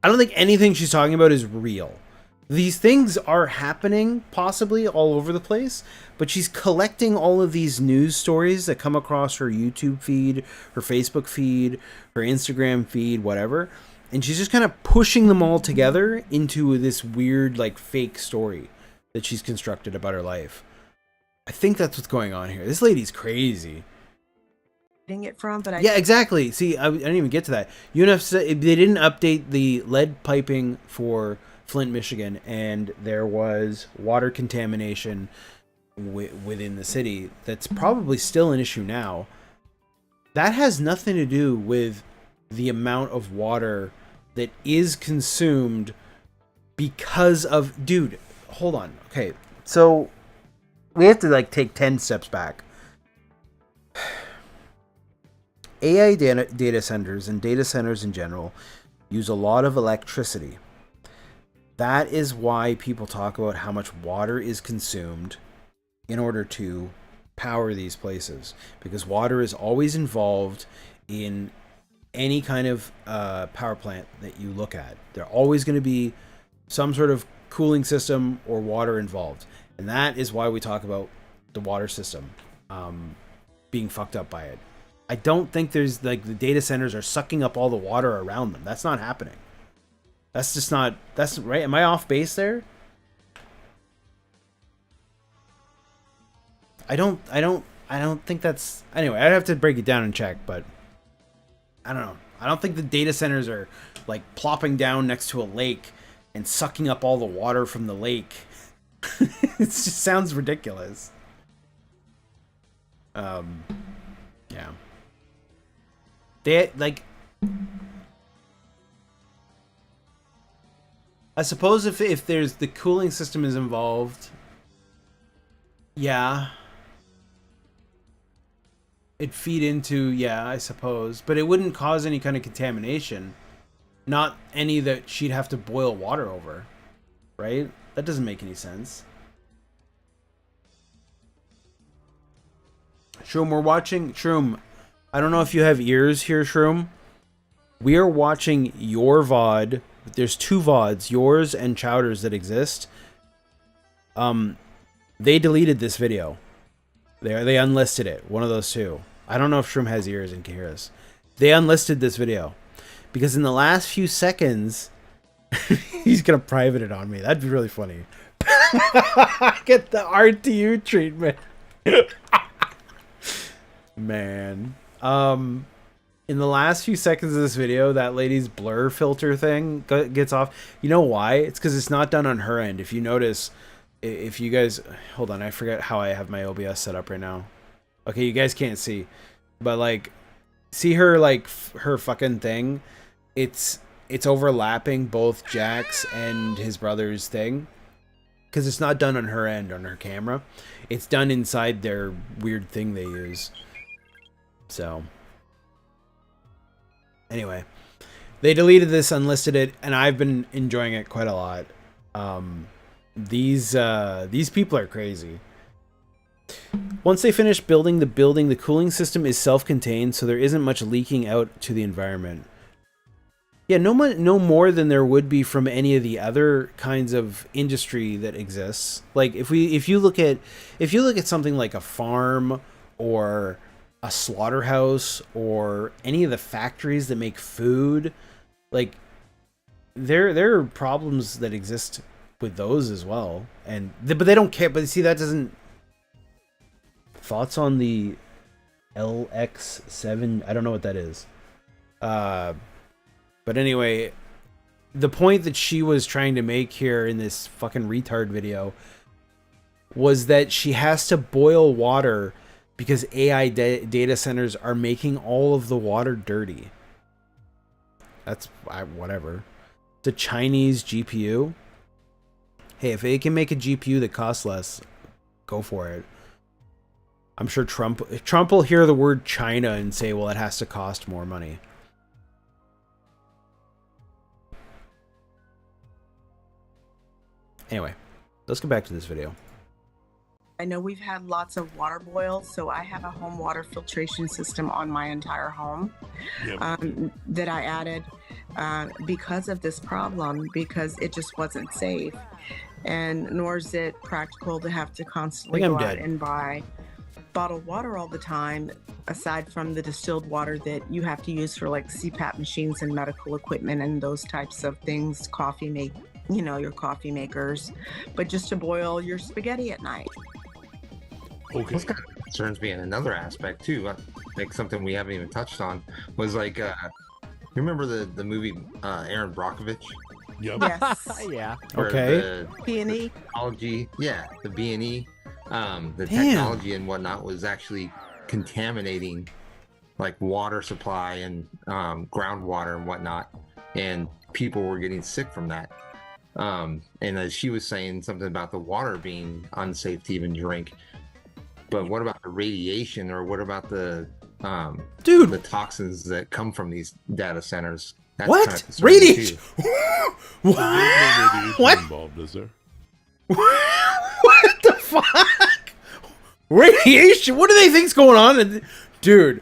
I don't think anything she's talking about is real. These things are happening possibly all over the place, but she's collecting all of these news stories that come across her YouTube feed, her Facebook feed, her Instagram feed, whatever, and she's just kind of pushing them all together into this weird, like, fake story that she's constructed about her life. I think that's what's going on here. This lady's crazy. It from, but Yeah, exactly. See, I didn't even get to that. UNF said they didn't update the lead piping for Flint, Michigan, and there was water contamination within the city that's probably still an issue now. That has nothing to do with the amount of water that is consumed because of... Dude, hold on. Okay, so we have to, like, take 10 steps back. AI data centers and data centers in general use a lot of electricity. That is why people talk about how much water is consumed in order to power these places. Because water is always involved in any kind of power plant that you look at. There's always going to be some sort of cooling system or water involved. And that is why we talk about the water system being fucked up by it. I don't think there's, like, the data centers are sucking up all the water around them. That's not happening. That's just not... That's right. Am I off base there? I don't think that's... Anyway, I'd have to break it down and check, but I don't know. I don't think the data centers are, like, plopping down next to a lake and sucking up all the water from the lake. It just sounds ridiculous. Yeah. They, like... I suppose if there's the cooling system is involved, yeah, it'd feed into, yeah, I suppose, but it wouldn't cause any kind of contamination, not any that she'd have to boil water over, right? That doesn't make any sense. Shroom, we're watching, Shroom, I don't know if you have ears here, Shroom. We are watching your VoD. There's two VoDs, yours and Chowder's, that exist. They deleted this video. They unlisted it. One of those two. I don't know if Shroom has ears and can hear us. They unlisted this video because in the last few seconds, he's gonna private it on me. That'd be really funny. Get the RTU treatment. Man. In the last few seconds of this video, that lady's blur filter thing gets off. You know why? It's because it's not done on her end. If you notice, if you guys... Hold on, I forget how I have my OBS set up right now. Okay, you guys can't see. But, like, see her, like, her fucking thing? It's overlapping both Jack's and his brother's thing. Because it's not done on her end, on her camera. It's done inside their weird thing they use. So... Anyway, they deleted this, unlisted it, and I've been enjoying it quite a lot. These people are crazy. Once they finish building, the cooling system is self-contained, so there isn't much leaking out to the environment. Yeah, no more than there would be from any of the other kinds of industry that exists. Like if you look at something like a farm or a slaughterhouse or any of the factories that make food, like there are problems that exist with those as well, but they don't care. But see, that doesn't... Thoughts on the LX7? I don't know what that is. But anyway, the point that she was trying to make here in this fucking retard video was that she has to boil water because AI data centers are making all of the water dirty. That's whatever. It's a Chinese GPU. Hey, if they can make a GPU that costs less, go for it. I'm sure Trump will hear the word China and say, well, it has to cost more money. Anyway, let's get back to this video. I know we've had lots of water boils, so I have a home water filtration system on my entire home that I added because of this problem, because it just wasn't safe. And nor is it practical to have to constantly go out and buy bottled water all the time, aside from the distilled water that you have to use for like CPAP machines and medical equipment and those types of things, your coffee makers, but just to boil your spaghetti at night. Okay. This kind of concerns me in another aspect too. Like something we haven't even touched on was like, you remember the movie Aaron Brockovich? Yep. Yes. Yeah. Okay. The B&E. Technology, the B&E, the technology and whatnot was actually contaminating like water supply and groundwater and whatnot, and people were getting sick from that. And as she was saying something about the water being unsafe to even drink. But what about the radiation, or what about the the toxins that come from these data centers? That's what? Kind of radiation? What? What? Involved, is there? What the fuck? Radiation? What do they think's going on? Dude.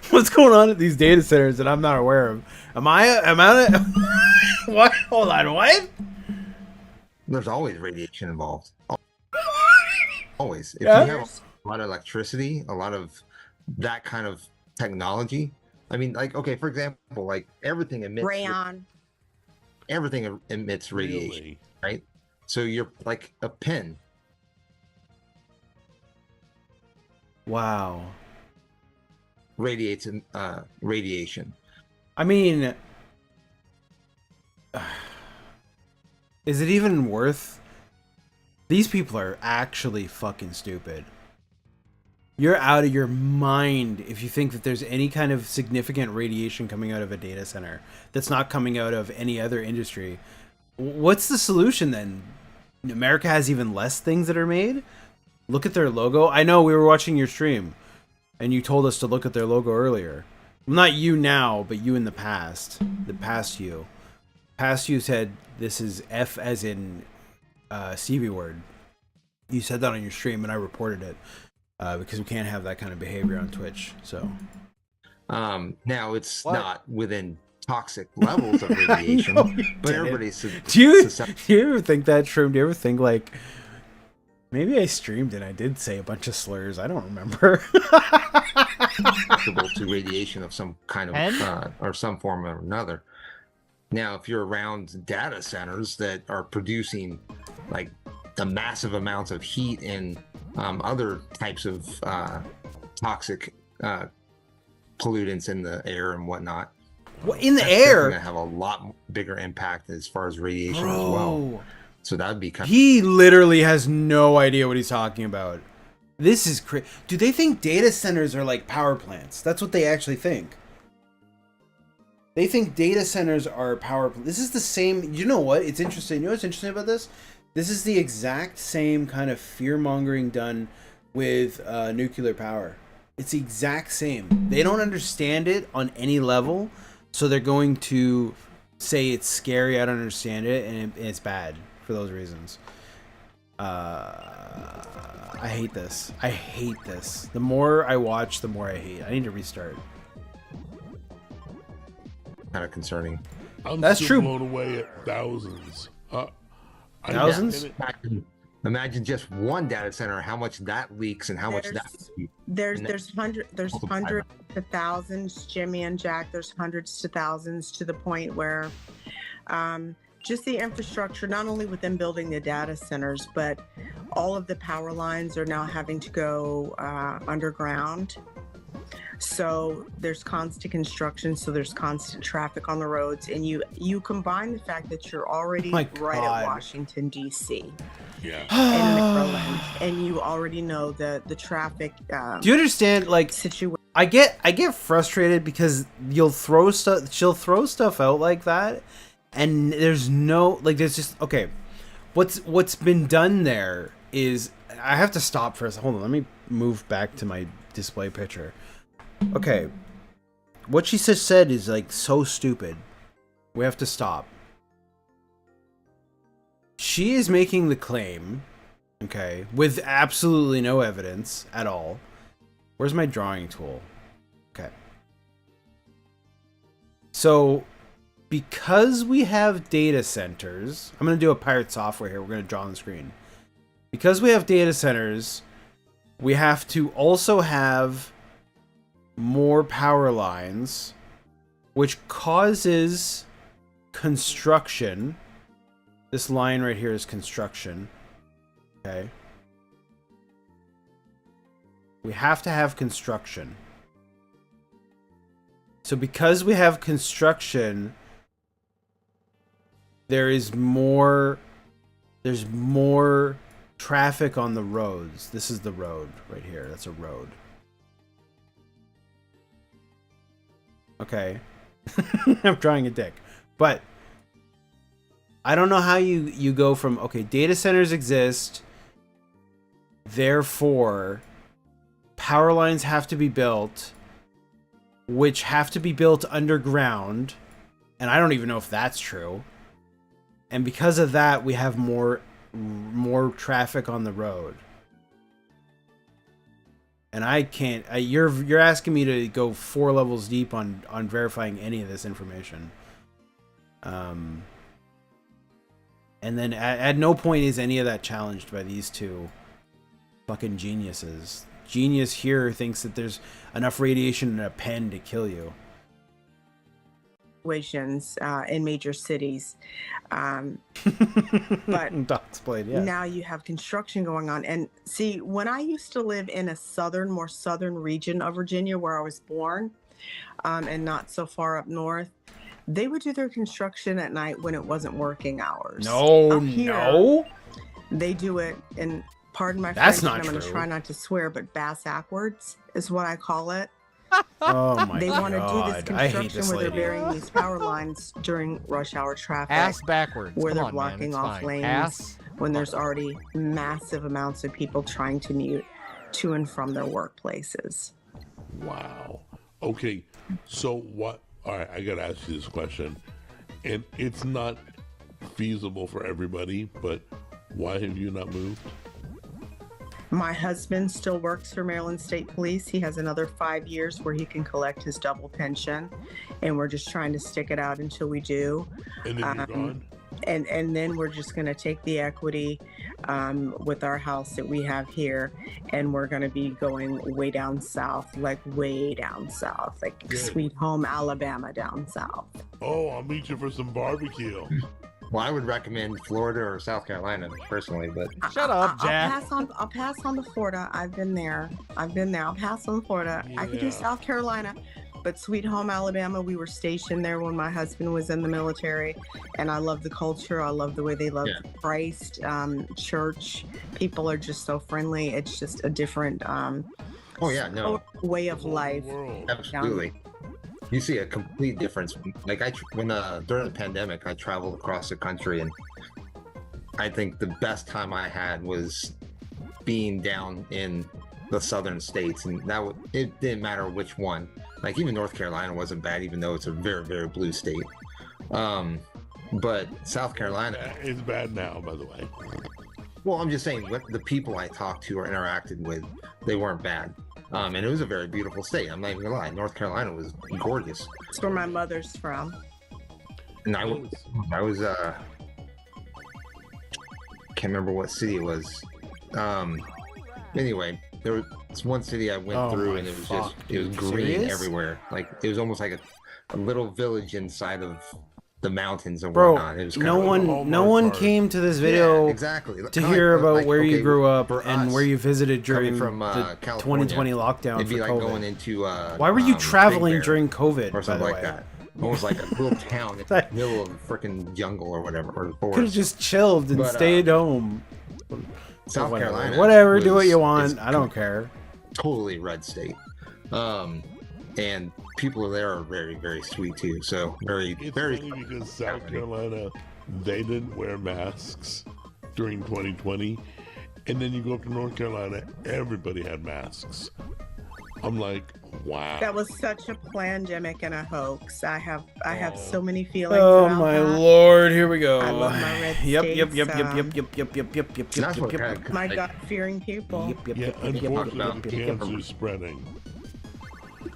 What's going on at these data centers that I'm not aware of? Am I what? Hold on, what? There's always radiation involved. Always. If you have a lot of electricity, a lot of that kind of technology. I mean, like, okay, for example, like everything emits radiation, right? So you're like a pin. Wow. Radiates radiation. I mean, is it even worth? These people are actually fucking stupid. You're out of your mind if you think that there's any kind of significant radiation coming out of a data center that's not coming out of any other industry. What's the solution then? America has even less things that are made? Look at their logo. I know we were watching your stream and you told us to look at their logo earlier. Well, not you now, but you in the past. The past you. Past you said this is F as in CV word. You said that on your stream and I reported it because we can't have that kind of behavior on Twitch. So now it's not within toxic levels of radiation, No, you but didn't. everybody's Do you susceptible ever think that, Shroom? Do you ever think like maybe I streamed and I did say a bunch of slurs? I don't remember. to radiation of some kind of or some form or another. Now, if you're around data centers that are producing like the massive amounts of heat and other types of toxic pollutants in the air and whatnot, in the that's air? going to have a lot bigger impact as far as radiation as well. So that would be kind He literally has no idea what he's talking about. This is crazy. Do they think data centers are like power plants? That's what they actually think. They think data centers are power plants. This is the same. You know what? It's interesting. You know what's interesting about this? This is the exact same kind of fear-mongering done with nuclear power. It's the exact same. They don't understand it on any level, so they're going to say it's scary, I don't understand it, and it's bad for those reasons. I hate this. I hate this. The more I watch, the more I hate. I need to restart. of concerning. That's still true. Blown away at thousands. Thousands? Imagine just one data center, how much that leaks and how much that. There's hundreds to thousands, Jimmy and Jack. There's hundreds to thousands, to the point where just the infrastructure, not only within building the data centers, but all of the power lines are now having to go underground. So there's constant construction, so there's constant traffic on the roads, and you combine the fact that you're already right at Washington, D.C. Yeah. and Maryland, and you already know the traffic. Do you understand? Like, I get frustrated because she'll throw stuff out like that, and there's no, like, there's just, okay, what's been done there is, I have to stop for a second. Hold on, let me move back to my display picture. Okay, what she just said is like so stupid. We have to stop. She is making the claim, okay, with absolutely no evidence at all. Where's my drawing tool? Okay. So, because we have data centers, I'm going to do a pirate software here. We're going to draw on the screen. Because we have data centers, we have to also have more power lines, which causes construction. This line right here is construction. Okay. We have to have construction. So because we have construction, there's more traffic on the roads. This is the road right here. That's a road. Okay. I'm drawing a dick. But I don't know how you go from, okay, data centers exist, therefore power lines have to be built, which have to be built underground, and I don't even know if that's true. And because of that, we have more traffic on the road. And I can't. You're asking me to go 4 levels deep on verifying any of this information. And then at no point is any of that challenged by these two fucking geniuses. Genius here thinks that there's enough radiation in a pen to kill you. Situations in major cities, but now you have construction going on. And see, when I used to live in a more southern region of Virginia, where I was born, and not so far up north, they would do their construction at night when it wasn't working hours. No, Up here, no. They do it, and pardon my That's French, not and I'm going to true. try not to swear, but bass-ackwards is what I call it. Oh my They want to do this God. I hate construction this where they're lady. burying these power lines during rush hour traffic. Ass backwards. Where Come they're on, man, blocking it's off fine. lanes Ass when there's already massive amounts of people trying to commute to and from their workplaces. Wow. Okay. So what? All right. I got to ask you this question. And it's not feasible for everybody, but why have you not moved? My husband still works for Maryland State Police. He has another 5 years where he can collect his double pension, and we're just trying to stick it out until we do. And then you're gone? And then we're just going to take the equity with our house that we have here, and we're going to be going way down south, like Sweet Home Alabama down south. Oh, I'll meet you for some barbecue. Well, I would recommend Florida or South Carolina personally, but shut up, Jack. I'll pass on to Florida. I've been there. I'll pass on Florida. I could do South Carolina, but Sweet Home Alabama, we were stationed there when my husband was in the military, and I love the culture. I love the way they love Christ, church. People are just so friendly. It's just a different way of life. Absolutely. You see a complete difference. Like when during the pandemic, I traveled across the country, and I think the best time I had was being down in the southern states, and it didn't matter which one. Like even North Carolina wasn't bad, even though it's a very, very blue state. But South Carolina is bad now, by the way. Well, I'm just saying, what the people I talked to or interacted with, they weren't bad. And it was a very beautiful state. I'm not even gonna lie. North Carolina was gorgeous. It's where my mother's from. And I was can't remember what city it was. Anyway, there was one city I went through, and it was green everywhere. Like it was almost like a little village inside of the mountains and whatnot. It was no one came to this video to hear about where you grew up and where you visited during the 2020 lockdown. It'd be for like COVID. going into why were you traveling during COVID, or something like that? Almost like a little town in the middle of a freaking jungle or whatever, or forest. Could have just chilled and stayed home. South Carolina, whatever, do what you want. I don't care. Totally red state, and people there are very, very sweet too. So very funny because South Carolina, they didn't wear masks during 2020, and then you go up to North Carolina, everybody had masks. I'm like, wow. That was such a pandemic and a hoax. I have so many feelings. Oh about my that. Lord, here we go. I love my red Yep. My God-fearing people. Unfortunately, cancer is spreading.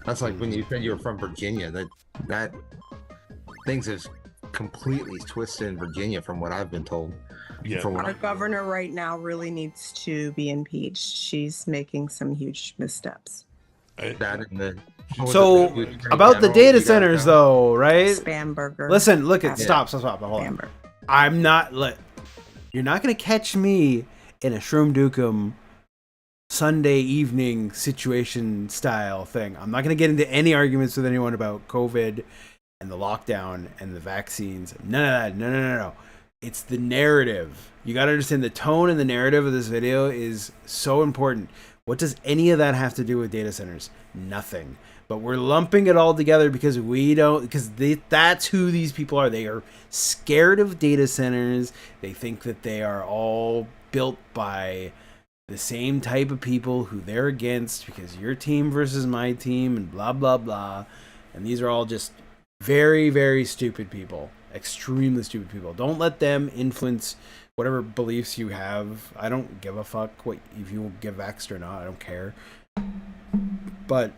That's like when you said you were from Virginia. That things have completely twisted in Virginia, from what I've been told. Yeah. Our governor right now really needs to be impeached. She's making some huge missteps. So about the data centers, though, right? Spam burger. Listen, stop. Hold on. I'm not. You're not gonna catch me in a Shroom Dukem Sunday evening situation style thing. I'm not gonna get into any arguments with anyone about COVID and the lockdown and the vaccines. None of that. No. It's the narrative. You gotta understand the tone and the narrative of this video is so important. What does any of that have to do with data centers? Nothing. But we're lumping it all together because that's who these people are. They are scared of data centers. They think that they are all built by the same type of people who they're against because your team versus my team and blah, blah, blah. And these are all just very, very stupid people. Extremely stupid people. Don't let them influence whatever beliefs you have. I don't give a fuck if you give vaxxed or not. I don't care. But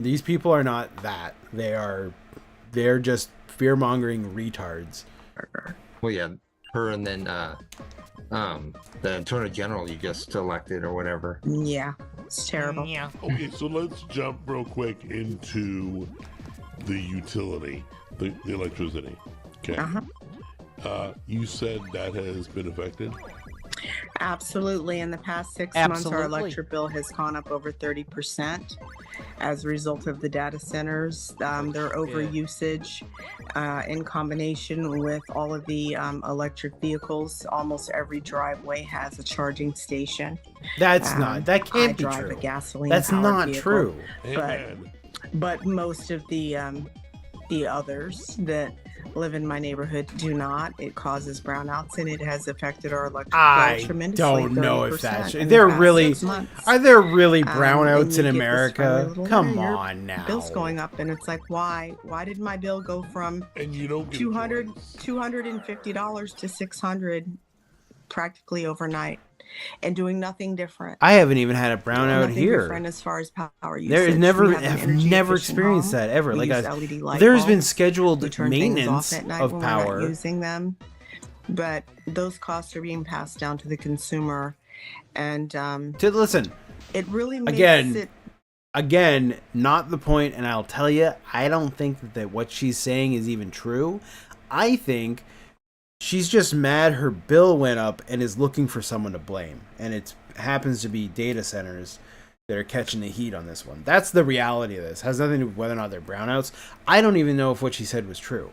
these people are not that. They're just fear-mongering retards. Well, yeah, her and then the Attorney General you just elected or whatever. Yeah, it's terrible. Yeah. Okay, so let's jump real quick into the utility, the electricity. Okay. You said that has been affected? Absolutely. In the past 6 months, our electric bill has gone up over 30% as a result of the data centers, their overusage, in combination with all of the electric vehicles. Almost every driveway has a charging station. That can't be true. I drive a gasoline. That's not vehicle, true. But most of the others that live in my neighborhood do not. It causes brownouts, and it has affected our electric bill tremendously. I don't know if that's are there really brownouts in America? Come on now. Bill's going up, and it's like, why did my bill go from $250 to $600 practically overnight? and doing nothing different. I haven't even had a brownout Nothing here. different as far as power usage. There is never, We have an I've energy never efficient experienced home. that ever. We Like use I, LED light there's been bulbs. scheduled We turn things maintenance off at night of when we're not power. using them, but those costs are being passed down to the consumer, and Listen, it really makes again, it. again, not the point, and I'll tell you, I don't think that what she's saying is even true. I think she's just mad her bill went up and is looking for someone to blame, and it happens to be data centers that are catching the heat on this one. That's the reality of this. It has nothing to do with whether or not they're brownouts. I don't even know if what she said was true.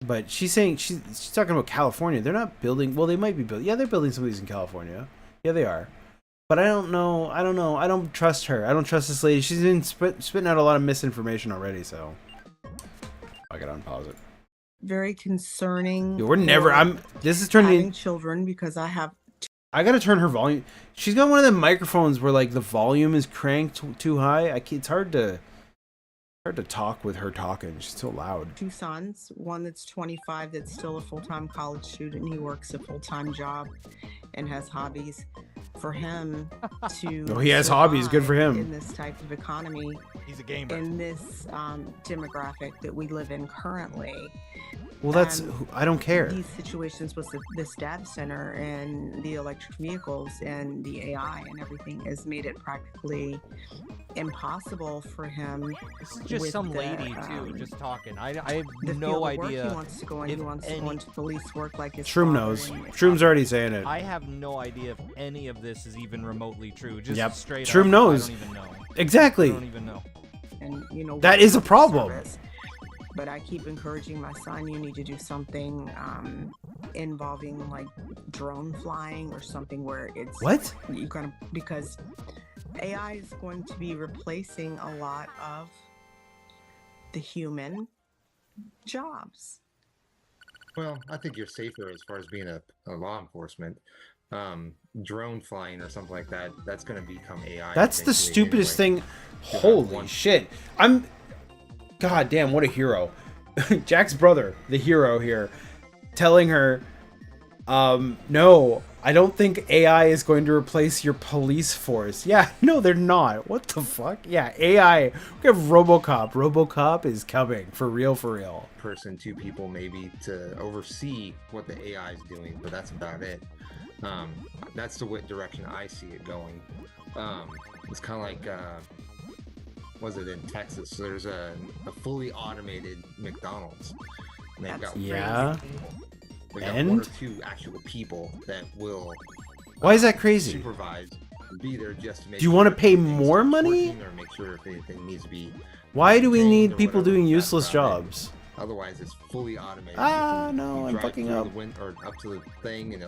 But she's saying she's talking about California. They're not building. Well, they might be building. Yeah, they're building some of these in California. Yeah, they are. But I don't know. I don't trust her. I don't trust this lady. She's been spitting out a lot of misinformation already. So I gotta unpause it. Very concerning. We're never. This is turning having children because I have. I gotta turn her volume. She's got one of the microphones where like the volume is cranked too high. It's hard to talk with her talking. She's so loud. 2 sons. One that's 25, that's still a full-time college student. He works a full-time job and has hobbies. For him to he has hobbies. Good for him. In this type of economy, he's a gamer. In this demographic that we live in currently. Well, that's I don't care. These situations with this data center and the electric vehicles and the AI and everything has made it practically impossible for him. This is just some lady too, just talking. I have no idea. He wants to go in. He wants to go into police work like his Shroom knows. Shroom's already saying it. I have no idea if any of this is even remotely true. Just straight Shroom up, knows. I don't even know. Exactly. I don't even know. And that is a problem. But I keep encouraging my son, you need to do something involving like drone flying or something where it's what you gonna, because AI is going to be replacing a lot of the human jobs. Well, I think you're safer as far as being a law enforcement. Drone flying or something like that, that's going to become AI. That's the stupidest thing. Holy shit. God damn, what a hero. Jack's brother, the hero here, telling her, no, I don't think AI is going to replace your police force. Yeah, no, they're not. What the fuck? Yeah, AI. We have RoboCop. RoboCop is coming. For real, for real. Person, 2 people maybe to oversee what the AI is doing, but that's about it. That's the direction I see it going. It's kind of like, was it in Texas? So there's a fully automated McDonald's. And they've got They got 1 or 2 actual people that will. Why is that crazy? Supervise, be there just to make. Do you want to pay more money? Or make sure if anything needs to be. Why do we need people doing useless jobs? Otherwise, it's fully automated. No, I'm fucking up. Or up to the thing, and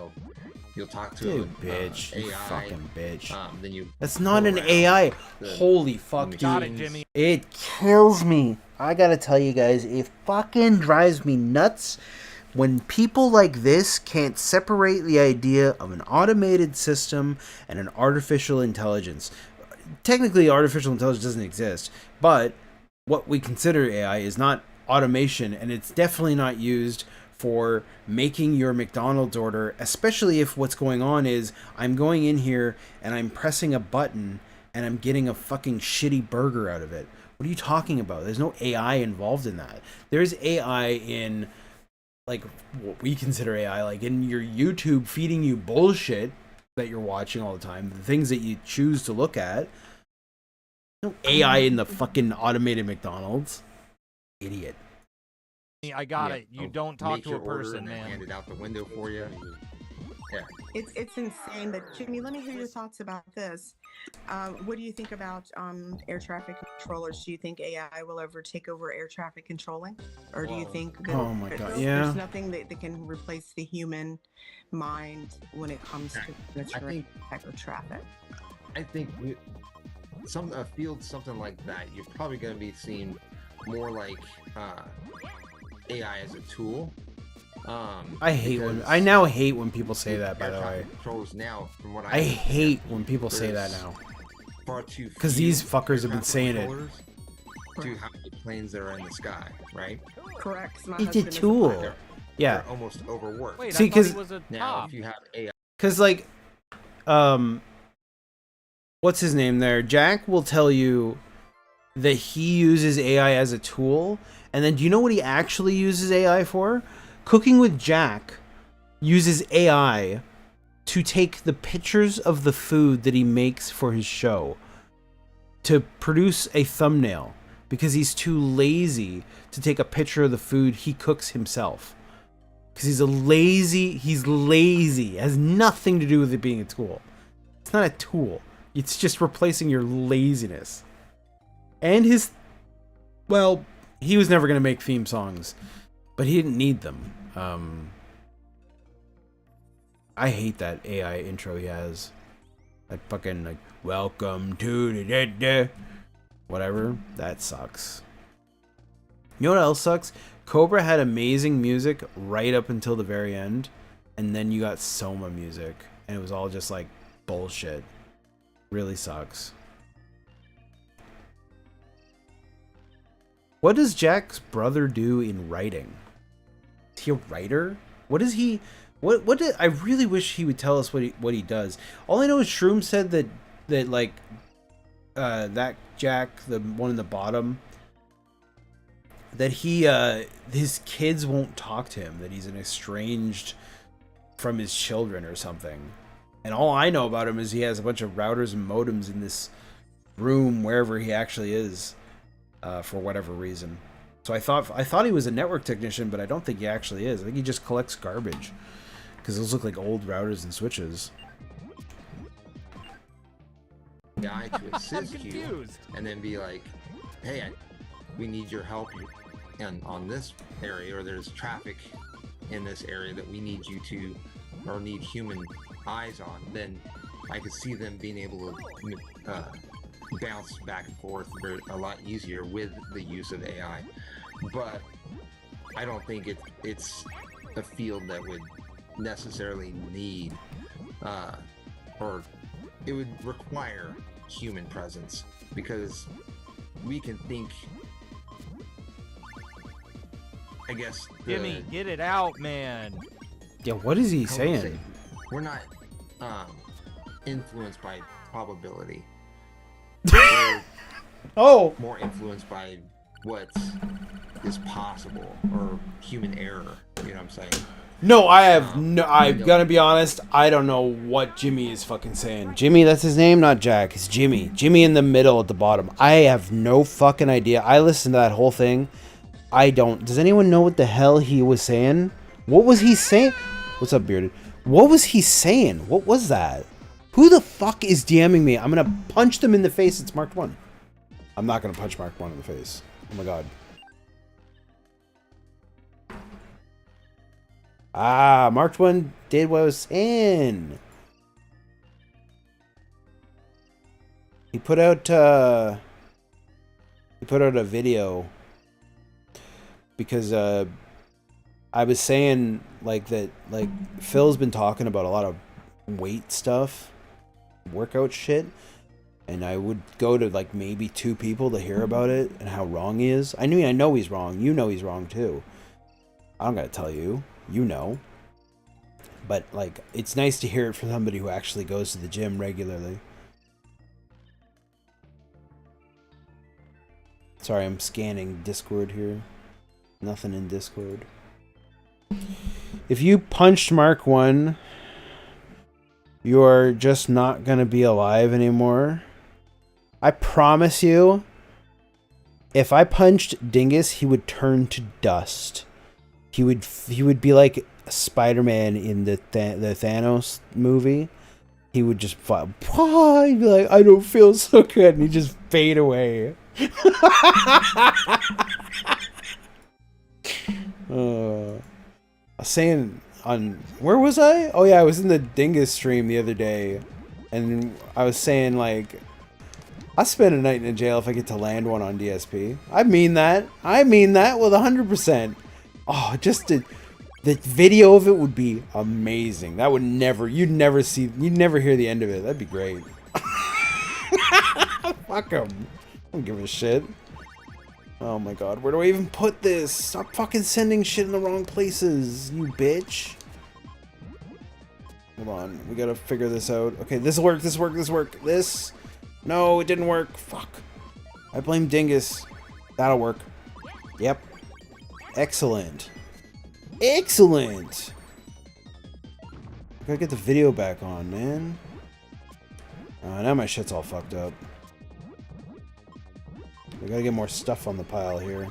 you'll talk to Dude, a, bitch, you AI, fucking bitch. Then you. That's not an AI. Holy fuck, dude. Got it, Jimmy. It kills me. I gotta tell you guys, it fucking drives me nuts when people like this can't separate the idea of an automated system and an artificial intelligence. Technically, artificial intelligence doesn't exist, but what we consider AI is not automation, and it's definitely not used for making your McDonald's order, especially if what's going on is I'm going in here and I'm pressing a button and I'm getting a fucking shitty burger out of it. What are you talking about? There's no AI involved in that. There's AI in, like, what we consider AI, like in your YouTube feeding you bullshit that you're watching all the time, the things that you choose to look at. No AI in the fucking automated McDonald's. Idiot. I got it. You don't talk make to your a order person, and man. hand it out the window for you. Yeah. It's insane. But Jimmy, let me hear your thoughts about this. What do you think about air traffic controllers? Do you think AI will ever take over air traffic controlling, or do you think that Oh my God, yeah. there's nothing that can replace the human mind when it comes to monitoring air traffic? I think a field something like that, you're probably going to be seeing more like AI as a tool. I now hate when people say that, by the way. Controls now, from what I hate when people say that now. Because these fuckers have been saying it. To how many planes there are in the sky, right? Correct. It's a tool. Yeah. They're almost overworked. Wait, See, I thought he because was a now top. if you have AI, Because, like, what's his name there? Jack will tell you that he uses AI as a tool. And then do you know what he actually uses AI for? Cooking with Jack uses AI to take the pictures of the food that he makes for his show to produce a thumbnail because he's too lazy to take a picture of the food he cooks himself. Because he's lazy. It has nothing to do with it being a tool. It's not a tool. It's just replacing your laziness. And his... Well, he was never going to make theme songs, but he didn't need them. I hate that AI intro he has. That fucking, like, welcome to the da-da. Whatever. That sucks. You know what else sucks? Cobra had amazing music right up until the very end, and then you got Soma music, and it was all just, like, bullshit. Really sucks. What does Jack's brother do in writing? Is he a writer? What is he... What did, I really wish he would tell us what he does. All I know is Shroom said that like that Jack, the one in the bottom, that he his kids won't talk to him, that he's an estranged from his children or something. And all I know about him is he has a bunch of routers and modems in this room wherever he actually is, for whatever reason. So I thought he was a network technician, but I don't think he actually is. I think he just collects garbage. Because those look like old routers and switches. Guy to assist you, and then be like, "Hey, we need your help on this area, or there's traffic in this area that we need you to, or need human eyes on." Then I could see them being able to bounce back and forth a lot easier with the use of AI. But I don't think it's a field that would necessarily need or it would require human presence, because we can think, I guess, Jimmy, get it out, man. Yeah, what is he saying? We're not influenced by probability. We're more influenced by what is possible, or human error. You know what I'm saying? No, I have no. I'm gonna be honest. I don't know what Jimmy is fucking saying. Jimmy, that's his name, not Jack. It's Jimmy. Jimmy in the middle at the bottom. I have no fucking idea. I listened to that whole thing. I don't. Does anyone know what the hell he was saying? What was he saying? What's up, Bearded? What was he saying? What was that? Who the fuck is DMing me? I'm gonna punch them in the face. It's Mark 1. I'm not gonna punch Mark 1 in the face. Oh my god. Ah, Mark 1 did what I was saying. He put out a video because I was saying like that, like Phil's been talking about a lot of weight stuff, workout shit, and I would go to like maybe 2 people to hear about it and how wrong he is. I mean, I know he's wrong. You know he's wrong too. I don't gotta tell you. You know. But, like, it's nice to hear it from somebody who actually goes to the gym regularly. Sorry, I'm scanning Discord here. Nothing in Discord. If you punched Mark 1, you're just not gonna be alive anymore. I promise you, if I punched Dingus, he would turn to dust. He would be like Spider-Man in the Thanos movie. He would just fly. He'd be like, I don't feel so good, and he'd just fade away. I was saying where was I? Oh yeah, I was in the Dingus stream the other day, and I was saying like, I'll spend a night in jail if I get to land one on DSP. I mean that with 100%. Oh, just the video of it would be amazing. That would you'd never hear the end of it. That'd be great. Fuck them. I don't give a shit. Oh my god, where do I even put this? Stop fucking sending shit in the wrong places, you bitch. Hold on. We gotta figure this out. Okay, this'll work, this work, this work. This. No, it didn't work. Fuck. I blame Dingus. That'll work. Yep. Excellent. Excellent! I gotta get the video back on, man. Now my shit's all fucked up. We gotta get more stuff on the pile here.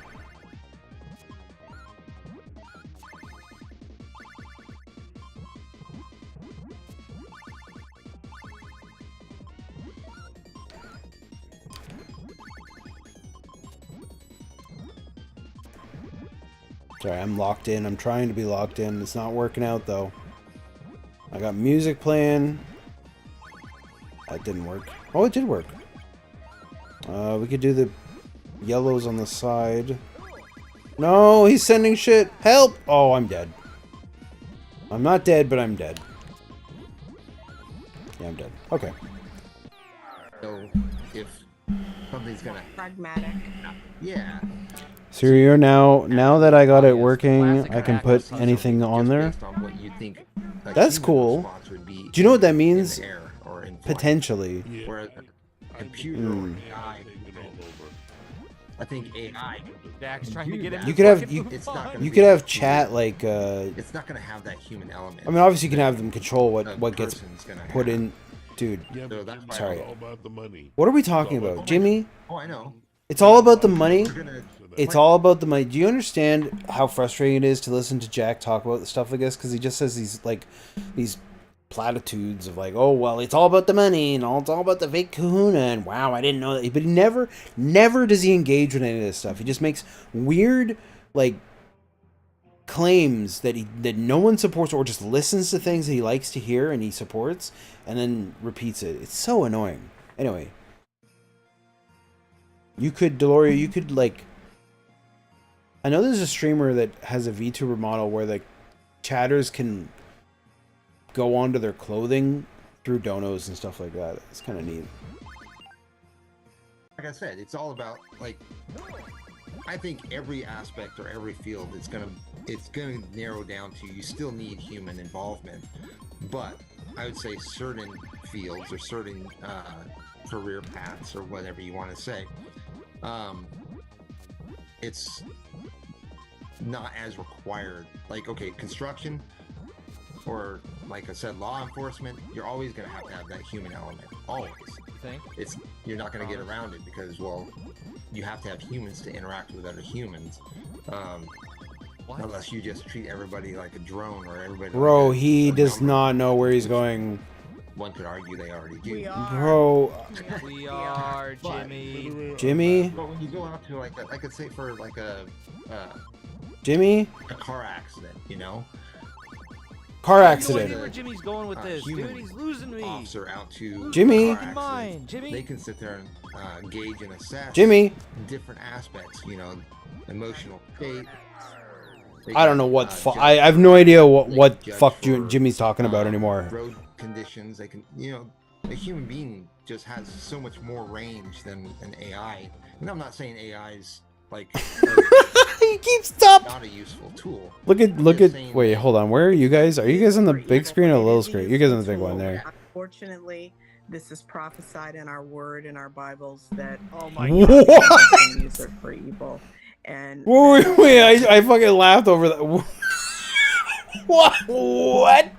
Sorry, I'm locked in. I'm trying to be locked in. It's not working out, though. I got music playing. That didn't work. Oh, it did work. We could do the yellows on the side. No, he's sending shit. Help! Oh, I'm dead. I'm not dead, but I'm dead. Yeah, I'm dead. Okay. So, if something's gonna... Pragmatic. Yeah. So you're now that I got it working, I can put anything on there. Based on what you think a That's human cool. response would be Do you know what that in means? the air or in flight. Potentially. Whereas a computer or AI, I think AI. Jack's trying to get him. You could have It's not gonna you be could have able to- chat like It's not going to have that human element. I mean, obviously you can have them control a what gets person's gonna put have. in. Dude, Yeah, So but that's why sorry. it's all about the money. What are we talking about, Jimmy? Oh, I know. It's all about the money. We're gonna- It's all about the money. Do you understand how frustrating it is to listen to Jack talk about stuff like this? Because he just says these platitudes of like, oh well, it's all about the money and it's all about the fake kahuna and wow, I didn't know that. But he never does he engage with any of this stuff. He just makes weird like claims that no one supports or just listens to things that he likes to hear and he supports and then repeats it. It's so annoying. Anyway, Deloria, you could like. I know there's a streamer that has a VTuber model where the chatters can go onto their clothing through donos and stuff like that. It's kind of neat. Like I said, it's all about like. I think every aspect or every field it's gonna narrow down to you still need human involvement, but I would say certain fields or certain career paths or whatever you want to say, it's not as required. Like, okay, construction or like I said, law enforcement, you're always going to have that human element. Always. You're not going to get around it because, well, you have to have humans to interact with other humans. Unless you just treat everybody like a drone or everybody. Bro, like he does not know where he's going. One could argue they already do. Bro. We are Jimmy. Jimmy? But when you go out to like I could say for like a Jimmy? a car accident, you know? Car No idea accident. where Jimmy's going with this, dude. human He's losing me. Officer out to Jimmy? a car Keep in accident, mind, Jimmy. They can sit there and engage and assess Jimmy? different aspects, you know, emotional state. I don't know what I have no idea what fuck Jimmy's talking about anymore. Road conditions, they can, you know, a human being just has so much more range than an AI. And I'm not saying AI is like he keeps stop. Not a useful tool. Look at wait, hold on. Where are you guys? Are you guys on the big screen or the little screen? You guys on the big one there. Unfortunately, this is prophesied in our word in our Bibles that What? God use it for evil. And Wait, I fucking laughed over that. What?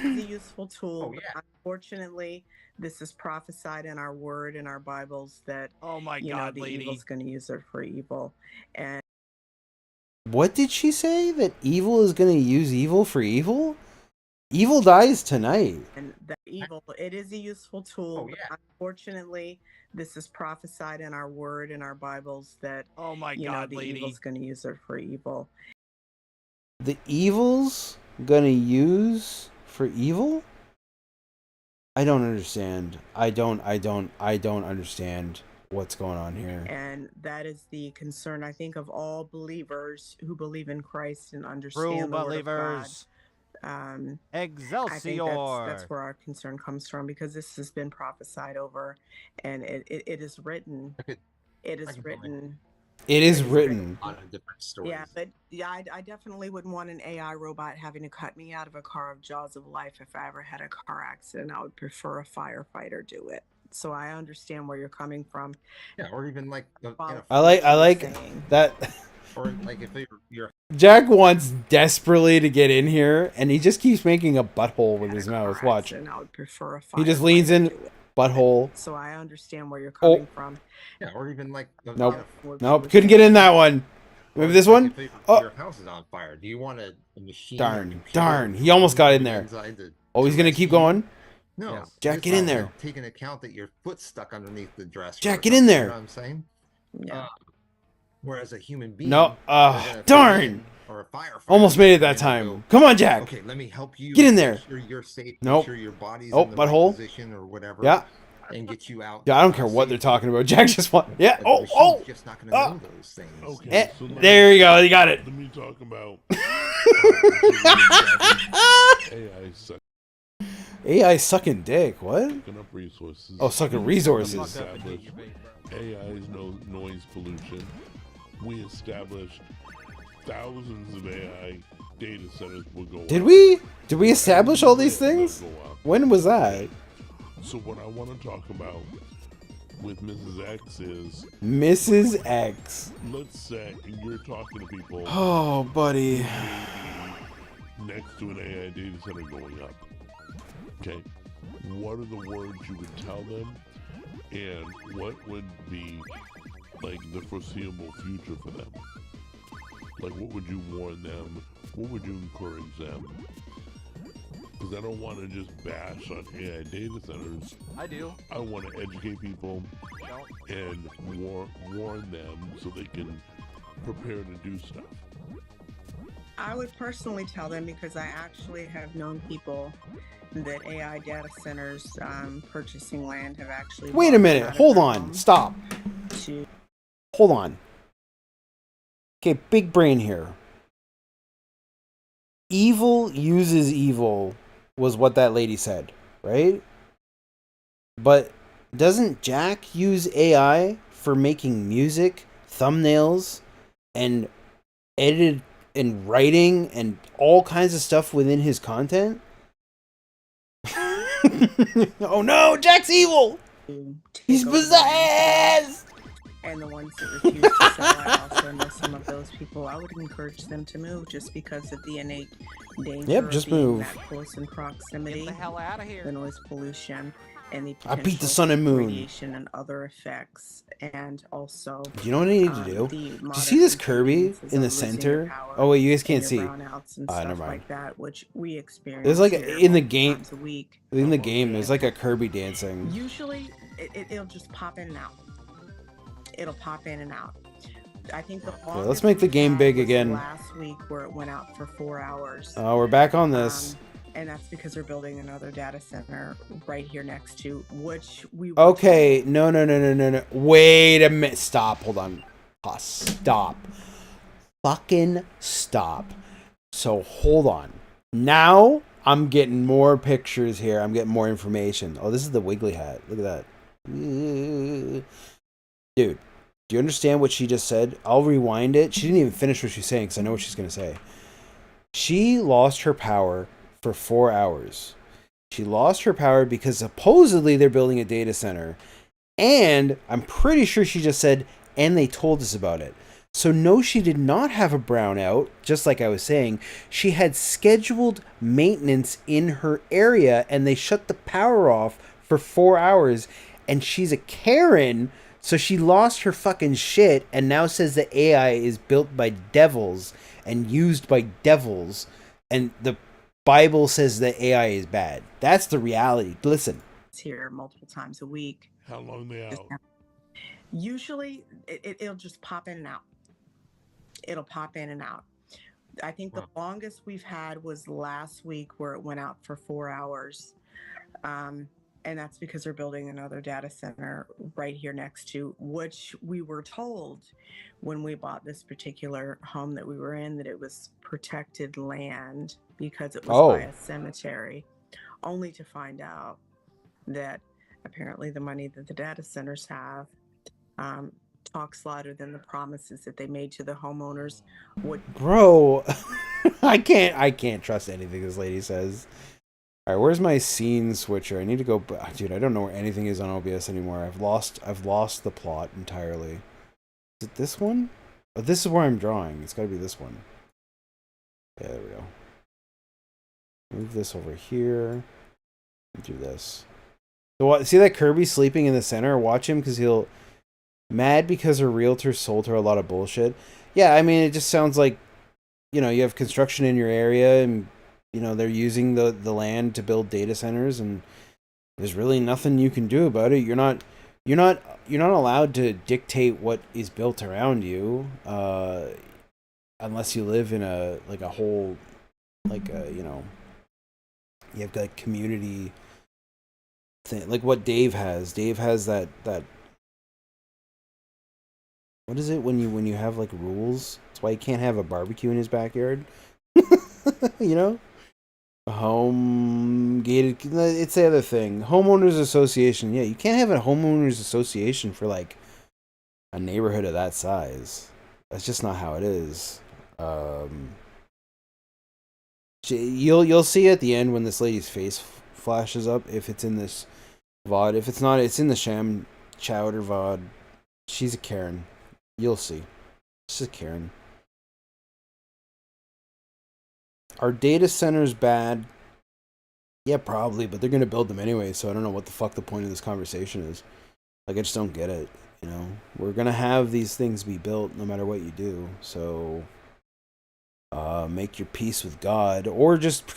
It's a useful tool. But unfortunately, this is prophesied in our word in our Bibles that the evil's going to use it for evil. And What did she say? That evil is going to use evil for evil? Evil dies tonight. And that evil, it is a useful tool. But unfortunately, this is prophesied in our word in our Bibles that the evil's going to use it for evil. The evil's going to use for evil? I don't understand. I don't understand what's going on here. And that is the concern, I think, of all believers who believe in Christ and understand the Word of God. Excelsior! I think that's where our concern comes from, because this has been prophesied over, and it is written. It is written It is written. On a different story. Yeah, but yeah, I definitely wouldn't want an AI robot having to cut me out of a car of jaws of life. If I ever had a car accident, I would prefer a firefighter do it. So I understand where you're coming from. Yeah, or even like I like that. or like if you're Jack wants desperately to get in here, and he just keeps making a butthole with his mouth. Watch. accident, I would prefer a He just leans in, butthole. So I understand where you're coming from. Yeah, or even like Nope. Nope. Couldn't get in that one. Maybe this one? Oh. Your house is on fire. Do you want a machine? Darn. He almost got in there. Oh, he's going to keep going? No. Jack, get in there. Take into account that your foot's stuck underneath the dresser. Jack, get in there. You know what I'm saying? Yeah. Whereas a human being. No. Darn. Or a firefighter. Almost made it that time. Come on, Jack. Okay, let me help you. Get in there. Make sure you're safe. Nope. Make sure your body's Oh, in the butthole. right position or whatever. Yeah. And get you out. Yeah, I don't care what they're talking about. Jack just want. Yeah. The Oh. machine's Oh. just not going to know those things. Okay. So There you go. You got it. Let me talk about AI sucking AI sucking dick. What? up resources. Oh, sucking resources. Established AI's noise pollution. We established thousands of AI data centers will go Did up. we? Did we establish all these things? When was that? So what I want to talk about with Mrs. X is Mrs. X. let's say you're talking to people. Oh, buddy. Next to an AI data center going up. Okay. What are the words you would tell them? And what would be like the foreseeable future for them? Like what would you warn them? What would you encourage them? Because I don't want to just bash on AI data centers. I do. I want to educate people and warn them so they can prepare to do stuff. I would personally tell them because I actually have known people that AI data centers purchasing land have actually. Wait a minute. Hold on. Stop. Hold on. Okay, big brain here. Evil uses evil was what that lady said, right? But doesn't Jack use AI for making music, thumbnails, and edited and writing and all kinds of stuff within his content? Oh no, Jack's evil! He's possessed! And the ones that refuse to sell, I also know some of those people. I would encourage them to move just because of the innate danger Yep, just of being move. that close in proximity. Get the hell out of here. The noise pollution and the I beat the potential sun and moon. radiation and other effects, and also. Do you know what I need to do? Do you see this Kirby in the center? Oh wait, you guys can't see. Never mind. Like that, which we experience. There's like here in the game. times a week. In the game, there's like a Kirby dancing. Usually, it'll just pop in and out. It'll pop in and out. I think the Okay, let's make the game big again. Last week, where it went out for 4 hours. Oh, we're back on this. And that's because they're building another data center right here next to which we. Okay, no. Wait a minute. Stop. Hold on. Stop. Fucking stop. So hold on. Now I'm getting more pictures here. I'm getting more information. Oh, this is the Wiggly hat. Look at that. Dude, do you understand what she just said? I'll rewind it. She didn't even finish what she's saying because I know what she's going to say. She lost her power for 4 hours. She lost her power because supposedly they're building a data center. And I'm pretty sure she just said, and they told us about it. So no, she did not have a brownout, just like I was saying. She had scheduled maintenance in her area, and they shut the power off for 4 hours. And she's a Karen, so she lost her fucking shit, and now says that AI is built by devils and used by devils, and the Bible says that AI is bad. That's the reality. Listen. It's here multiple times a week. How long they out? Usually, it'll just pop in and out. It'll pop in and out. I think the longest we've had was last week, where it went out for 4 hours. And that's because they're building another data center right here next to, which we were told when we bought this particular home that we were in, that it was protected land because it was by a cemetery, only to find out that apparently the money that the data centers have talks louder than the promises that they made to the homeowners. What Bro, I can't trust anything this lady says. All right, where's my scene switcher? I need to go, dude. I don't know where anything is on OBS anymore. I've lost the plot entirely. Is it this one? Oh, this is where I'm drawing. It's got to be this one. Yeah, there we go. Move this over here. Do this. So what? See that Kirby sleeping in the center? Watch him, because he'll mad because her realtor sold her a lot of bullshit. Yeah, I mean, it just sounds like, you know, you have construction in your area, and you know they're using the land to build data centers, and there's really nothing you can do about it. You're not allowed to dictate what is built around you, unless you live in a whole, you know, you have like community thing, like what Dave has. Dave has that what is it when you have like rules? That's why you can't have a barbecue in his backyard. You know? Home gated, it's the other thing. Homeowners association. Yeah, you can't have a homeowners association for like a neighborhood of that size. That's just not how it is. You'll see at the end when this lady's face flashes up, if it's in this VoD. If it's not, it's in the Sham Chowder VoD. She's a Karen. You'll see. She's a Karen. Are data centers bad? Yeah, probably, but they're going to build them anyway, so I don't know what the fuck the point of this conversation is. Like, I just don't get it, you know? We're going to have these things be built no matter what you do, so make your peace with God, or just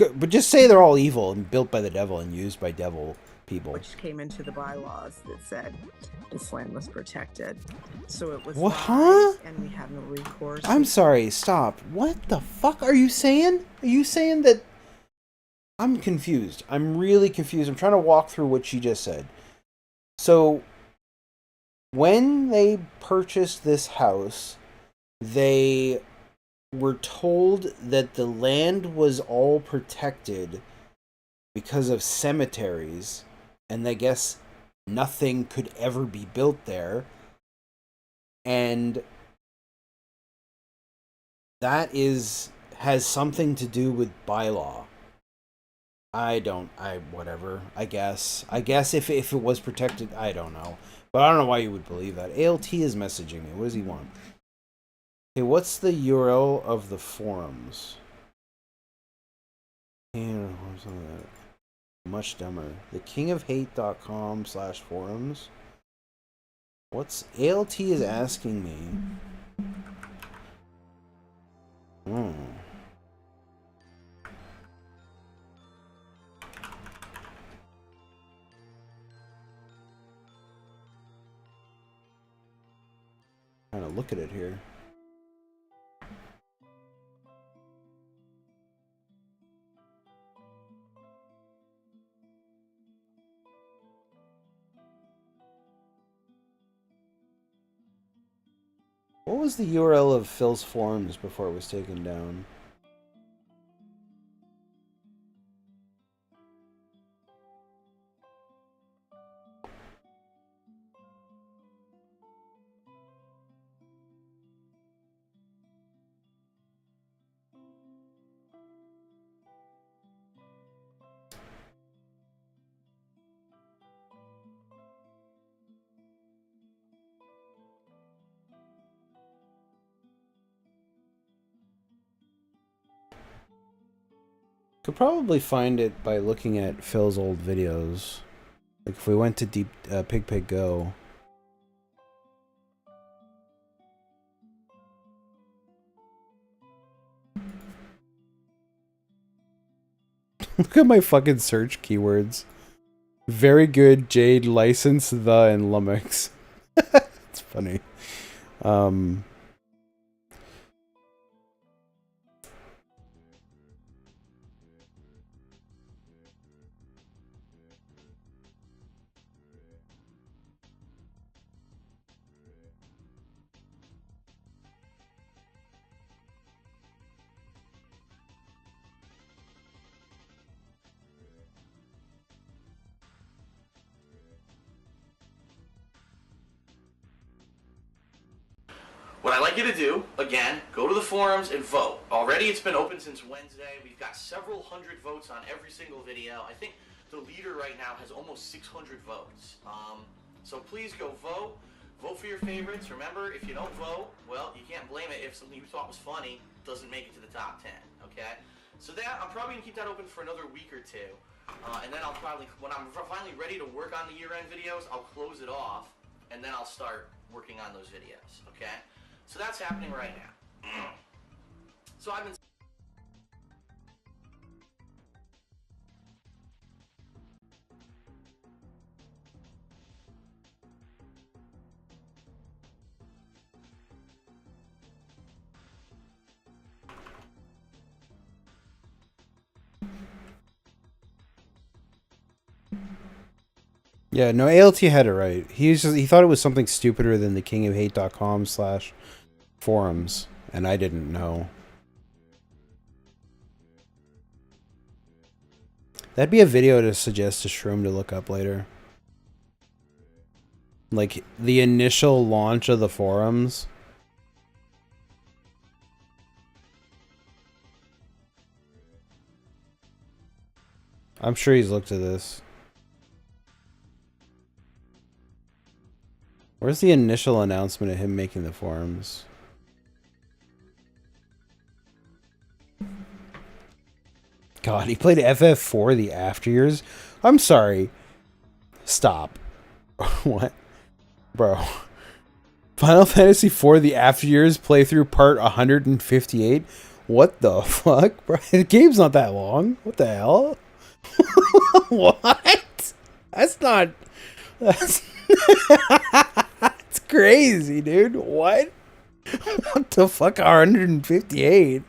say they're all evil and built by the devil and used by devil people. which came into the bylaws that said this land was protected. So it was What, lies, huh? and we have no recourse. I'm sorry, stop. What the fuck are you saying? Are you saying that... I'm confused. I'm really confused. I'm trying to walk through what she just said. So, when they purchased this house, they were told that the land was all protected because of cemeteries, and I guess nothing could ever be built there. And that has something to do with bylaw. Whatever, I guess if it was protected, I don't know. But I don't know why you would believe that. ALT is messaging me. What does he want? Okay, what's the URL of the forums? Here, much dumber. thekingofhate.com/forums. What's ALT is asking me? Trying to look at it here. What was the URL of Phil's forums before it was taken down? Could probably find it by looking at Phil's old videos. Like if we went to Deep Pig Go. Look at my fucking search keywords. Very good Jade, license, the, and Lummox. It's funny. what I'd like you to do, again, go to the forums and vote. Already it's been open since Wednesday. We've got several hundred votes on every single video. I think the leader right now has almost 600 votes. So please go vote. Vote for your favorites. Remember, if you don't vote, well, you can't blame it if something you thought was funny doesn't make it to the top 10, okay? So that, I'm probably going to keep that open for another week or two. And then I'll probably, when I'm finally ready to work on the year-end videos, I'll close it off, and then I'll start working on those videos, okay? So that's happening right now. So I've been... Yeah, no, ALT had it right. He thought it was something stupider than the kingofhate.com/forums, and I didn't know. That'd be a video to suggest to Shroom to look up later. Like, the initial launch of the forums. I'm sure he's looked at this. Where's the initial announcement of him making the forums? God, he played FF4 the after years? I'm sorry. Stop. What? Bro. Final Fantasy IV the after years playthrough part 158? What the fuck, bro? The game's not that long. What the hell? What? That's not... That's... That's crazy, dude. What? What the fuck? 158?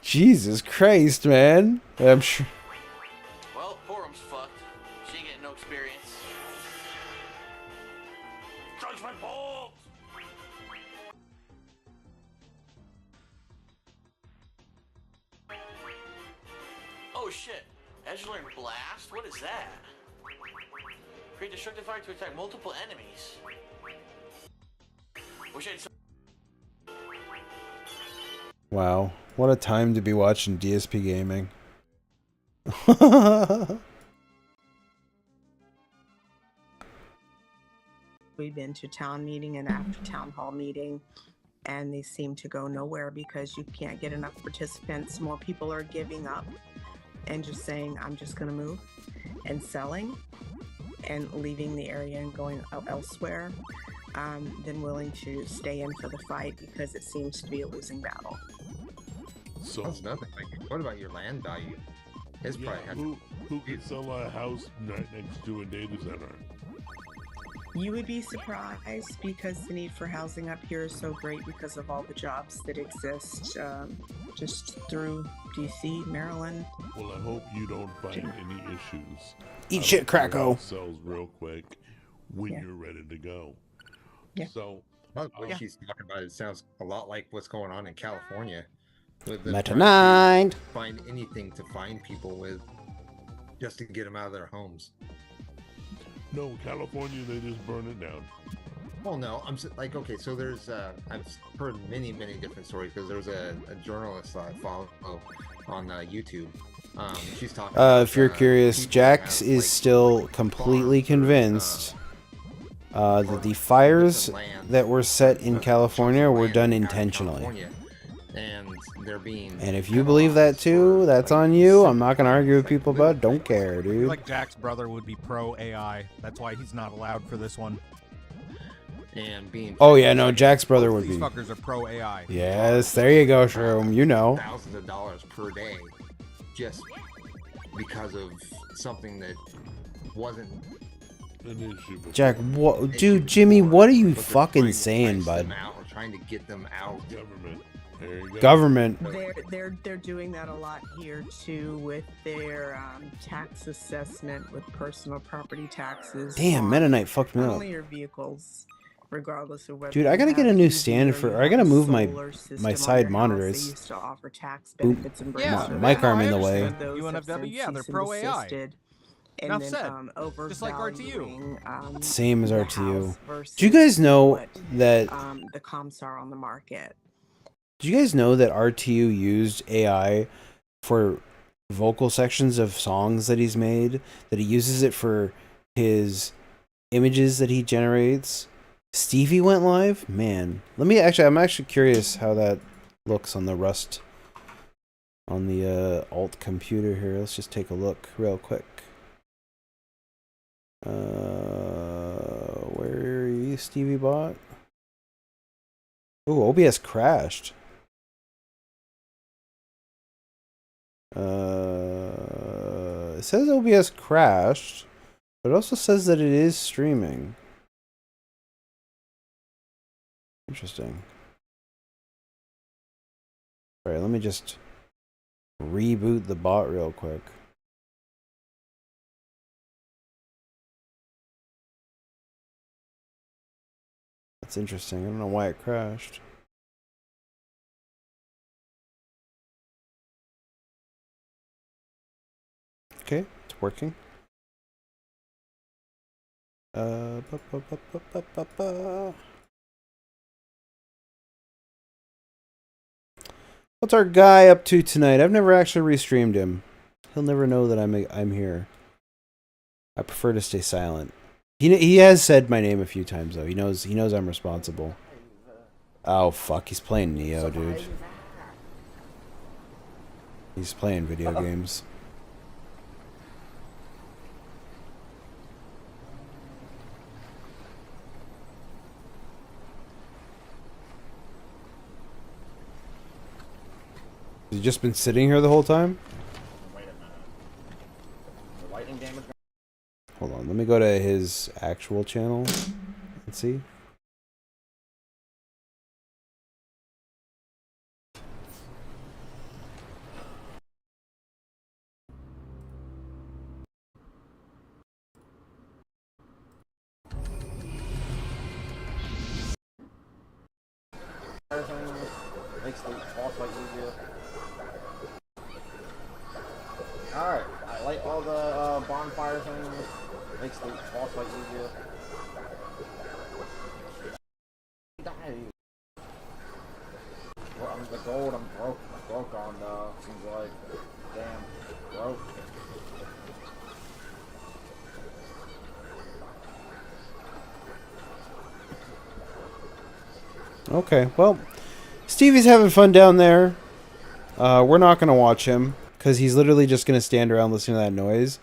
Jesus Christ, man. I'm sure. Well, forum's fucked. She ain't getting no experience. Judgment Bolt! Oh shit. Edgelord Blast? What is that? Create destructive fire to attack multiple enemies. Wish I'd... Wow. What a time to be watching DSP gaming. We've been to town meeting and after town hall meeting, and they seem to go nowhere because you can't get enough participants. More people are giving up and just saying, I'm just going to move, and selling and leaving the area and going elsewhere than willing to stay in for the fight because it seems to be a losing battle. So that's nothing. Like, what about your land value? It's probably who could sell a house right next to a data center? You would be surprised because the need for housing up here is so great because of all the jobs that exist just through DC, Maryland. Well, I hope you don't find any issues. Eat shit, Krakow. Sells real quick when you're ready to go. Yeah. So what she's talking about, it sounds a lot like what's going on in California. Meta 9. Find anything to find people with just to get them out of their homes. No, California, they just burn it down. Well, no, I'm like, okay, so there's, I've heard many different stories because there's a journalist I follow on YouTube. She's talking about, if you're curious, Jax is still completely convinced that the fires that were set in California were done intentionally. And they're being... And if you believe that too, that's on you. I'm not going to argue with people about it. Don't care, dude. I feel like Jack's brother would be pro AI. That's why he's not allowed for this one. And being... Oh, yeah, no, Jack's brother would be. These fuckers are pro AI. Yes, there you go, Shroom. You know. Thousands of dollars per day just because of something that wasn't an issue. Jack, what, dude, Jimmy, what are you fucking saying, bud? We're trying to get them out. Government. There you go. Government. They're doing that a lot here too with their tax assessment with personal property taxes. Damn, Meta Knight fucked me not up. only your vehicles, regardless of whether Dude, I gotta get a new stand for. I gotta move my side monitors. Used to offer tax benefits and mic arm in the way. UNFW, yeah, they're pro AI. and Enough then said. Just like overvaluing Same as the RTU. house versus Do you guys know what that? the comps are on the market. Do you guys know that RTU used AI for vocal sections of songs that he's made? That he uses it for his images that he generates. Stevie went live. Man, I'm actually curious how that looks on the Rust on the alt computer here. Let's just take a look real quick. Where are you, Stevie Bot? Oh, OBS crashed. It says OBS crashed, but it also says that it is streaming. Interesting. Alright, let me just reboot the bot real quick. That's interesting. I don't know why it crashed. Okay, it's working. What's our guy up to tonight? I've never actually restreamed him. He'll never know that I'm here. I prefer to stay silent. He has said my name a few times though. He knows I'm responsible. Oh fuck, he's playing Neo, dude. He's playing video games. Has he just been sitting here the whole time? Hold on, let me go to his actual channel and see. Makes the boss fight easier. Alright, I light all the bonfire things. Makes the boss fight easier. Well, I'm the gold, I'm broke on, seems like. Damn, broke. Okay, well, Stevie's having fun down there. We're not going to watch him because he's literally just going to stand around listening to that noise,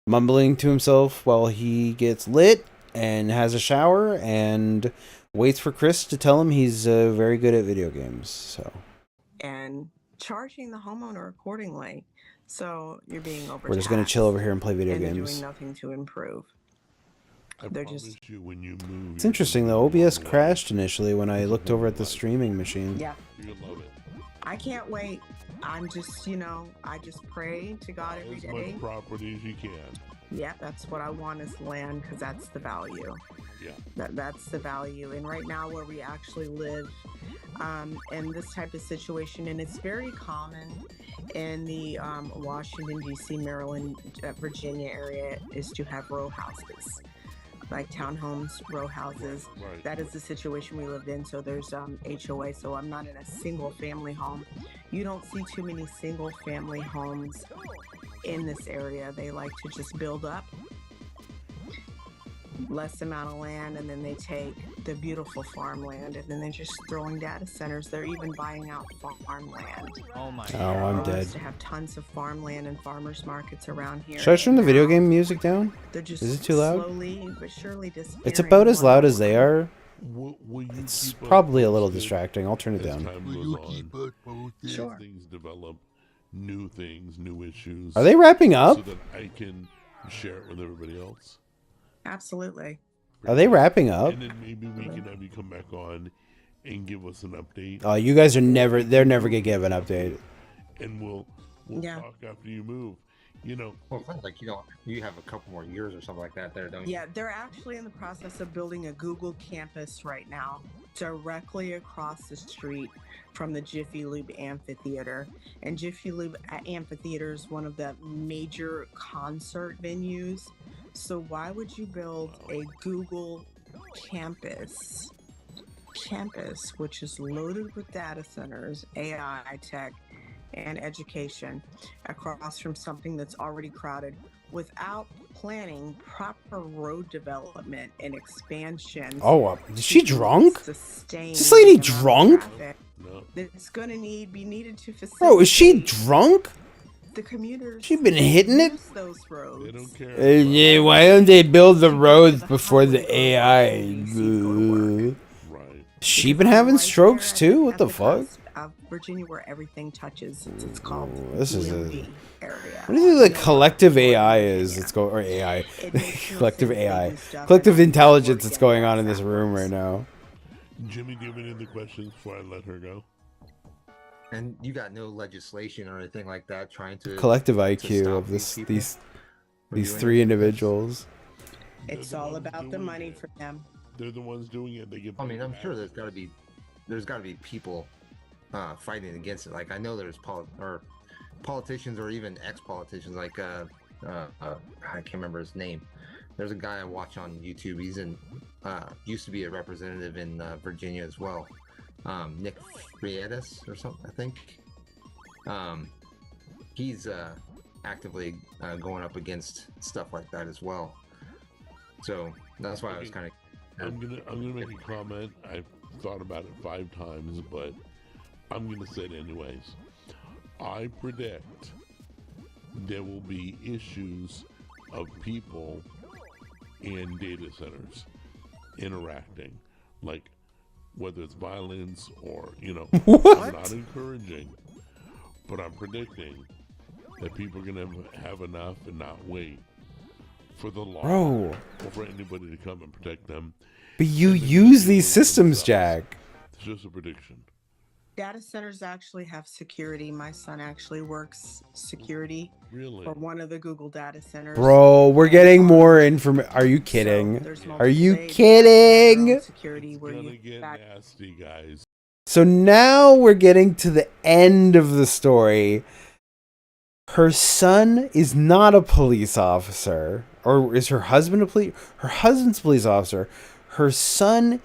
mumbling to himself while he gets lit and has a shower and waits for Chris to tell him he's very good at video games. So, and charging the homeowner accordingly. So you're being overtaxed. we're just going to chill over here and play video and they're games. doing nothing to improve. They're just. You, when you move, It's interesting though. OBS crashed initially when I looked over at the streaming machine. Yeah. You're gonna love it. I can't wait. I'm just, I just pray to God every As day. much property as you can. Yeah, that's what I want is land because that's the value. Yeah. That's the value. And right now where we actually live in this type of situation, and it's very common in the Washington, D.C., Maryland, Virginia area, is to have row houses. Like townhomes, row houses. Right. That is the situation we lived in. So there's HOA. So I'm not in a single family home. You don't see too many single family homes in this area. They like to just build up less amount of land, and then they take the beautiful farmland, and then they're just throwing data centers. They're even buying out farmland. Oh my Oh, I'm They dead. used to have tons of farmland and farmers markets around here. Should I turn the video game music down? They're just Is it too loud? slowly but surely disappearing. It's about as loud as they are. Will you It's keep us probably a little posted distracting. I'll turn it as down. time goes on, as Sure. things develop, new things, new issues. Are they wrapping up? So that I can share it with everybody else. Absolutely. Are they wrapping up? And then maybe we can have you come back on and give us an update. Oh, you guys are never. They're never gonna give an update. And we'll Yeah. talk after you move. You know. Well, it sounds like you have a couple more years or something like that there, don't you? Yeah, they're actually in the process of building a Google campus right now, directly across the street from the Jiffy Lube Amphitheater. And Jiffy Lube Amphitheater is one of the major concert venues. So why would you build a Google campus, which is loaded with data centers, AI tech, and education, across from something that's already crowded, without planning proper road development and expansion? Oh, is she drunk? Is Sustain this lady the amount of drunk? traffic that's going to be needed to facilitate. Bro, is she drunk? The commuters. She been hitting it? Use those roads. They don't care. Yeah, why don't they build the roads before the AI? She been having strokes too? What the fuck? Virginia, where everything touches. It's called This is a. DMV area. What do you think like collective AI is? It's going or AI, collective AI, collective intelligence that's going on in this room right now. Jimmy, do you have any other questions before I let her go? And you got no legislation or anything like that trying to Collective to IQ stop of these people these from doing three it? individuals. It's all about the money for them. They're the ones doing it. They get. I mean, I'm sure there's got to be people fighting against it. Like I know there's politicians or even ex-politicians. Like I can't remember his name. There's a guy I watch on YouTube. He's used to be a representative in Virginia as well. Nick Friedas or something, I think. He's actively going up against stuff like that as well. So that's why I was kind of. I'm gonna make a comment. I've thought about it 5 times, but I'm gonna say it anyways. I predict there will be issues of people in data centers interacting, like whether it's violence or What? I'm not encouraging, but I'm predicting that people are gonna have enough and not wait for the law Bro. or for anybody to come and protect them. But you use these systems, Jack. It's just a prediction. Data centers actually have security. My son actually works security for one of the Google data centers. Bro, we're getting more information. Are you kidding? Are you kidding? Security where you Get nasty, guys. So now we're getting to the end of the story. Her son is not a police officer. Or is her husband a police? Her husband's a police officer. Her son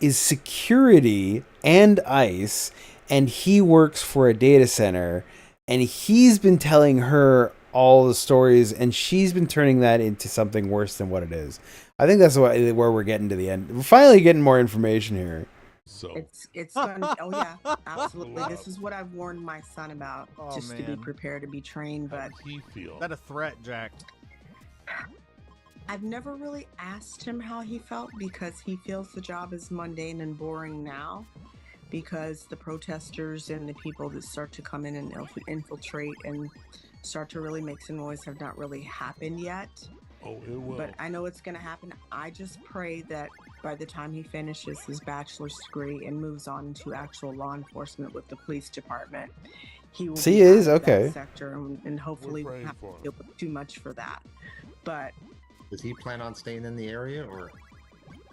is security and ICE, and he works for a data center, and he's been telling her all the stories, and she's been turning that into something worse than what it is. I think that's where we're getting to the end. We're finally getting more information here. So it's gonna oh yeah, absolutely. This is what I've warned my son about, just to be prepared to be trained. But he feel? Is that a threat, Jack? I've never really asked him how he felt, because he feels the job is mundane and boring now, because the protesters and the people that start to come in and infiltrate and start to really make some noise have not really happened yet. Oh, it will. But I know it's going to happen. I just pray that by the time he finishes his bachelor's degree and moves on into actual law enforcement with the police department, he will See, be it out is of that okay. sector, and hopefully won't have to deal with too much for that. But does he plan on staying in the area, or?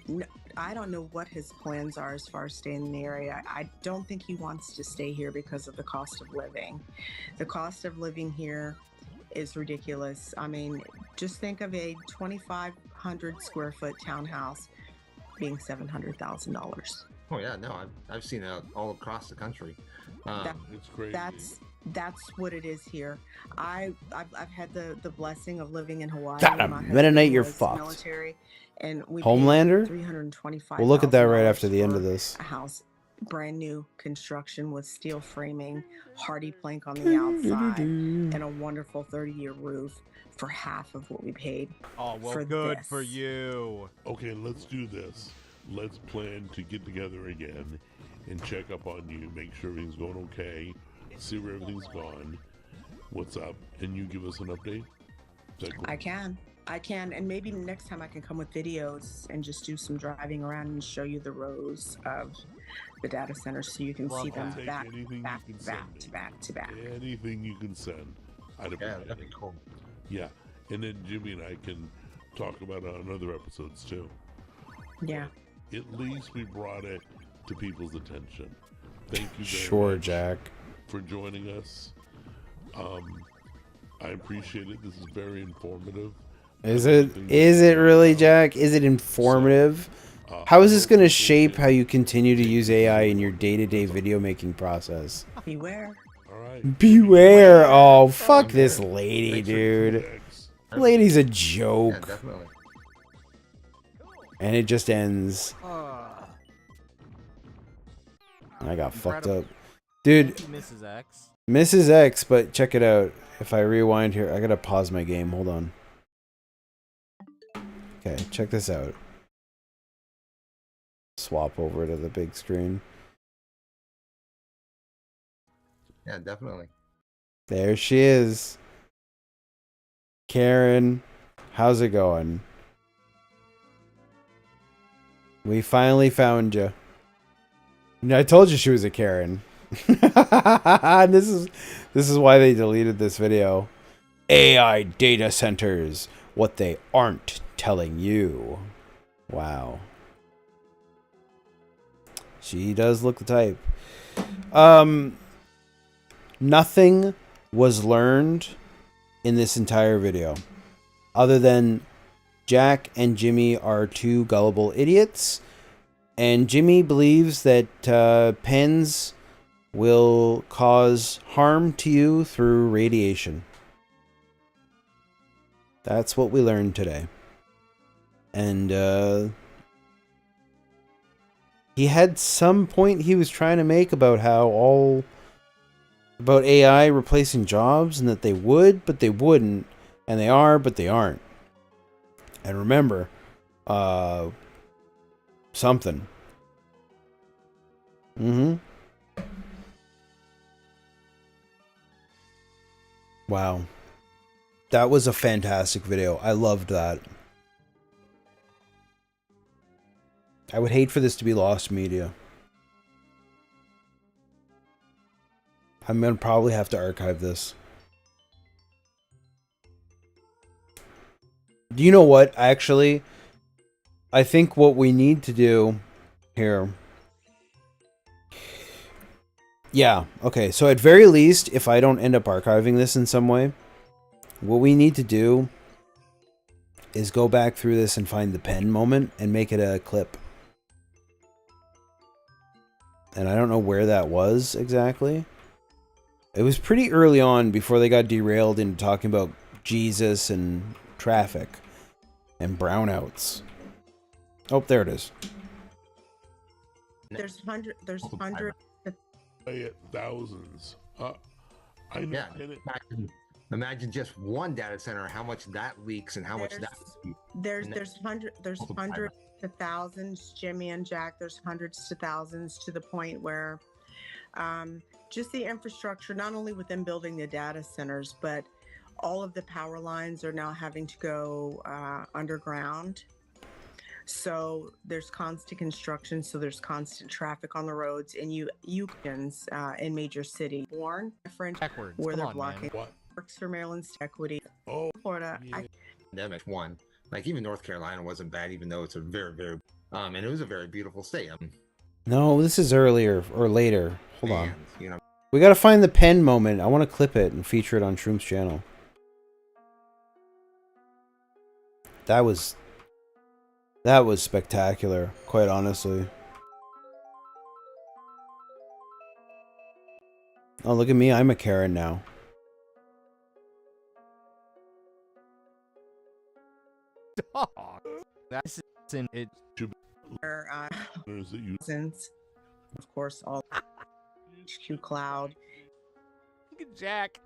no, I don't know what his plans are as far as staying in the area. I don't think he wants to stay here because of the cost of living. The cost of living here is ridiculous. I mean, just think of a 2,500 square foot townhouse being $700,000. Oh yeah, no, I've seen it all across the country. It's crazy. That's what it is here. I've had the blessing of living in Hawaii. God, where a my Mennonite, husband you're was fucked. Military, and we Homelander? paid $325,000 We'll look at that right after the end of this. a house, brand new construction with steel framing, hardy plank on the outside, and a wonderful 30-year roof for half of what we paid. Oh, well, for good this. for you. Okay, let's do this. Let's plan to get together again and check up on you, make sure everything's going okay, see where everything's gone, what's up, and you give us an update. Is that cool? I can, and maybe next time I can come with videos and just do some driving around and show you the rows of the data centers so you can see them Take back anything you can send me. to back. Anything you can send. I'd appreciate that'd be it. cool. Yeah, and then Jimmy and I can talk about it on other episodes too. Yeah. At least we brought it to people's attention. Thank you very Sure, much Jack. for joining us. I appreciate it. This is very informative. Is it really, Jack? Is it informative? How is this going to shape how you continue to use AI in your day-to-day video making process? Beware. Beware! Oh, fuck this lady, dude. Lady's a joke. Yeah, definitely. And it just ends. I got fucked up. Dude, Mrs. X. Mrs. X, but check it out. If I rewind here, I gotta pause my game. Hold on. Okay, check this out. Swap over to the big screen. Yeah, definitely. There she is. Karen, how's it going? We finally found you. I told you she was a Karen. This is why they deleted this video. AI data centers, what they aren't telling you. Wow. She does look the type. Nothing was learned in this entire video other than Jack and Jimmy are two gullible idiots, and Jimmy believes that pens will cause harm to you through radiation. That's what we learned today. And he had some point he was trying to make about how about AI replacing jobs, and that they would, but they wouldn't, and they are, but they aren't. And remember, something. Wow. That was a fantastic video. I loved that. I would hate for this to be lost media. I'm going to probably have to archive this. Do you know what? Actually, I think what we need to do here... Yeah, okay. So at very least, if I don't end up archiving this in some way, what we need to do is go back through this and find the pen moment and make it a clip. And I don't know where that was exactly. It was pretty early on before they got derailed into talking about Jesus and traffic and brownouts. Oh, there it is. There's hundreds. Thousands. I know. Yeah, imagine just one data center, how much that leaks and how much that. There's hundreds to thousands, Jimmy and Jack. There's hundreds to thousands, to the point where just the infrastructure, not only within building the data centers, but all of the power lines are now having to go underground. So there's constant construction, so there's constant traffic on the roads, and you in major cities. Warren, French, where they're blocking works for Maryland's equity. Oh, Florida. Yeah. Pandemic one, like even North Carolina wasn't bad, even though it's a very, very, and it was a very beautiful state. No, this is earlier or later. Hold on. You know, We gotta find the pen moment. I want to clip it and feature it on Shroom's channel. That was spectacular, quite honestly. Oh, look at me. I'm a Karen now. That's in it. Of course, all HQ Cloud. Look at Jack.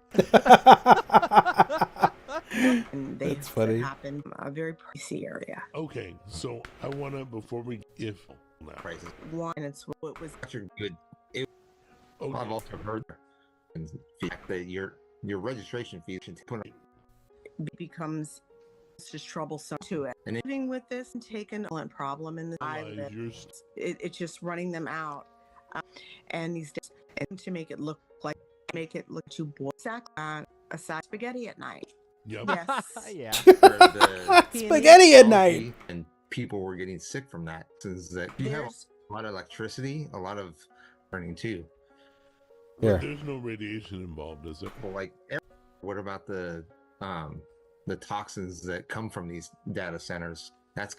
And they That's funny. Happen a very pricey area. Okay, so I want to, before we, prices. One, and it's what was actually good. I've also heard that your registration fee becomes just troublesome to it. And living with this and taking a problem in the it's just running them out, and these days, and to make it look to boil a side spaghetti at night. Yep. Yes. Yeah. where the Spaghetti at night. and people were getting sick from that. Since that you have a lot of electricity, a lot of burning too. Here. There's no radiation involved, is there? Well, like, what about the toxins that come from these data centers? That's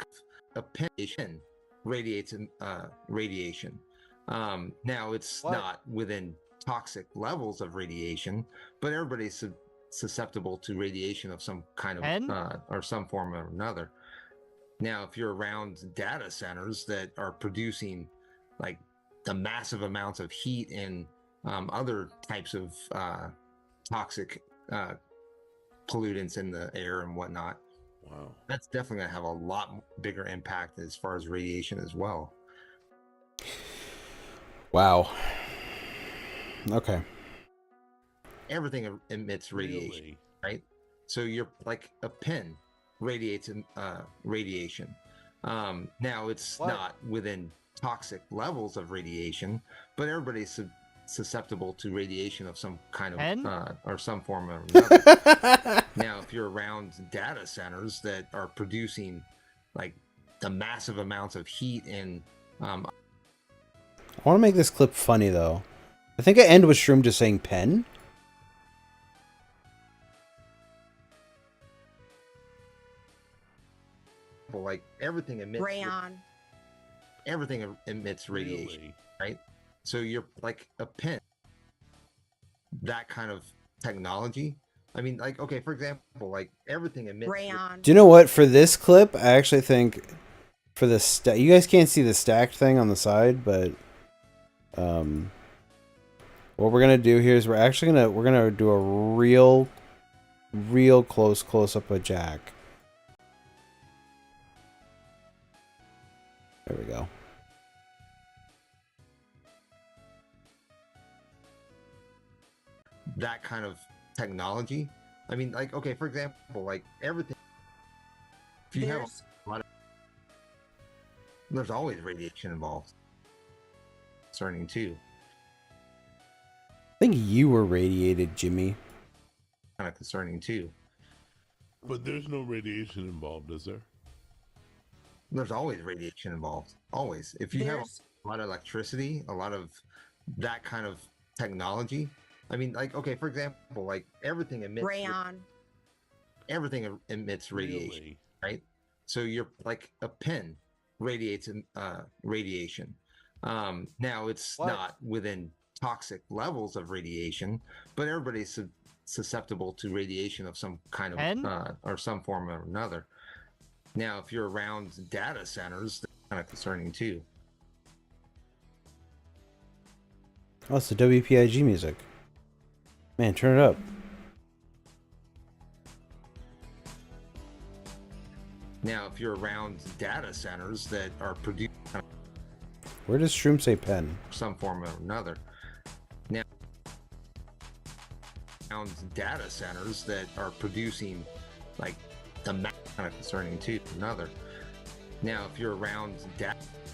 a pension radiates radiation. Now it's not within toxic levels of radiation, but everybody's susceptible to radiation of some kind of or some form or another. Now, if you're around data centers that are producing like the massive amounts of heat and other types of toxic pollutants in the air and whatnot, wow, that's definitely going to have a lot bigger impact as far as radiation as well. Wow. Okay. Everything emits radiation, right? So you're like a pen radiates radiation. Now it's not within toxic levels of radiation, but everybody's susceptible to radiation of some kind of or some form or another. Now, if you're around data centers that are producing like the massive amounts of heat and I want to make this clip funny though. I think I end with Shroom just saying pen. like everything emits Rayon. Everything emits radiation, right? So you're like a pen. That kind of technology. I mean, like, okay, for example, like everything emits Rayon. Do you know what? For this clip, I actually think for the you guys can't see the stacked thing on the side, but what we're gonna do here is we're gonna do a real close up of Jack. There we go. that kind of technology. I mean, like, okay, for example, like everything. If you have a lot of, there's always radiation involved. Concerning too. I think you were radiated, Jimmy. Kind of concerning too. But there's no radiation involved, is there? There's always radiation involved. Always. If you have a lot of electricity, a lot of that kind of technology. I mean, like, okay, for example, like everything emits Rayon. Everything emits radiation, right? So you're like a pen radiates radiation. Now it's not within toxic levels of radiation, but everybody's susceptible to radiation of some kind of or some form or another. Now, if you're around data centers, that's kind of concerning too. Oh, it's the WPIG music. Man, turn it up. Now, if you're around data centers that are producing Where does Shroom say pen? some form or another. Now, around data centers that are producing like the kind of concerning too. Another. Now, if you're around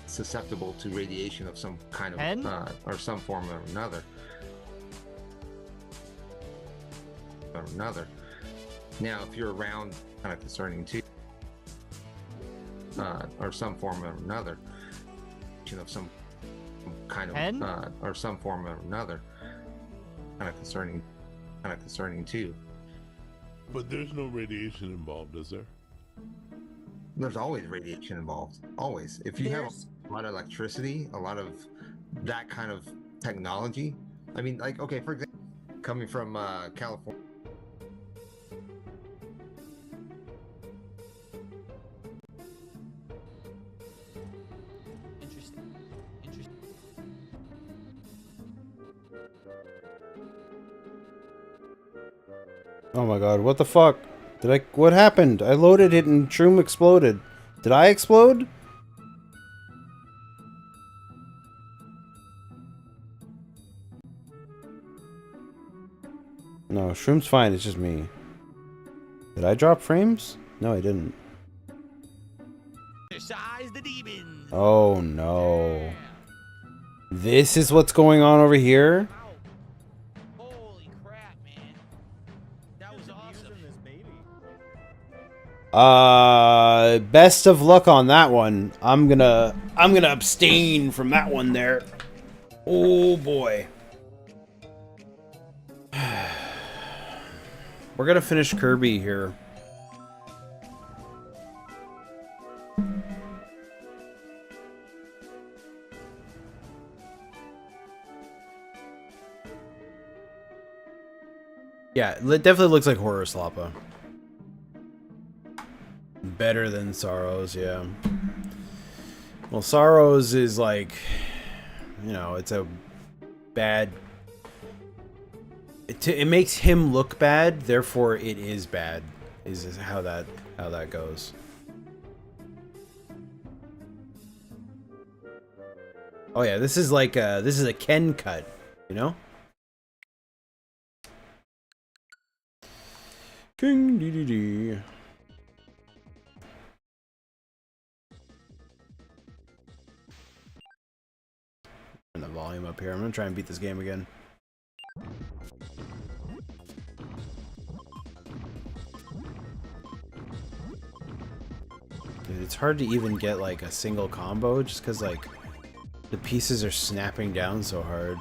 susceptible to radiation of some kind of or some form or another. Or another. Now, if you're around kind of concerning too. Or some form or another. Of some kind of or some form or another. Kind of concerning too. But there's no radiation involved, is there? There's always radiation involved. Always. If you have a lot of electricity, a lot of that kind of technology. I mean, like, okay, for example, coming from California. Oh my god, what the fuck? What happened? I loaded it and Shroom exploded. Did I explode? No, Shroom's fine, it's just me. Did I drop frames? No, I didn't. Exercise the demons. Oh no. This is what's going on over here? Holy crap, man. That was awesome. Best of luck on that one. I'm gonna abstain from that one there. Oh boy. We're gonna finish Kirby here. Yeah, it definitely looks like Horror Slappa. Better than Sorrows, yeah. Well, Sorrows is like, you know, it's a bad... It makes him look bad, therefore it is bad, is how that goes. Oh yeah, this is like this is a Ken cut, you know? King dee dee dee. Turn the volume up here. I'm gonna try and beat this game again. Dude, it's hard to even get like a single combo just because like the pieces are snapping down so hard.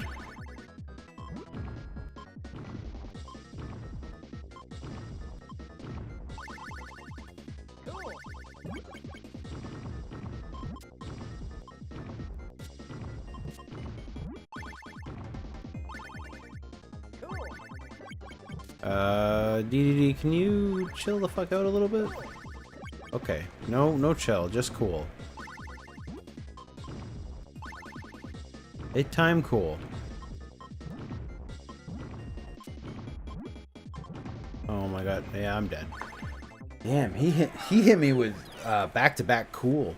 DDD, can you chill the fuck out a little bit? Okay, no chill, just cool. It time cool. Oh my god, yeah, I'm dead. Damn, he hit me with back-to-back cool.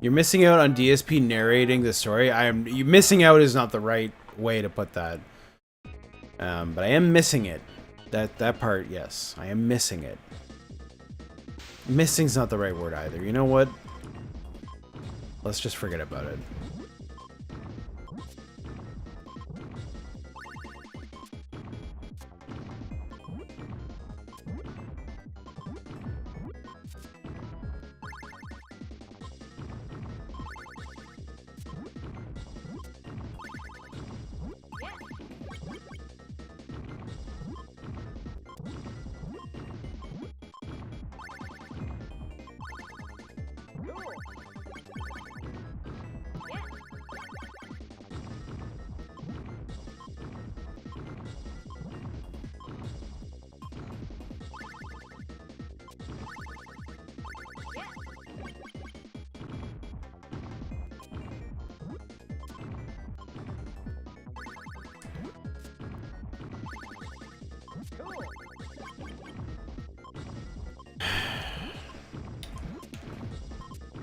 You're missing out on DSP narrating the story. You missing out is not the right way to put that. But I am missing it. That part, yes. I am missing it. Missing's not the right word either. You know what? Let's just forget about it.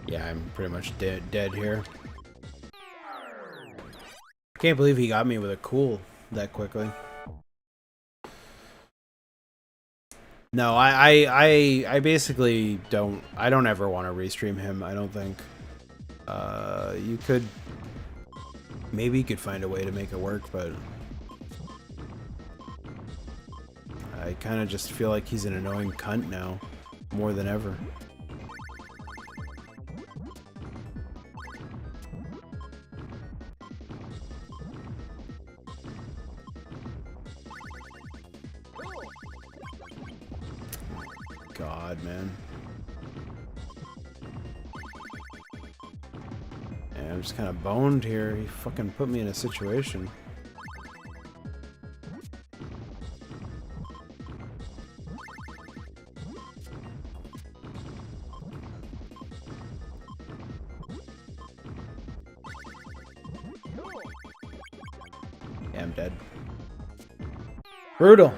Yeah, I'm pretty much dead here. Can't believe he got me with a cool that quickly. No, I basically don't. I don't ever want to restream him. I don't think. You could. Maybe you could find a way to make it work, but I kind of just feel like he's an annoying cunt now, more than ever. God, man. Yeah, I'm just kind of boned here. He fucking put me in a situation. Yeah, I'm dead. Brutal.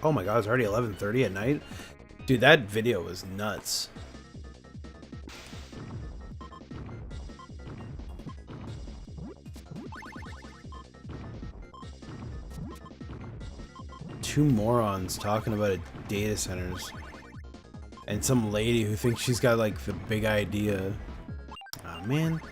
Oh my god, it's already 11:30 at night? Dude, that video was nuts. Two morons talking about data centers. And some lady who thinks she's got like the big idea. Oh man.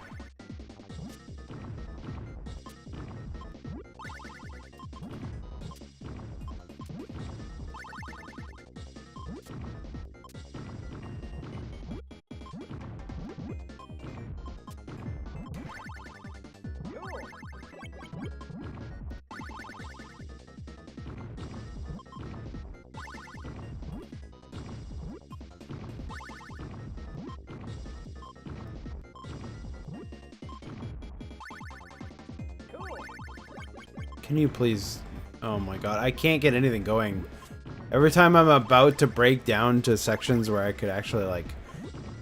Can you please? Oh my god, I can't get anything going. Every time I'm about to break down to sections where I could actually, like,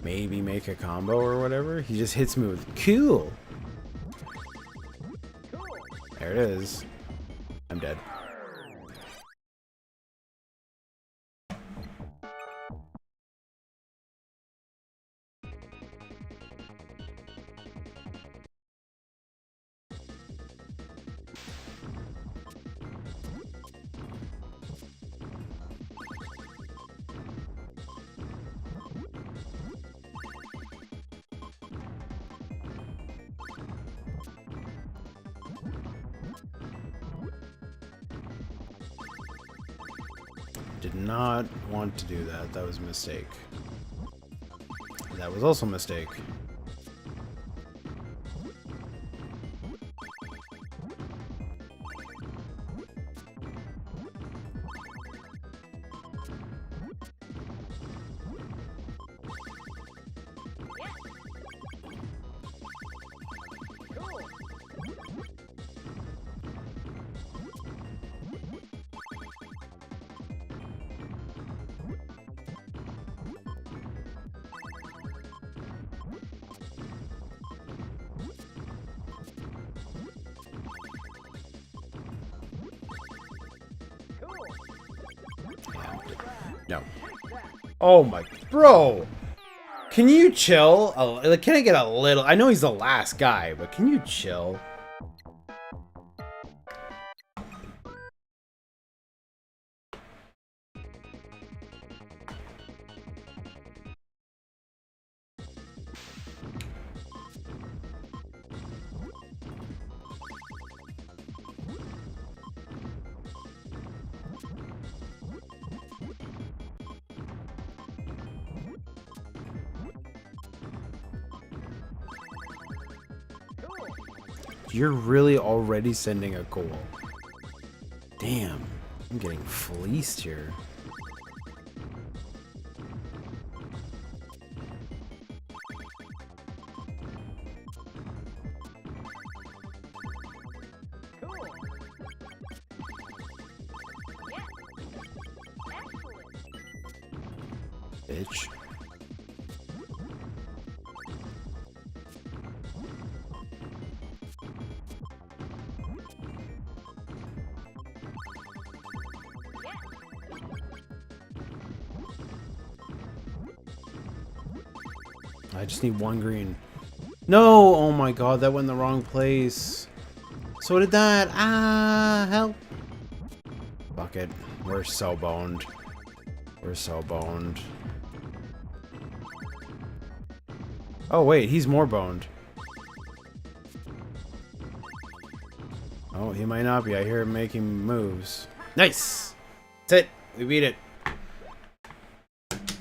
maybe make a combo or whatever, he just hits me with cool. There it is. I'm dead. Did not want to do that. That was a mistake. That was also a mistake. No. Oh my, bro! Can you chill? Like, can I get a little? I know he's the last guy, but can you chill? You're really already sending a goal. Damn, I'm getting fleeced here. Bitch. I just need one green. No! Oh my god, that went in the wrong place. So did that. Ah, help. Fuck it. We're so boned. We're so boned. Oh wait, he's more boned. Oh, he might not be. I hear him making moves. Nice! That's it. We beat it.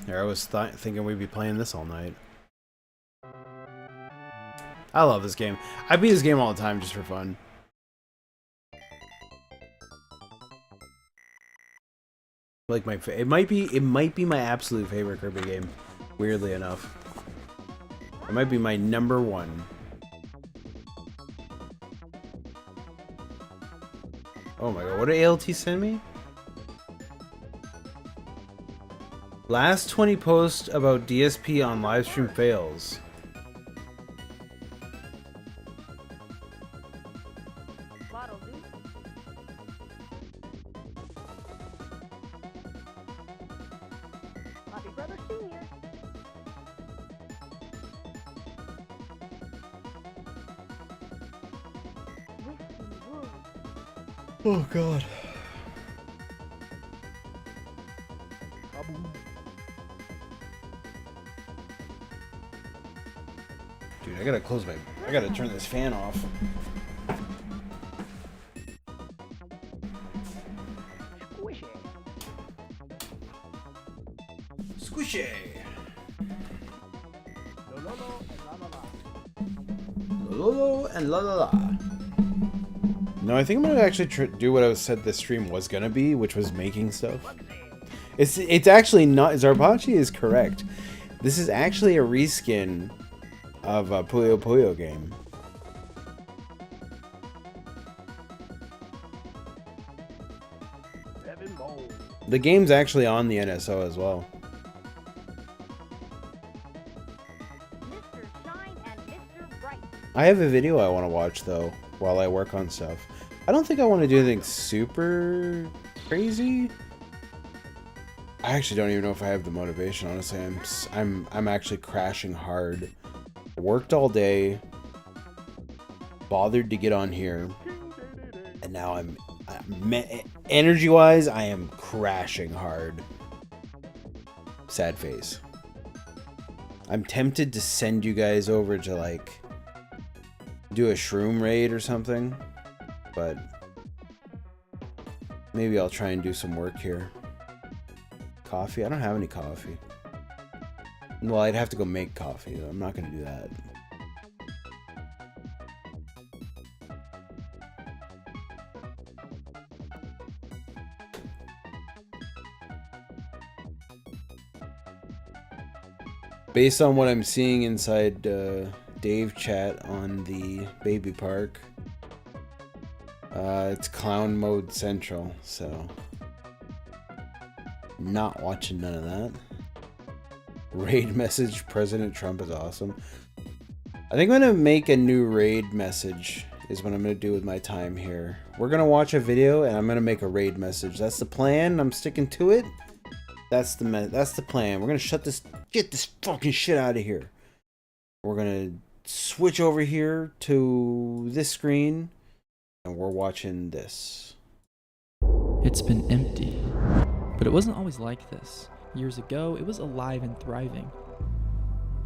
There, I was thinking we'd be playing this all night. I love this game. I beat this game all the time just for fun. Like it might be my absolute favorite Kirby game. Weirdly enough, it might be my #1. Oh my god, what did ALT send me? Last 20 posts about DSP on livestream fails. Oh god. Dude, I gotta turn this fan off. Squishy. Lolo and la la la. No, I think I'm gonna actually do what I said this stream was gonna be, which was making stuff. It's actually not. Zarpachi is correct. This is actually a reskin of a Puyo Puyo game. The game's actually on the NSO as well. I have a video I want to watch though while I work on stuff. I don't think I want to do anything super crazy. I actually don't even know if I have the motivation. Honestly, I'm actually crashing hard. I worked all day, bothered to get on here, and now I'm energy-wise, I am crashing hard. Sad face. I'm tempted to send you guys over to like do a shroom raid or something, but maybe I'll try and do some work here. Coffee? I don't have any coffee. Well, I'd have to go make coffee. I'm not going to do that. Based on what I'm seeing inside Dave chat on the baby park, it's clown mode central, so not watching none of that. Raid message, President Trump is awesome. I think I'm gonna make a new raid message is what I'm gonna do with my time here. We're gonna watch a video and I'm gonna make a raid message. That's the plan. I'm sticking to it. That's the plan. We're gonna get this fucking shit out of here. We're gonna switch over here to this screen and we're watching this. It's been empty. But it wasn't always like this. Years ago, it was alive and thriving.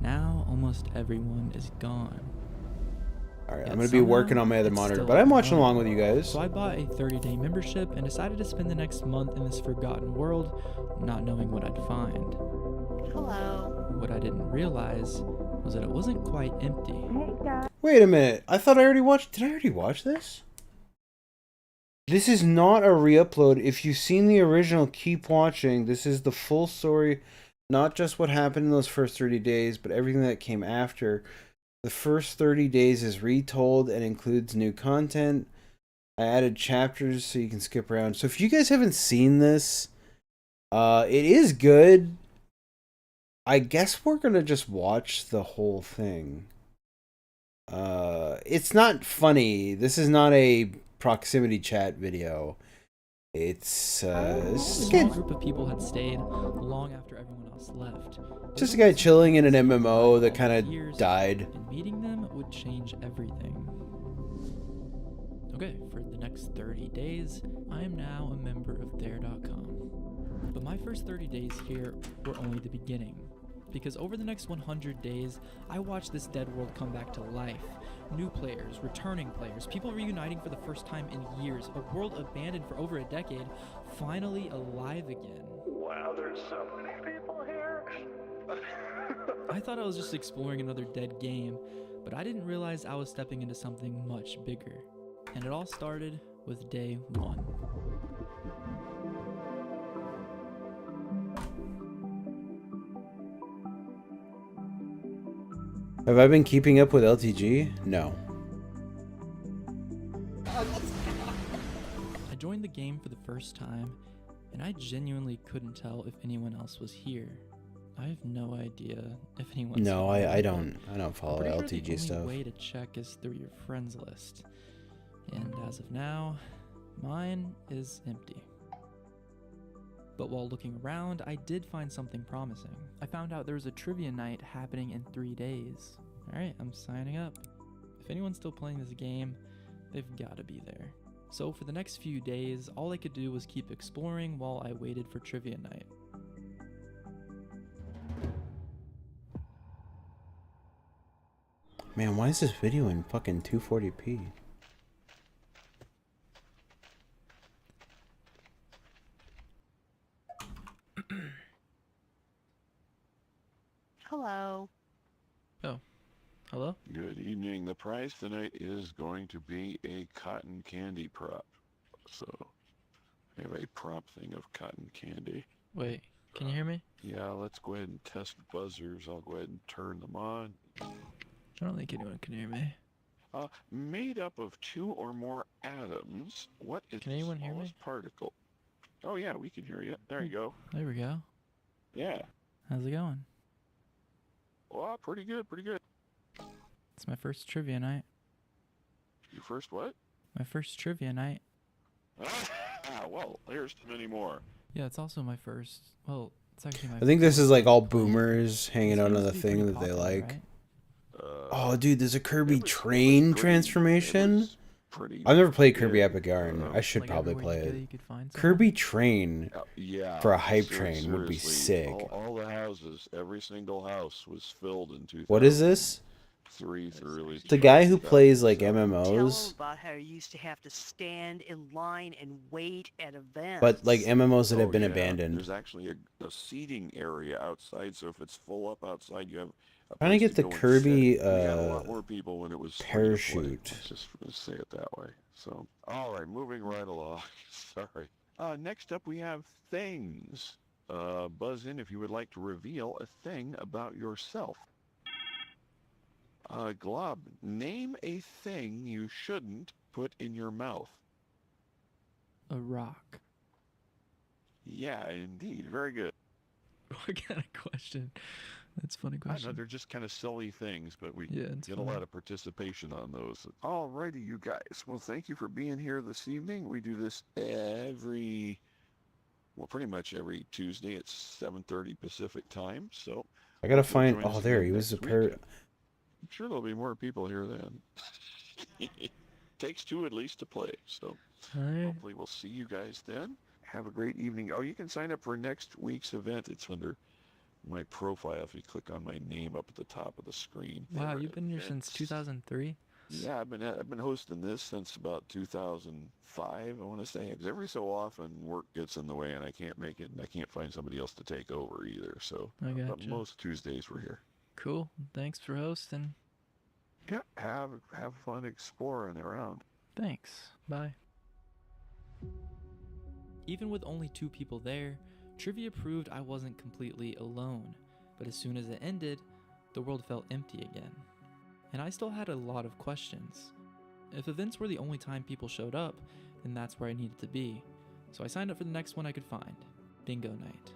Now, almost everyone is gone. Alright, I'm going to be working on my other monitor, but I'm watching along with you guys. So I bought a 30-day membership and decided to spend the next month in this forgotten world, not knowing what I'd find. Hello. What I didn't realize was that it wasn't quite empty. Wait a minute. I thought I already watched... Did I already watch this? This is not a re-upload. If you've seen the original, keep watching. This is the full story. Not just what happened in those first 30 days, but everything that came after. The first 30 days is retold and includes new content. I added chapters so you can skip around. So if you guys haven't seen this, it is good. I guess we're going to just watch the whole thing. It's not funny. This is not a proximity chat video. It's A small group of people had stayed long after everyone else left. Just a guy chilling in an MMO that kind of died. And meeting them would change everything. Okay, for the next 30 days, I am now a member of there.com. But my first 30 days here were only the beginning. Because over the next 100 days, I watched this dead world come back to life. New players, returning players, people reuniting for the first time in years, a world abandoned for over a decade, finally alive again. Wow, there's so many people here. I thought I was just exploring another dead game, but I didn't realize I was stepping into something much bigger. And it all started with day 1. Have I been keeping up with LTG? No. I joined the game for the first time, and I genuinely couldn't tell if anyone else was here. I have no idea if anyone's No, I don't follow I'm LTG pretty sure the stuff. only way to check is through your friends list. And as of now, mine is empty. But while looking around, I did find something promising. I found out there was a trivia night happening in 3 days. Alright, I'm signing up. If anyone's still playing this game, they've got to be there. So for the next few days, all I could do was keep exploring while I waited for trivia night. Man, why is this video in fucking 240p? Hello. Oh, hello? Good evening. The prize tonight is going to be a cotton candy prop. So, I have a prop thing of cotton candy. Wait, can you hear me? Yeah, let's go ahead and test buzzers. I'll go ahead and turn them on. I don't think anyone can hear me. Made up of 2 or more atoms, what is Can anyone the hear me? smallest particle? Oh yeah, we can hear you. There you go. There we go. Yeah. How's it going? Well, pretty good, pretty good. It's my first trivia night. Your first what? My first trivia night. Well, here's many more. Yeah, it's also my first. Well, it's actually my. I think this is like all boomers hanging out on the thing that they like. Right? Oh, dude, there's a Kirby train transformation. I've never played Kirby Epic Yarn. I should Like probably everywhere play you go, it. you could find Kirby Train Yeah. for a hype train would be seriously, sick. All the houses, every single house was filled in 2003 What is this? through early. The guy who plays like Tell MMOs, about how you used to have to stand in line and wait at events. but like MMOs that have Oh, been yeah. abandoned. There's actually a seating area outside, so if it's full up outside, you have a Trying to place get the go and Kirby sit. We had a lot more people when it was free to play. parachute. Let's just say it that way. So, all right, moving right along. Sorry. Next up, we have things. Buzz in if you would like to reveal a thing about yourself. Glob, name a thing you shouldn't put in your mouth. A rock. Yeah, indeed. Very good. What kind of question? That's a funny I know question. they're just kind of silly things, but we Yeah, it's get fun. a lot of participation on those. Alrighty, you guys. Well, thank you for being here this evening. We do this pretty much every Tuesday at 7:30 Pacific time. So I gotta hopefully find. join us Oh, there again he was. next A week. I'm sure there'll be more people here then. Takes two at least to play, so Alright. hopefully we'll see you guys then. Have a great evening. Oh, you can sign up for next week's event. It's under my profile if you click on my name up at the top of the screen. Wow, for you've been here since events. 2003. Yeah, I've been hosting this since about 2005. I want to say, because every so often work gets in the way and I can't make it, and I can't find somebody else to take over either. So, I but gotcha. most Tuesdays we're here. Cool. Thanks for hosting. Yeah, have fun exploring around. Thanks. Bye. Even with only 2 people there, trivia proved I wasn't completely alone. But as soon as it ended, the world felt empty again. And I still had a lot of questions. If events were the only time people showed up, then that's where I needed to be. So I signed up for the next one I could find. Bingo night.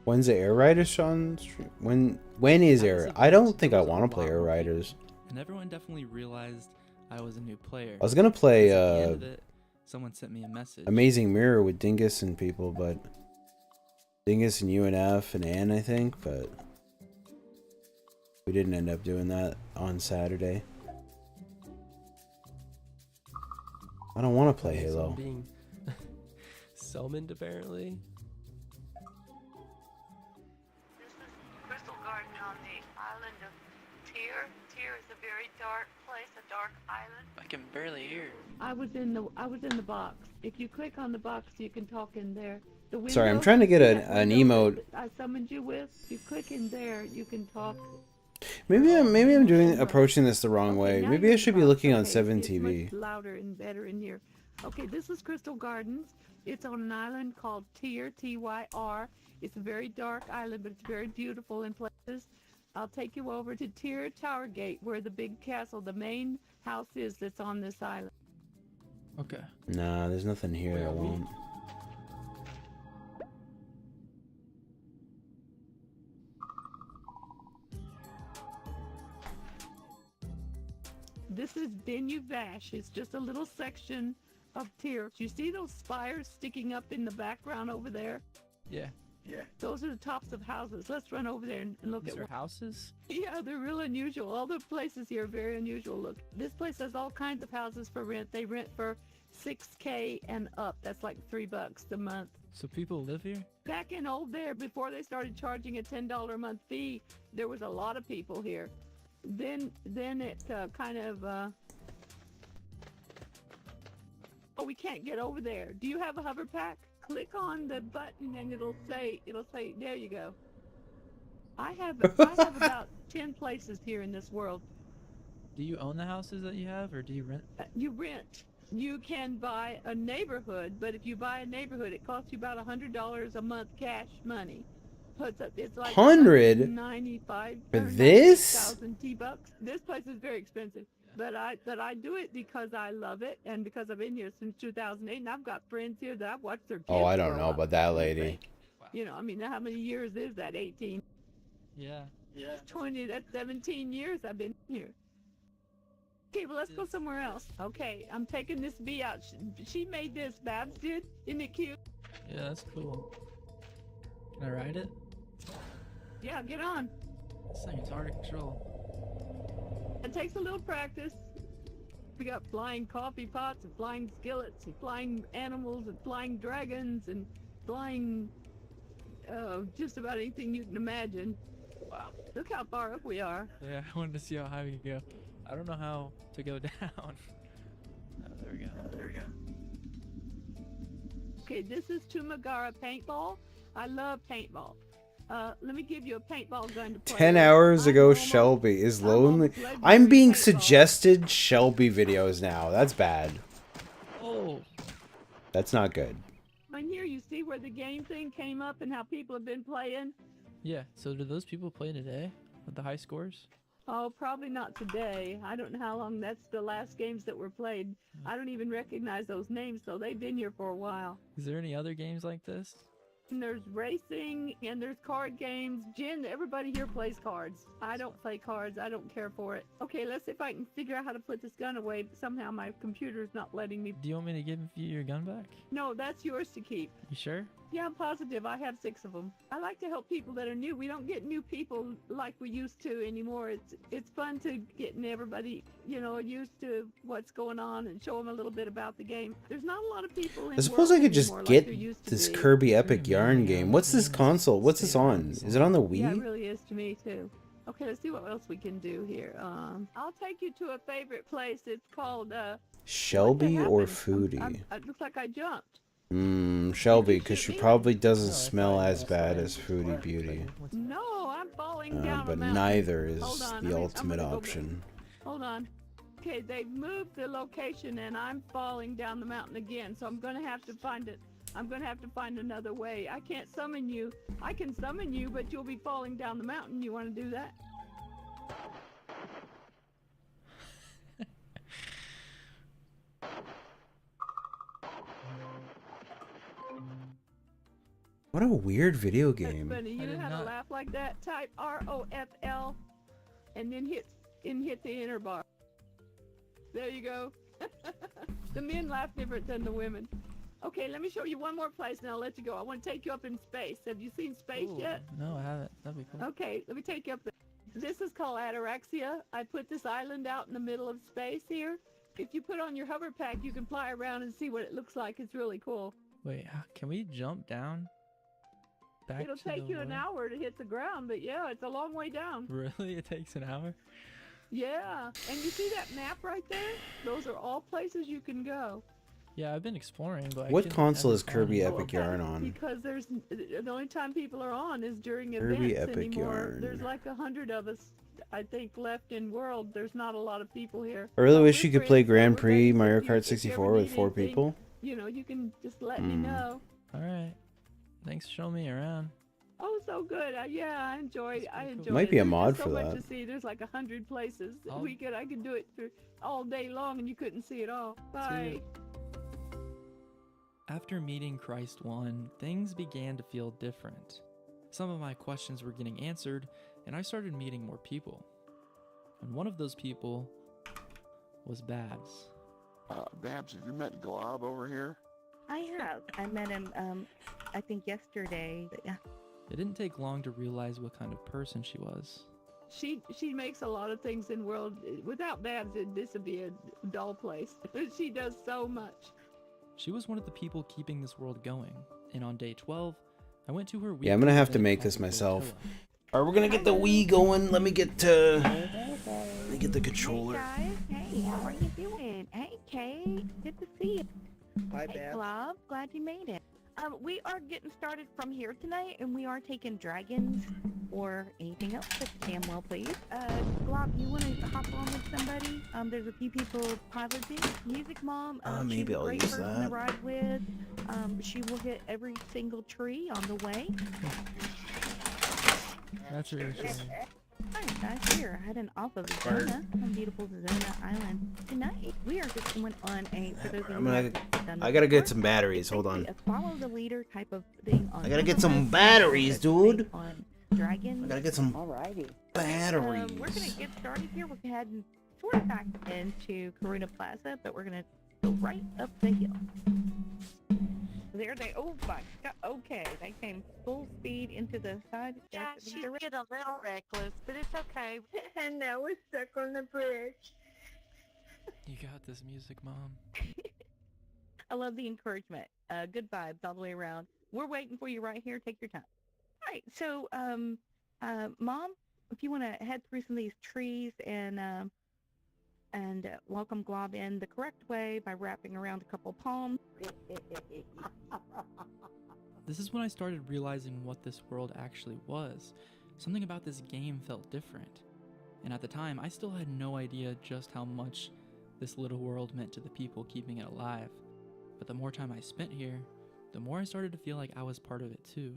When's the Air Riders on stream? When is Air? I don't think I want to play Air Riders. And everyone definitely realized I was a new player. I was gonna play Because at the end of it, someone sent me a message. Amazing Mirror with Dingus and people, but Dingus and UNF and Ann, I think, but we didn't end up doing that on Saturday. I don't want to play Halo. Being summoned apparently. Crystal Garden on the island of Tyr. Tyr is a very dark place, a dark island. I can barely hear. I was in the box. If you click on the box, you can talk in there. The Sorry, I'm window- trying to get that an window emote. that I summoned you with. If you click in there, you can talk. Maybe I'm approaching this the wrong way. Maybe I should be looking on 7TV. Much louder and better in here. Okay, this is Crystal Gardens. It's on an island called Tyr, T-Y-R. It's a very dark island, but it's very beautiful in places. I'll take you over to Tyr Tower Gate, where the big castle, the main house is that's on this island. Okay. Nah, there's nothing here. I won't. This is Bennu Vash. It's just a little section of Tyr. You see those spires sticking up in the background over there? Yeah. Yeah. Those are the tops of houses. Let's run over there and look These at are what. houses? Yeah, they're real unusual. All the places here are very unusual. Look, this place has all kinds of houses for rent. They rent for $6K and up. That's like $3 a month. So people live here? Back in old there, before they started charging a $10 a month fee, there was a lot of people here. Then it kind of. Oh, we can't get over there. Do you have a hover pack? Click on the button and it'll say. There you go. I have about 10 places here in this world. Do you own the houses that you have, or do you rent? You rent. You can buy a neighborhood, but if you buy a neighborhood, it costs you about $100 a month cash money. It's like 100 $95 for this? 1,000 T-bucks. This place is very expensive. But I do it because I love it and because I've been here since 2008, and I've got friends here that I've watched their kids Oh, I don't grow know up. about that lady. You know, I mean, how many years is that? 18. Yeah. That's 20. That's 17 years I've been here. Okay, well, let's go somewhere else. Okay, I'm taking this bee out. She made this. Babs did. Isn't it cute? Yeah, that's cool. Can I ride it? Yeah, get on. This thing is hard to control. It takes a little practice. We got flying coffee pots and flying skillets and flying animals and flying dragons and flying just about anything you can imagine. Wow. Look how far up we are. Yeah, I wanted to see how high we can go. I don't know how to go down. Oh, there we go. There we go. Okay, this is Tumagara paintball. I love paintball. Let me give you a paintball gun to play 10 with. hours ago, Shelby is lonely. I'm being suggested Shelby videos now. That's bad. Oh. That's not good. On here, you see where the game thing came up and how people have been playing? Yeah, so do those people play today with the high scores? Oh, probably not today. I don't know how long. That's the last games that were played. I don't even recognize those names, so they've been here for a while. Is there any other games like this? And there's racing, and there's card games. Jen, everybody here plays cards. I don't play cards. I don't care for it. Okay, let's see if I can figure out how to put this gun away, but somehow my computer's not letting me. Do you want me to give you your gun back? No, that's yours to keep. You sure? Yeah, I'm positive. I have 6 of them. I like to help people that are new. We don't get new people like we used to anymore. It's fun to getting everybody, you know, used to what's going on and show them a little bit about the game. There's not a lot of people in I suppose I could just anymore get like there used to this be. Kirby Epic Yarn game. What's this console? What's this on? Is it on the Yeah, it Wii? really is to me too. Okay, let's see what else we can do here. I'll take you to a favorite place. It's called Shelby or it Foodie? looks like I jumped. Shelby, because she probably doesn't smell as bad as Foodie Beauty. No, I'm falling down. But a mountain. neither is Hold on, the I'm ultimate gonna go option. Hold on. Okay, they've moved the location and I'm falling down the mountain again, so I'm gonna have to find it. I'm gonna have to find another way. I can't summon you. I can summon you, but you'll be falling down the mountain. You want to do that? What a weird video That's game. funny. You know how to laugh like that? Type ROFL and then hit the enter bar. There you go. The men laugh different than the women. Okay, let me show you one more place and I'll let you go. I want to take you up in space. Have you seen space yet? No, I haven't. That'd be cool. Okay, let me take you up there. This is called Ataraxia. I put this island out in the middle of space here. If you put on your hover pack, you can fly around and see what it looks like. It's really cool. Wait, can we jump down? Back It'll to take the you an way? hour to hit the ground, but yeah, it's a long way down. Really? It takes an hour? Yeah, and you see that map right there? Those are all places you can go. Yeah, I've been exploring, but I What couldn't console ever is Kirby find- Epic Yarn on? Because there's the only time people are on is during Kirby events Epic anymore. Yarn. There's like 100 of us, I think, left in world. There's not a lot of people here. I really But wish we're you could play friends, so Grand we're Prix buddies. Mario If you- Kart if you ever 64 with need 4 anything, people. You know, you can just let me know. All right. Thanks for showing me around. Oh, so good. Yeah, I enjoy it. Might be a There's mod just for so much that. to see. There's like 100 places. I'll- I could do it for all day long and you couldn't see it all. Bye. After meeting Christ 1, things began to feel different. Some of my questions were getting answered, and I started meeting more people. And one of those people was Babs. Babs, have you met Glob over here? I have. I met him, I think yesterday. But yeah. It didn't take long to realize what kind of person she was. She makes a lot of things in world. Without Babs, this would be a dull place. She does so much. She was one of the people keeping this world going, and on day 12, I went to her Yeah, I'm gonna have to weekly make event this called myself. Coachella. Alright, we're gonna get the Wii going. Let me get the controller. Hey guys, hey, how are you doing? Hey Kate, good to see you. Hi, Hey Babs. Glob, glad you made it. We are getting started from here tonight, and we are taking dragons or anything else that's damn well please. Glob, you want to hop on with somebody? There's a few people piloting. Music Mom, Maybe she's a I'll great use person that. to ride with. She will hit every single tree on the way. That's reassuring. Alright, guys, we are heading off of Zona, on beautiful Zona Island tonight. We are just going on a. For those of you who haven't done I this gotta get before, some batteries. it's Hold on. basically a follow the leader type of thing on. I gotta get Zona. some batteries, dude. On dragons. I gotta get some Alrighty. batteries. We're gonna get started here. We're heading sort of back into Karuna Plaza, but we're gonna go right up the hill. There they. Oh my God. Okay, they came full speed into the side. Yeah, she's getting a little reckless, but it's okay. And now we're stuck on the bridge. You got this music, Mom. I love the encouragement. Good vibes all the way around. We're waiting for you right here. Take your time. All right. So, Mom, if you want to head through some of these trees and welcome Glob in the correct way by wrapping around a couple palms. This is when I started realizing what this world actually was. Something about this game felt different. And at the time, I still had no idea just how much this little world meant to the people keeping it alive. But the more time I spent here, the more I started to feel like I was part of it too.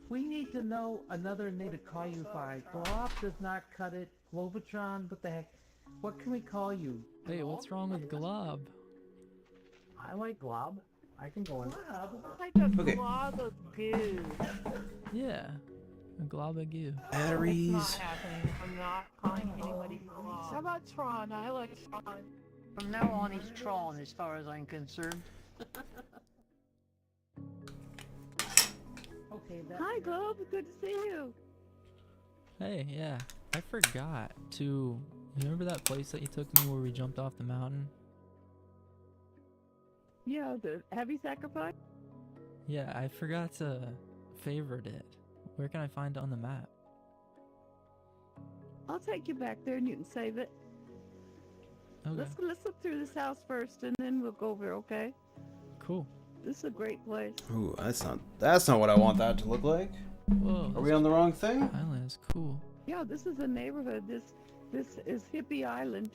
We need to know another name to call you by. Glob does not cut it. Globotron, what the heck? What can we call you? Hey, what's wrong with Glob? I like Glob. I can go in. Like a Okay. glob of goo. Yeah, a glob of goo. Batteries. It's not happening. I'm not calling anybody glob. How about Tron? I like Tron. From now on, he's Tron as far as I'm concerned. Okay, Hi, Glob. Good to see you. Hey, yeah, I forgot to... You remember that place that you took me where we jumped off the mountain? Yeah, the heavy sacrifice. Yeah, I forgot to favorite it. Where can I find it on the map? I'll take you back there and you can save it. Okay. Let's look through this house first and then we'll go over, okay? Cool. This is a great place. Ooh, that's not what I want that to look like. Whoa. Are we on the wrong thing? Island is cool. Yeah, this is a neighborhood. This is Hippie Island.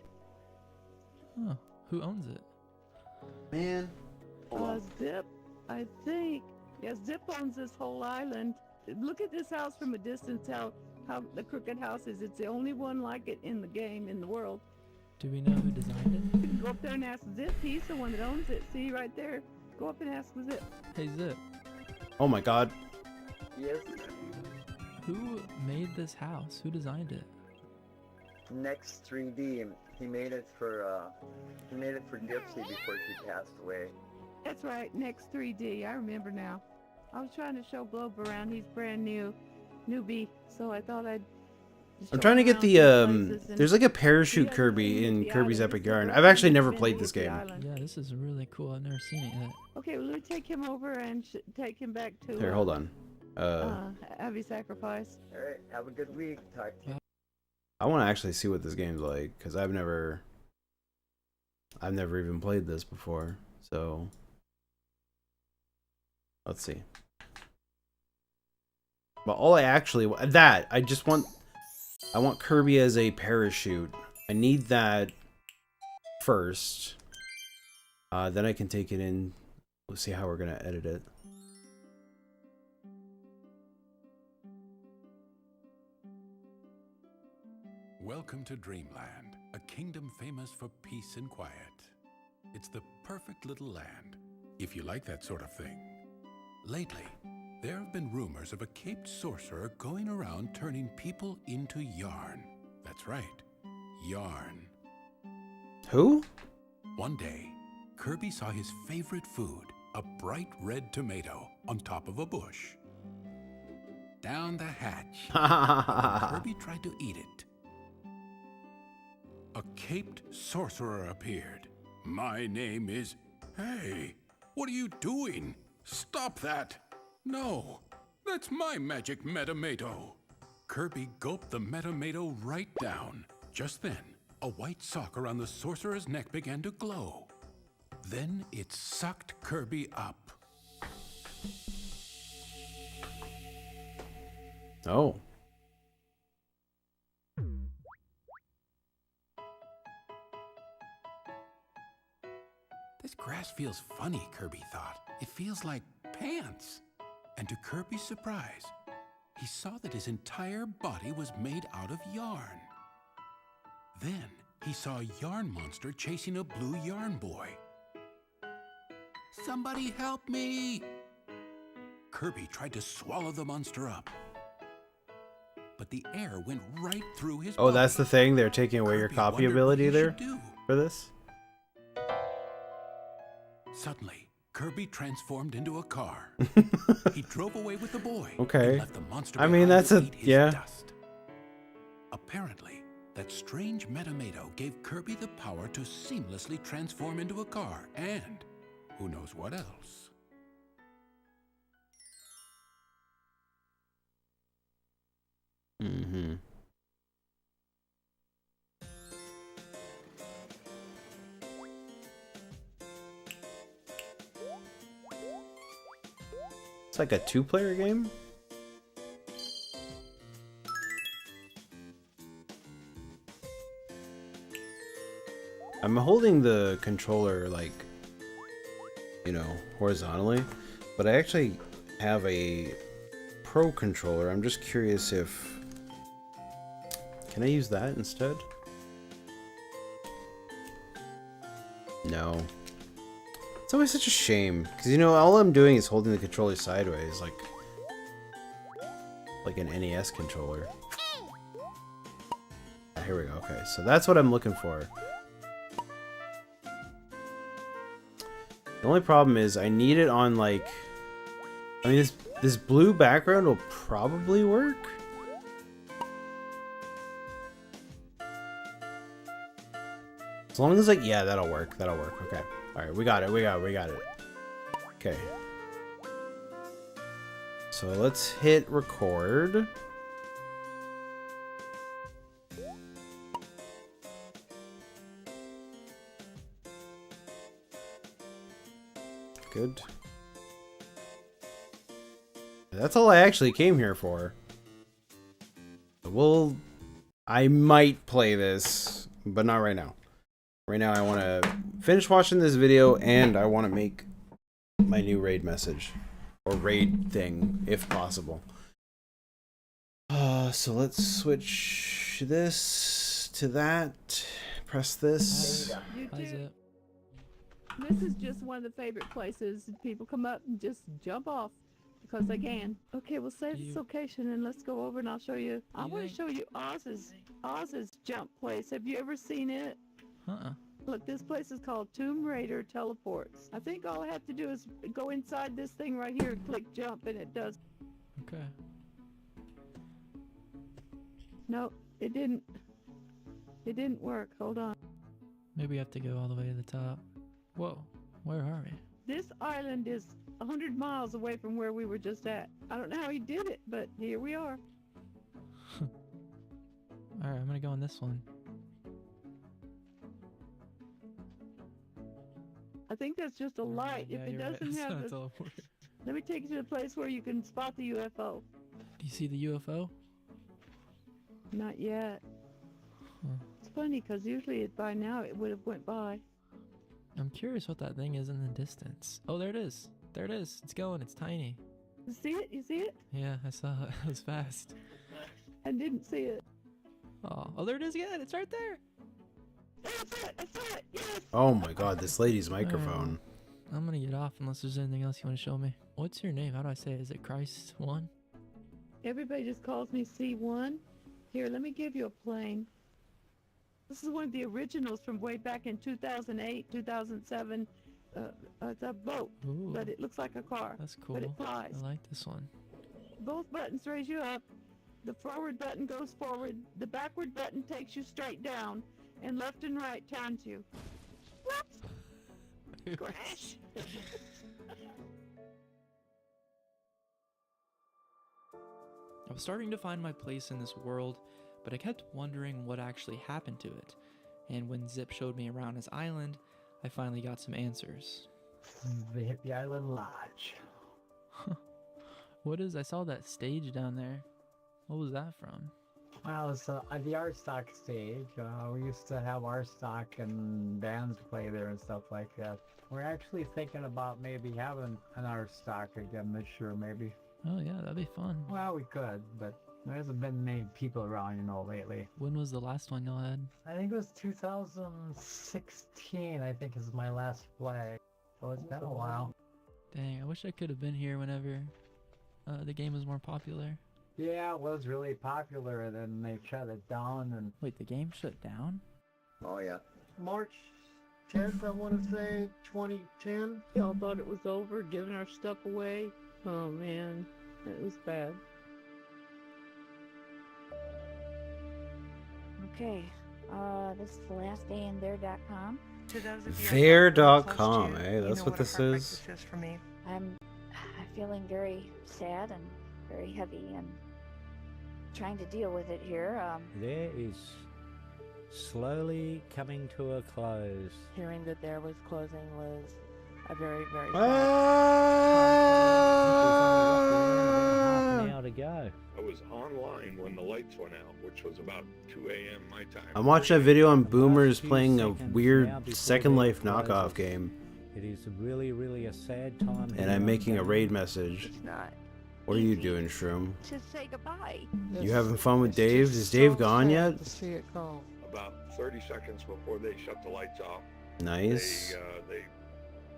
Huh. Who owns it? Man. Zip, I think. Yeah, Zip owns this whole island. Look at this house from a distance, how the crooked house is. It's the only one like it in the game, in the world. Do we know who designed it? You can go up there and ask Zip. He's the one that owns it. See right there. Go up and ask Zip. Hey, Zip. Oh my God. Yes. Who made this house? Who designed it? Next 3D. He made it for Dipsy before she passed away. That's right, Next 3D. I remember now. I was trying to show Globe around. He's brand newbie. So I thought I'd. I'm trying to get the there's like a parachute Kirby in Kirby's Epic Yarn. I've actually never played this game. Yeah, this is really cool. I've never seen it yet. Okay, well, let me take him over and take him back to. Here, hold on. Heavy sacrifice. All right, have a good week. Talk to you. I want to actually see what this game's like because I've never even played this before. So let's see. But all I want Kirby as a parachute. I need that first. Then I can take it in. We'll see how we're gonna edit it. Welcome to Dreamland, a kingdom famous for peace and quiet. It's the perfect little land, if you like that sort of thing. Lately, there have been rumors of a caped sorcerer going around turning people into yarn. That's right, yarn. Who? One day, Kirby saw his favorite food, a bright red tomato, on top of a bush. Down the hatch, Kirby tried to eat it. A caped sorcerer appeared. My name is... Hey, what are you doing? Stop that! No, that's my magic Metamato. Kirby gulped the Metamato right down. Just then, a white sock around the sorcerer's neck began to glow. Then it sucked Kirby up. Oh. This grass feels funny, Kirby thought. It feels like pants. And to Kirby's surprise, he saw that his entire body was made out of yarn. Then he saw a yarn monster chasing a blue yarn boy. Somebody help me! Kirby tried to swallow the monster up, but the air went right through his Oh, body. that's the thing? They're taking away your Kirby copy wondered ability what he there should do. for this? Suddenly, Kirby transformed into a car. He drove away with the boy. Okay. And left the monster I mean, behind that's to a... eat his yeah. dust. Apparently, that strange Metamato gave Kirby the power to seamlessly transform into a car, and who knows what else. Mm-hmm. It's like a two-player game? I'm holding the controller, like, you know, horizontally, but I actually have a Pro controller. I'm just curious if... Can I use that instead? No. It's always such a shame, because, you know, all I'm doing is holding the controller sideways, like an NES controller. Ah, here we go. Okay, so that's what I'm looking for. The only problem is I need it on, like... I mean, this blue background will probably work. As long as, like, yeah, that'll work. That'll work. Okay. Alright, we got it. We got it. Okay. So let's hit record. Good. That's all I actually came here for. I might play this, but not right now. Right now I want to finish watching this video and I want to make my new raid message. Or raid thing, if possible. So let's switch this to that. Press this. This is just one of the favorite places. People come up and just jump off because they can. Okay, we'll save this location and let's go over and I'll show you. I want to show you Oz's jump place. Have you ever seen it? Look, this place is called Tomb Raider Teleports. I think all I have to do is go inside this thing right here and click jump and it does. Okay. No, it didn't. It didn't work. Hold on. Maybe I have to go all the way to the top. Whoa, where are we? This island is 100 miles away from where we were just at. I don't know how he did it, but here we are. Alright, I'm gonna go on this one. I think that's just a light. Yeah, if it you're right. doesn't It's have not the... teleport. Let me take you to the place where you can spot the UFO. Do you see the UFO? Not yet. It's funny because usually by now it would have went by. I'm curious what that thing is in the distance. Oh, there it is. There it is. It's going. It's tiny. You see it? You see it? Yeah, I saw it. It was fast. I didn't see it. Oh, there it is again. It's right there. That's it. That's it. Yes. Oh my god, this lady's microphone. I'm gonna get off unless there's anything else you want to show me. What's your name? How do I say it? Is it Christ 1? Everybody just calls me C1. Here, let me give you a plane. This is one of the originals from way back in 2008, 2007. It's a boat, Ooh, but it looks like a car. that's cool. But it flies. I like this one. Both buttons raise you up. The forward button goes forward. The backward button takes you straight down. And left and right turns you. Whoops! Crash! I was starting to find my place in this world, but I kept wondering what actually happened to it. And when Zip showed me around his island, I finally got some answers. The Hippie Island Lodge. What is? I saw that stage down there. What was that from? Well, it's the art stock stage. We used to have art stock and bands play there and stuff like that. We're actually thinking about maybe having an art stock again this year, maybe. Oh yeah, that'd be fun. Well, we could, but there hasn't been many people around, lately. When was the last one y'all had? I think it was 2016, I think is my last play. So it's been a while. Dang, I wish I could have been here whenever the game was more popular. Yeah, it was really popular, and then they shut it down, and... Wait, the game shut down? Oh, yeah. March 10th, I want to say, 2010. Y'all thought it was over, giving our stuff away. Oh man, it was bad. Okay, this is the last day in there.com. There.com, eh? That's what this is? I'm feeling very sad and very heavy and trying to deal with it here. There is slowly coming to a close. Hearing that there was closing was a very, very Half an hour to go. I was online when the lights went out, which was about 2 a.m. my time. I'm watching a video on boomers playing a weird Second Life knockoff game. It is really, really a sad time. And I'm making a raid message. It's not. What are you doing, Shroom? To say goodbye. You having fun with Dave? Is Dave gone yet? To see it go. About 30 seconds before they shut the lights off, Nice. they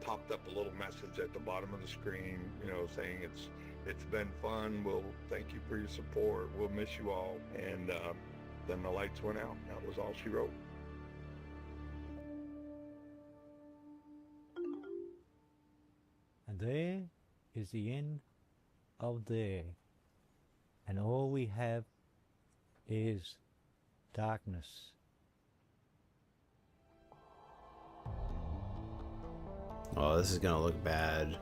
popped up a little message at the bottom of the screen, saying it's been fun. We'll thank you for your support. We'll miss you all. And then the lights went out. That was all she wrote. And there is the end of there. And all we have is darkness. Oh, this is gonna look bad.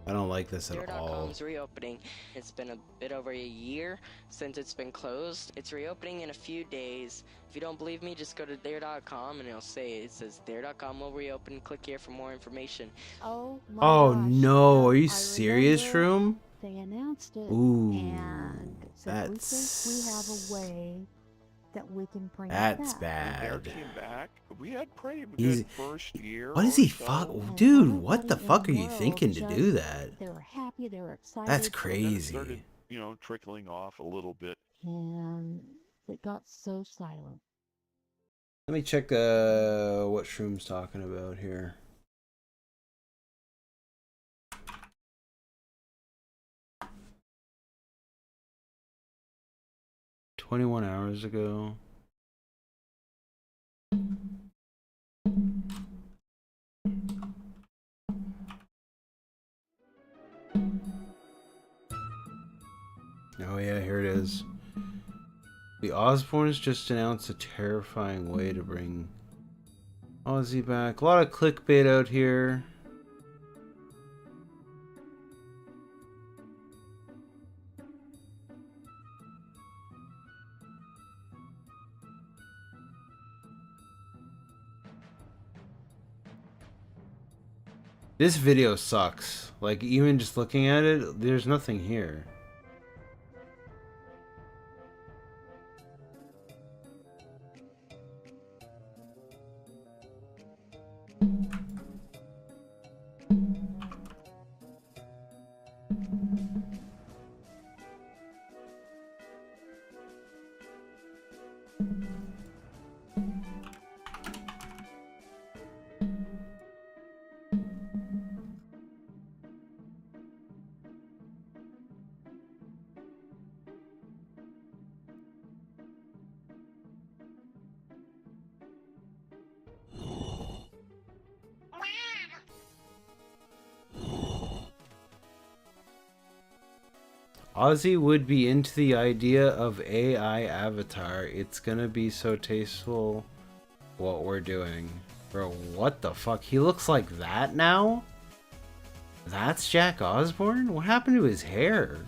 I don't like this at all. There.com's reopening. It's been a bit over a year since it's been closed. It's reopening in a few days. If you don't believe me, just go to there.com and it says there.com will reopen. Click here for more information. Oh my Oh gosh. no, are you I serious, remember Shroom? They announced it. Ooh, and so that's- we think we have a way that we can bring That's it back. There bad. came back. We had pretty He's- good first year. What is or he so. fuck? Dude, what the fuck are you thinking to do that? They were happy, they were excited. That's And then it crazy. started, trickling off a little bit. And it got so silent. Let me check what Shroom's talking about here. "21 hours ago. Oh yeah, here it is. The Osbournes just announced a terrifying way to bring Ozzy back. A lot of clickbait out here. This video sucks. Like, even just looking at it, there's nothing here. Ozzy would be into the idea of AI avatar. It's gonna be so tasteful what we're doing. Bro, what the fuck? He looks like that now? That's Jack Osbourne? What happened to his hair?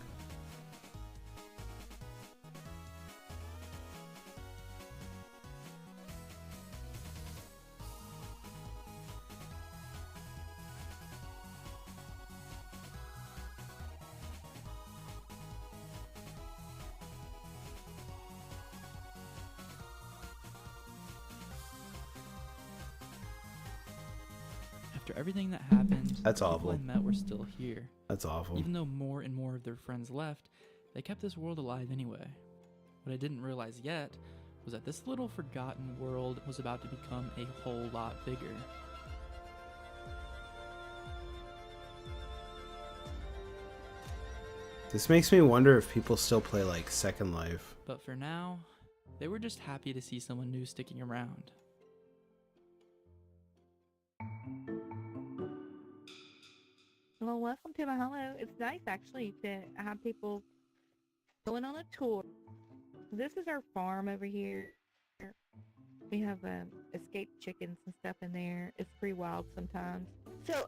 After everything that happened, That's the awful. people I met were still here. That's awful. Even though more and more of their friends left, they kept this world alive anyway. What I didn't realize yet was that this little forgotten world was about to become a whole lot bigger. This makes me wonder if people still play like Second Life. But for now, they were just happy to see someone new sticking around. Well, welcome to my hello. It's nice actually to have people going on a tour. This is our farm over here. We have escaped chickens and stuff in there. It's pretty wild sometimes. So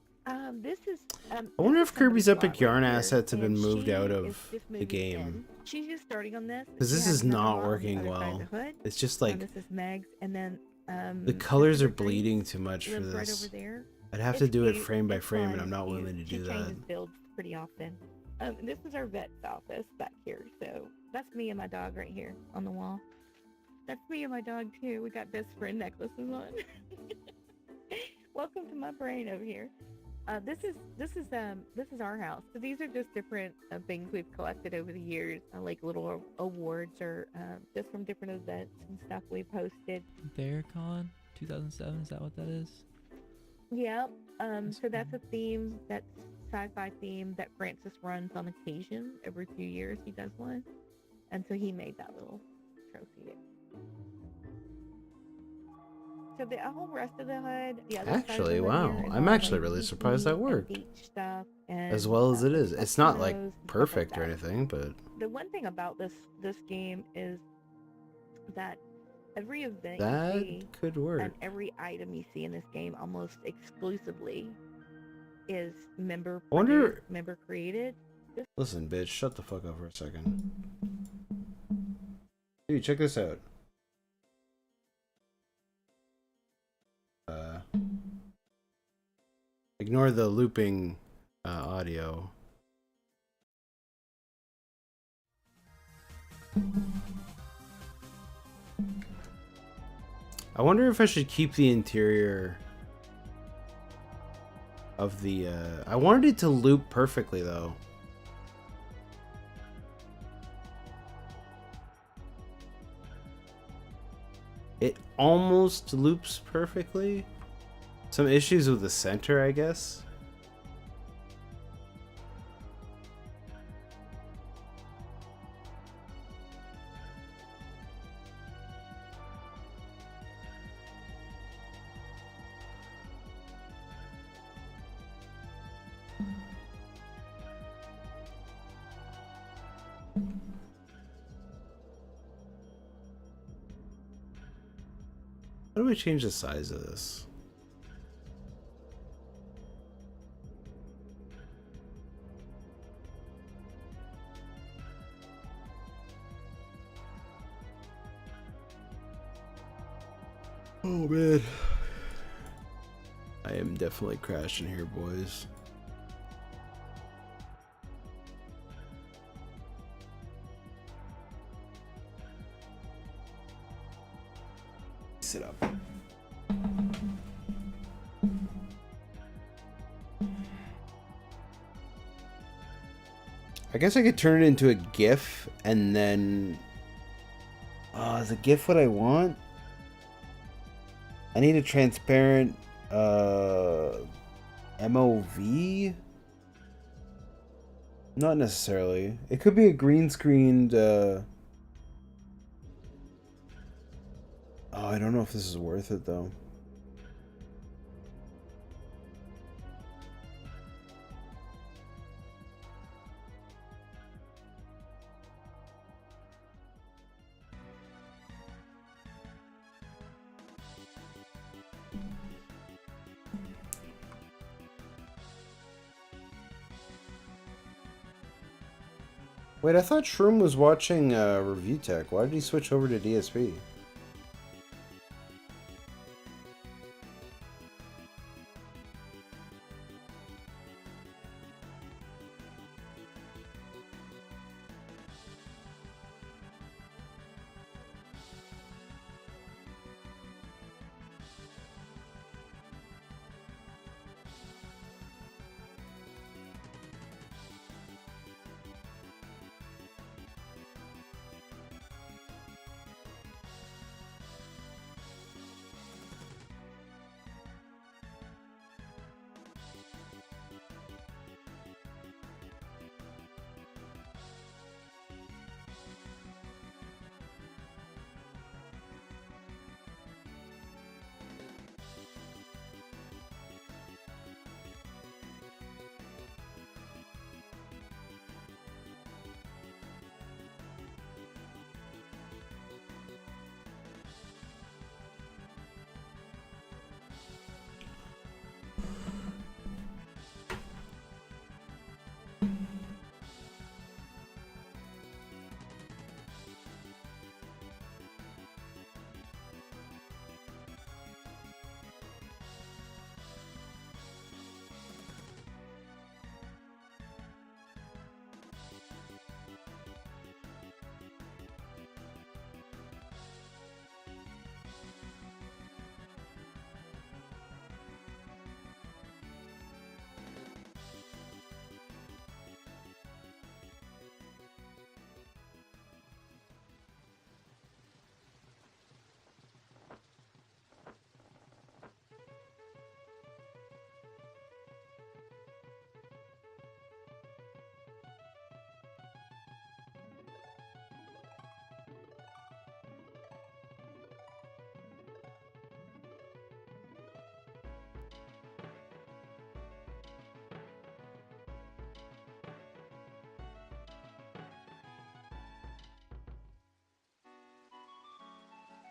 this is. I wonder if Kirby's Epic Epic Yarn assets have been moved out of the game. She's just starting on this. Because this She has is another not mom on the working other side well. of the hood. It's just And like this is Meg's, and then the this colors is are her Grace. bleeding too much for Lives right this. over there. I'd have It's to do it cute, frame by it's frame, and fun, I'm not it's willing to cute. do She that. changes builds pretty often. This is our vet's office back here. So that's me and my dog right here on the wall. That's me and my dog too. We got best friend necklaces on. Welcome to my brain over here. This is our house. So these are just different things we've collected over the years, like little awards or just from different events and stuff we've hosted. BearCon 2007, is that what that is? Yep. So that's a theme, that's sci-fi theme that Francis runs on occasion. Every few years he does one. And so he made that little trophy. So the whole rest of the hood, the other side of the Actually, hood wow. here is I'm all, actually like, really geeky surprised that and worked. beach stuff As and, well as it is. It's not like volcanoes and stuff like perfect or that. anything, but The one thing about this game is that every event that you see could work. and every item you see in this game almost exclusively is member I wonder- produced, member created. Just Listen, bitch, shut the fuck up for a second. Dude, check this out. Ignore the looping audio. I wonder if I should keep the interior of the I wanted it to loop perfectly though. It almost loops perfectly. Some issues with the center, I guess. How do we change the size of this? Oh man. I am definitely crashing here, boys. Sit up. I guess I could turn it into a GIF and then... is a GIF what I want? I need a transparent MOV? Not necessarily. It could be a green screened oh, I don't know if this is worth it though. Wait, I thought Shroom was watching Review Tech. Why did he switch over to DSP?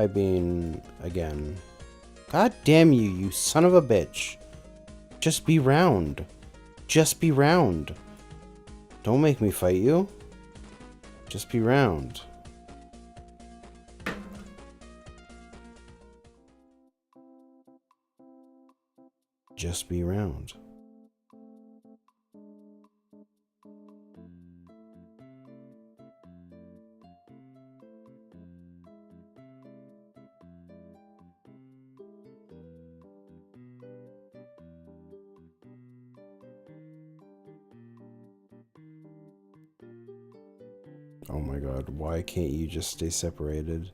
Try being again. God damn you, you son of a bitch. Just be round. Just be round. Don't make me fight you. Just be round. Just be round. Oh my god, why can't you just stay separated?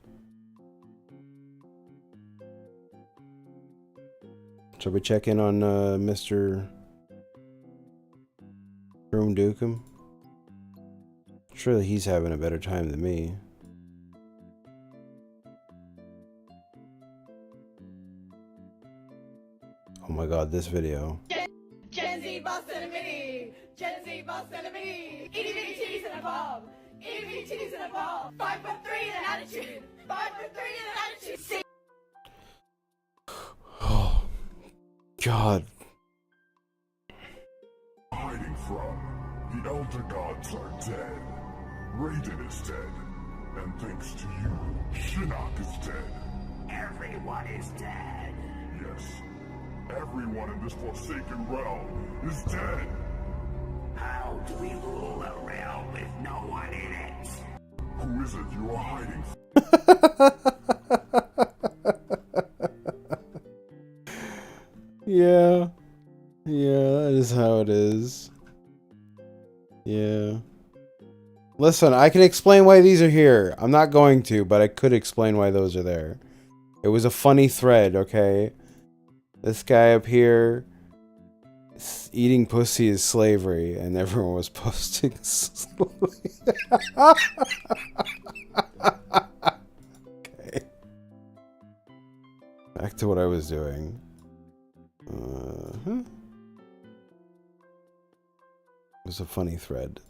Shall we check in on Mr. Room Dukem? Surely he's having a better time than me. Oh my god, this video. Gen Z bustin' a mini, Gen Z bustin' a mini, itty bitty titties in a bulb, itty bitty titties in a bulb, 5'3" and an attitude, 5'3" and an attitude. Oh god. Hiding from, the Elder Gods are dead. Raiden is dead, and thanks to you, Shinnok is dead. Everyone is dead. Yes, everyone in this Forsaken realm is dead. How do we rule a realm with no one in it? Who is it you are hiding from? Yeah. Yeah, that is how it is. Yeah. Listen, I can explain why these are here. I'm not going to, but I could explain why those are there. It was a funny thread, okay? This guy up here, eating pussy is slavery, and everyone was posting Okay. Back to what I was doing. It was a funny thread.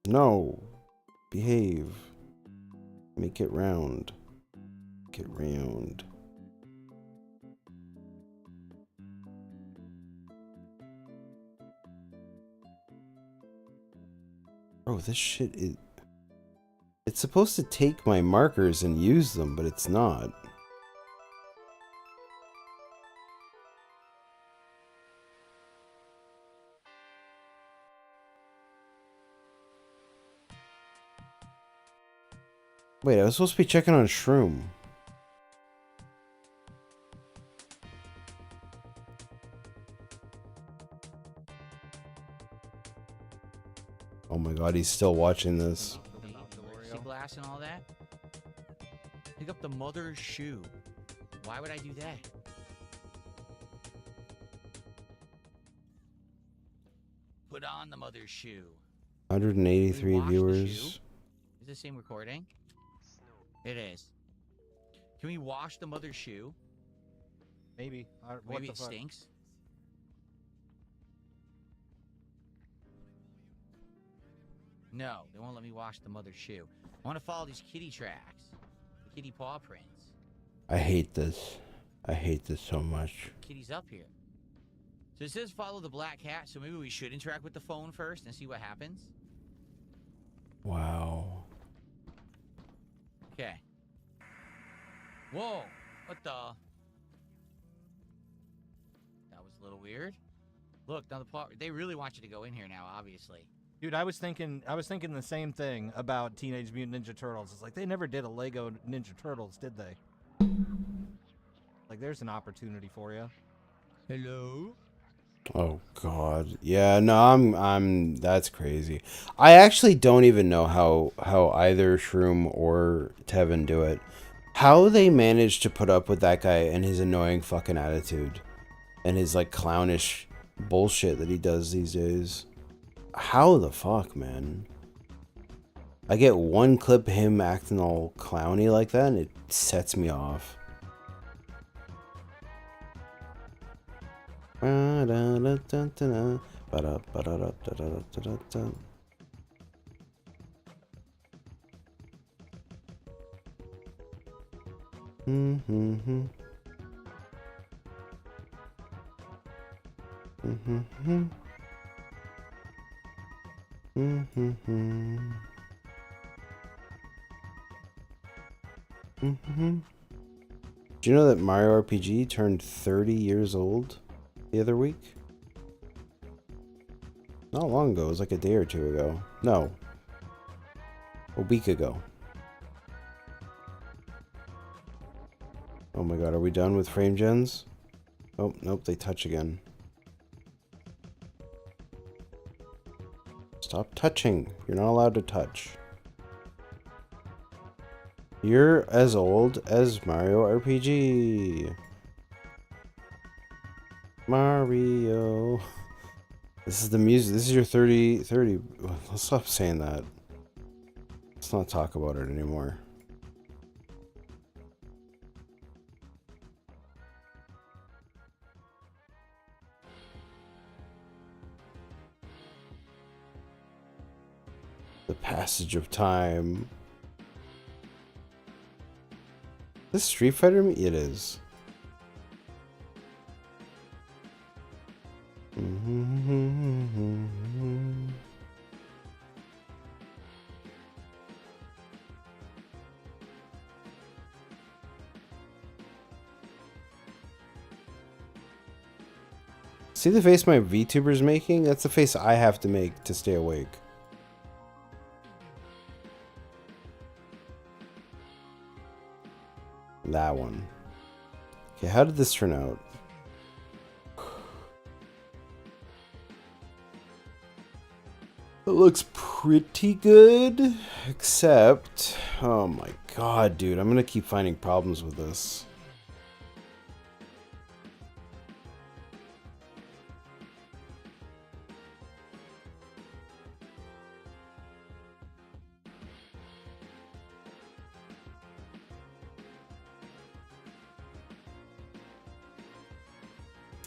No. Behave. Make it round. Make it round. Bro, this shit is... It's supposed to take my markers and use them, but it's not. Wait, I was supposed to be checking on Shroom. Oh my god, he's still watching this. Sea glass and all that. Pick up the mother's shoe. Why would I do that? Put on the mother's shoe. 183 Wash the viewers. shoe? Is this same recording? It is. Can we wash the mother's shoe? Maybe. Maybe it stinks. No, they won't let me wash the mother's shoe. I want to follow these kitty tracks. The kitty paw prints. I hate this. I hate this so much. Kitty's up here. So it says follow the black cat, so maybe we should interact with the phone first and see what happens. Wow. Okay. Whoa, what the? That was a little weird. Look, now the paw, they really want you to go in here now, obviously. Dude, I was thinking the same thing about Teenage Mutant Ninja Turtles. It's like they never did a Lego Ninja Turtles, did they? Like there's an opportunity for you. Hello? Oh god. Yeah, no, I'm that's crazy. I actually don't even know how either Shroom or Tevin do it. How they manage to put up with that guy and his annoying fucking attitude and his like clownish bullshit that he does these days. How the fuck, man? I get one clip of him acting all clowny like that and it sets me off. Mm-hmm. Mm-hmm. Mm-hmm. Mm-hmm. Do you know that Mario RPG turned 30 years old the other week? Not long ago. It was like a day or two ago. No. A week ago. Oh my god, are we done with frame gens? Oh, nope, they touch again. Stop touching. You're not allowed to touch. You're as old as Mario RPG. Mario. This is the music. This is your 30. Let's stop saying that. Let's not talk about it anymore. The passage of time. This Street Fighter? It is. See the face my VTuber's making? That's the face I have to make to stay awake. That one. Okay, how did this turn out? It looks pretty good, except... Oh my god, dude. I'm gonna keep finding problems with this.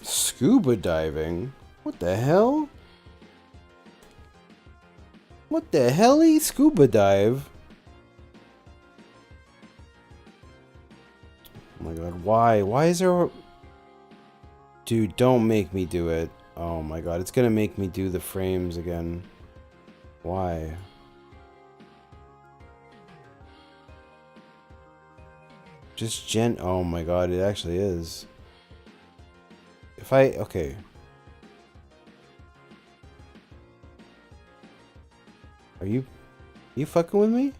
Scuba diving? What the hell? What the hell? Scuba dive? Oh my god, why? Why is there a... Dude, don't make me do it. Oh my god, it's gonna make me do the frames again. Why? Just oh my god, it actually is. If I... Okay. Are you fucking with me?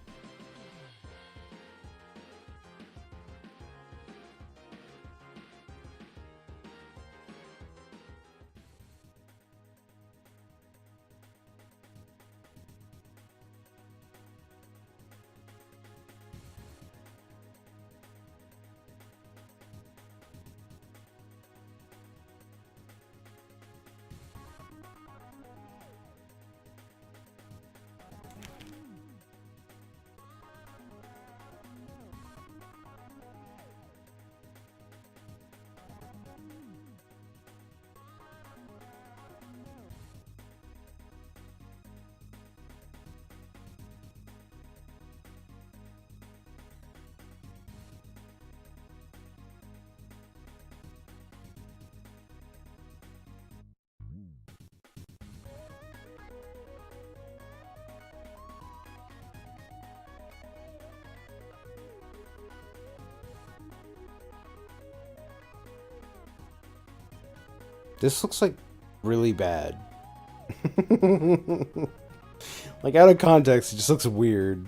This looks like really bad. Like out of context, it just looks weird.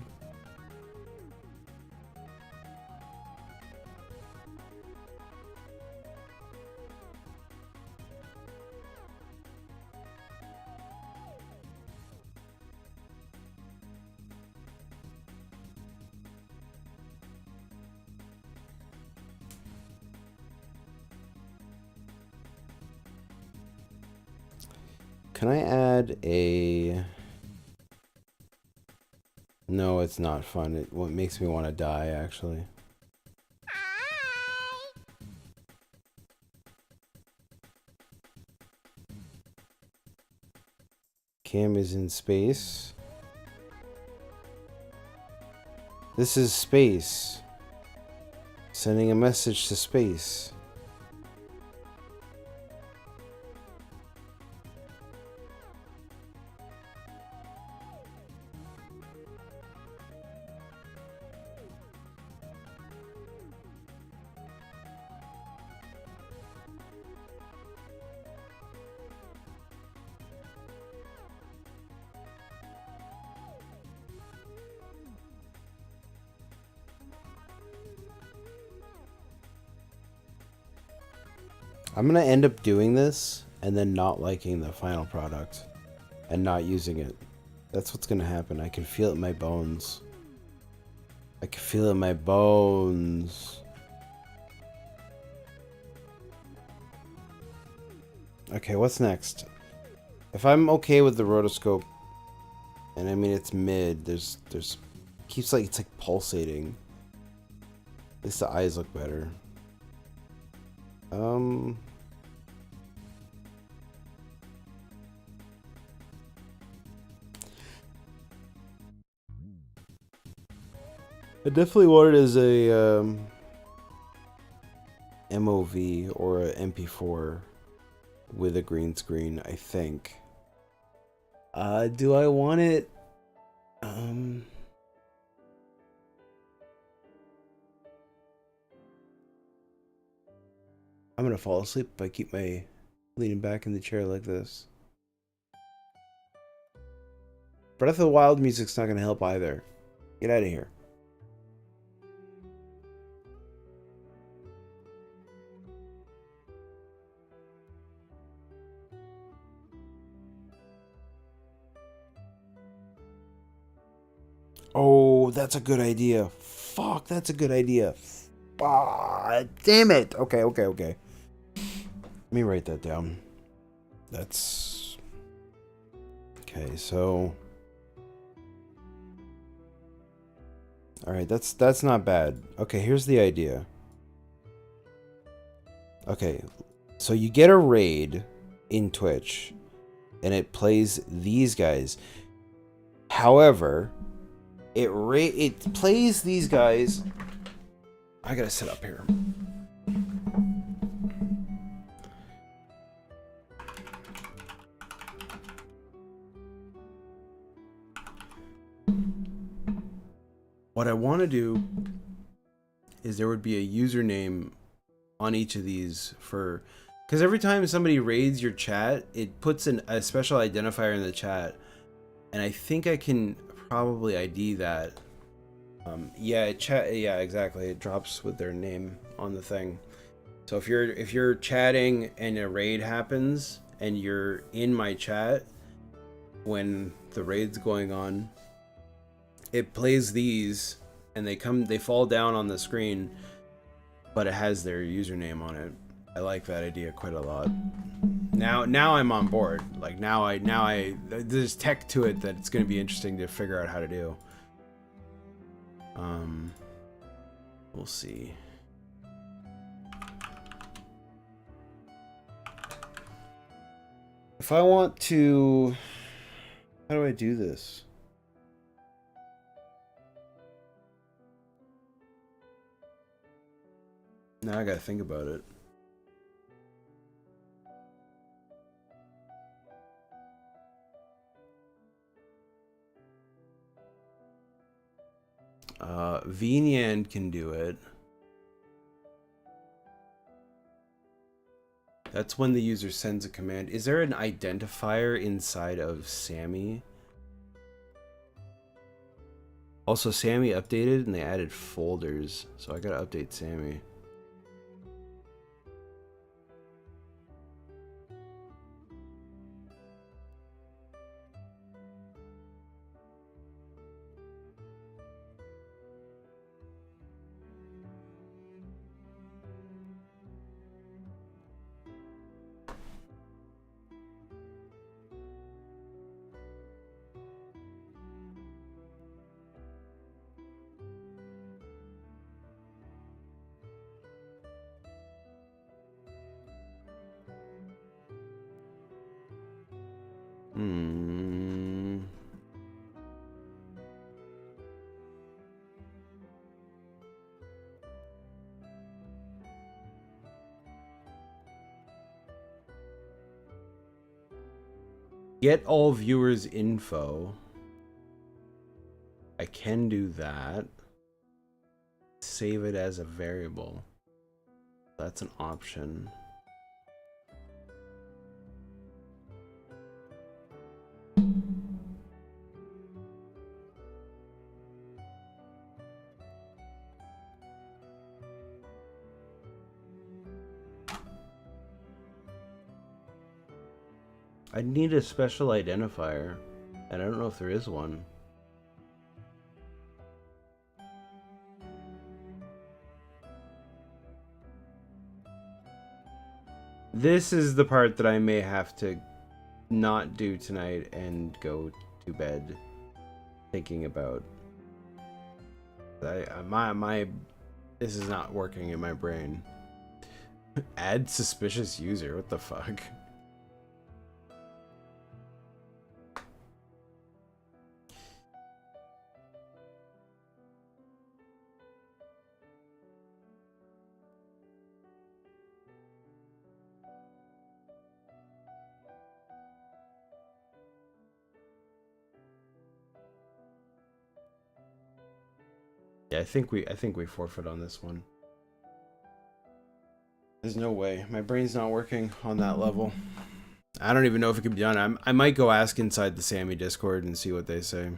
Can I add a... No, it's not fun. It makes me want to die, actually. Cam is in space. This is space. Sending a message to space. I'm gonna end up doing this and then not liking the final product and not using it. That's what's gonna happen. I can feel it in my bones. I can feel it in my bones. Okay, what's next? If I'm okay with the rotoscope, and I mean it's mid, there's keeps like it's like pulsating. At least the eyes look better. I definitely want it as a MOV or a MP4 with a green screen, I think. Do I want it? I'm gonna fall asleep if I keep my leaning back in the chair like this. Breath of the Wild music's not gonna help either. Get out of here. Oh, that's a good idea. Fuck, that's a good idea. Ah, damn it. Okay. Let me write that down. That's... Okay, so... Alright, that's not bad. Okay, here's the idea. Okay, so you get a raid in Twitch, and it plays these guys. However, it plays these guys... I gotta sit up here. What I want to do is there would be a username on each of these for... Because every time somebody raids your chat, it puts a special identifier in the chat. And I think I can probably ID that. Yeah, exactly. It drops with their name on the thing. So if you're chatting and a raid happens and you're in my chat when the raid's going on, it plays these and they fall down on the screen, but it has their username on it. I like that idea quite a lot. Now I'm on board. Like now I there's tech to it that it's going to be interesting to figure out how to do. We'll see. If I want to, how do I do this? Now I gotta think about it. VNyan can do it. That's when the user sends a command. Is there an identifier inside of Sammy? Also, Sammy updated and they added folders, so I gotta update Sammy. Get all viewers info. I can do that. Save it as a variable. That's an option. I need a special identifier, and I don't know if there is one. This is the part that I may have to not do tonight and go to bed thinking about. This is not working in my brain. Add suspicious user, what the fuck? Yeah, I think we forfeit on this one. There's no way. My brain's not working on that level. I don't even know if it can be done. I might go ask inside the Sammy Discord and see what they say.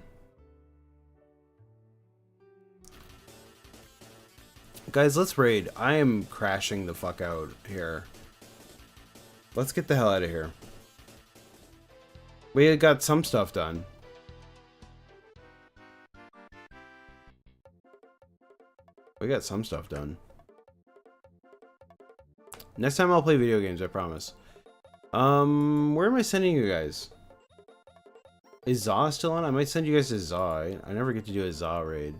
Guys, let's raid. I am crashing the fuck out here. Let's get the hell out of here. We got some stuff done. We got some stuff done. Next time I'll play video games, I promise. Where am I sending you guys? Is Zaw still on? I might send you guys to Zaw. I never get to do a Zaw raid.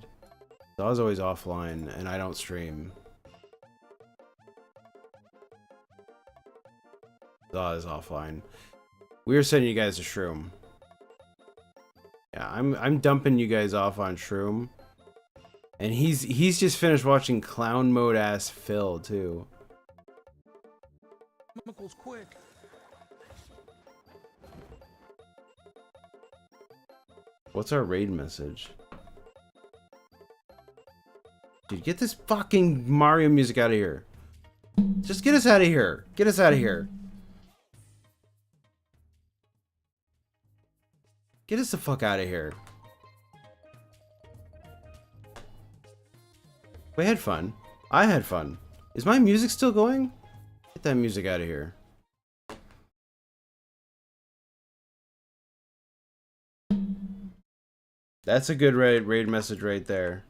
Zaw's always offline, and I don't stream. Zaw is offline. We are sending you guys to Shroom. Yeah, I'm dumping you guys off on Shroom. And he's just finished watching clown mode ass Phil too. Chemicals quick. What's our raid message? Dude, get this fucking Mario music out of here. Just get us out of here. Get us out of here. Get us the fuck out of here. We had fun. I had fun. Is my music still going? Get that music out of here. That's a good raid message right there.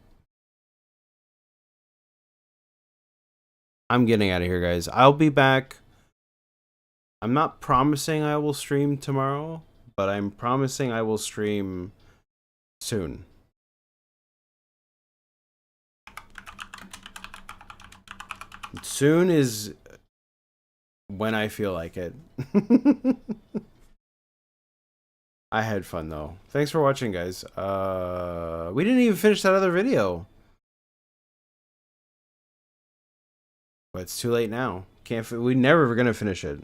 I'm getting out of here, guys. I'll be back. I'm not promising I will stream tomorrow, but I'm promising I will stream soon. Soon is when I feel like it. I had fun though. Thanks for watching, guys. We didn't even finish that other video. But it's too late now. We never were gonna finish it.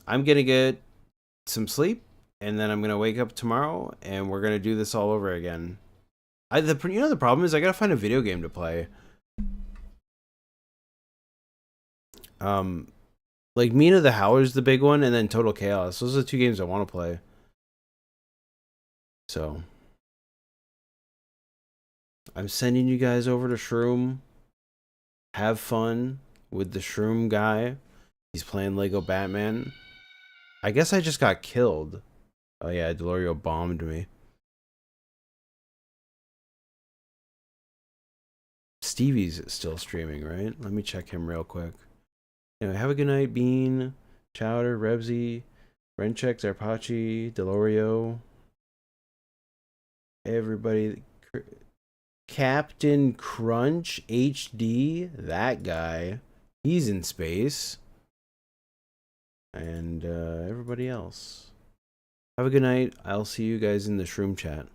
I'm gonna get some sleep, and then I'm gonna wake up tomorrow, and we're gonna do this all over again. The problem is I gotta find a video game to play. Like Mina the Howler's the big one, and then Total Chaos. Those are the two games I want to play. So I'm sending you guys over to Shroom. Have fun with the Shroom guy. He's playing Lego Batman. I guess I just got killed. Oh yeah, Delorio bombed me. Stevie's still streaming, right? Let me check him real quick. Anyway, have a good night, Bean, Chowder, Rebsy, Rencheck, Zarpachi, Delorio. Everybody. Captain Crunch HD, that guy. He's in space. And everybody else. Have a good night. I'll see you guys in the Shroom chat.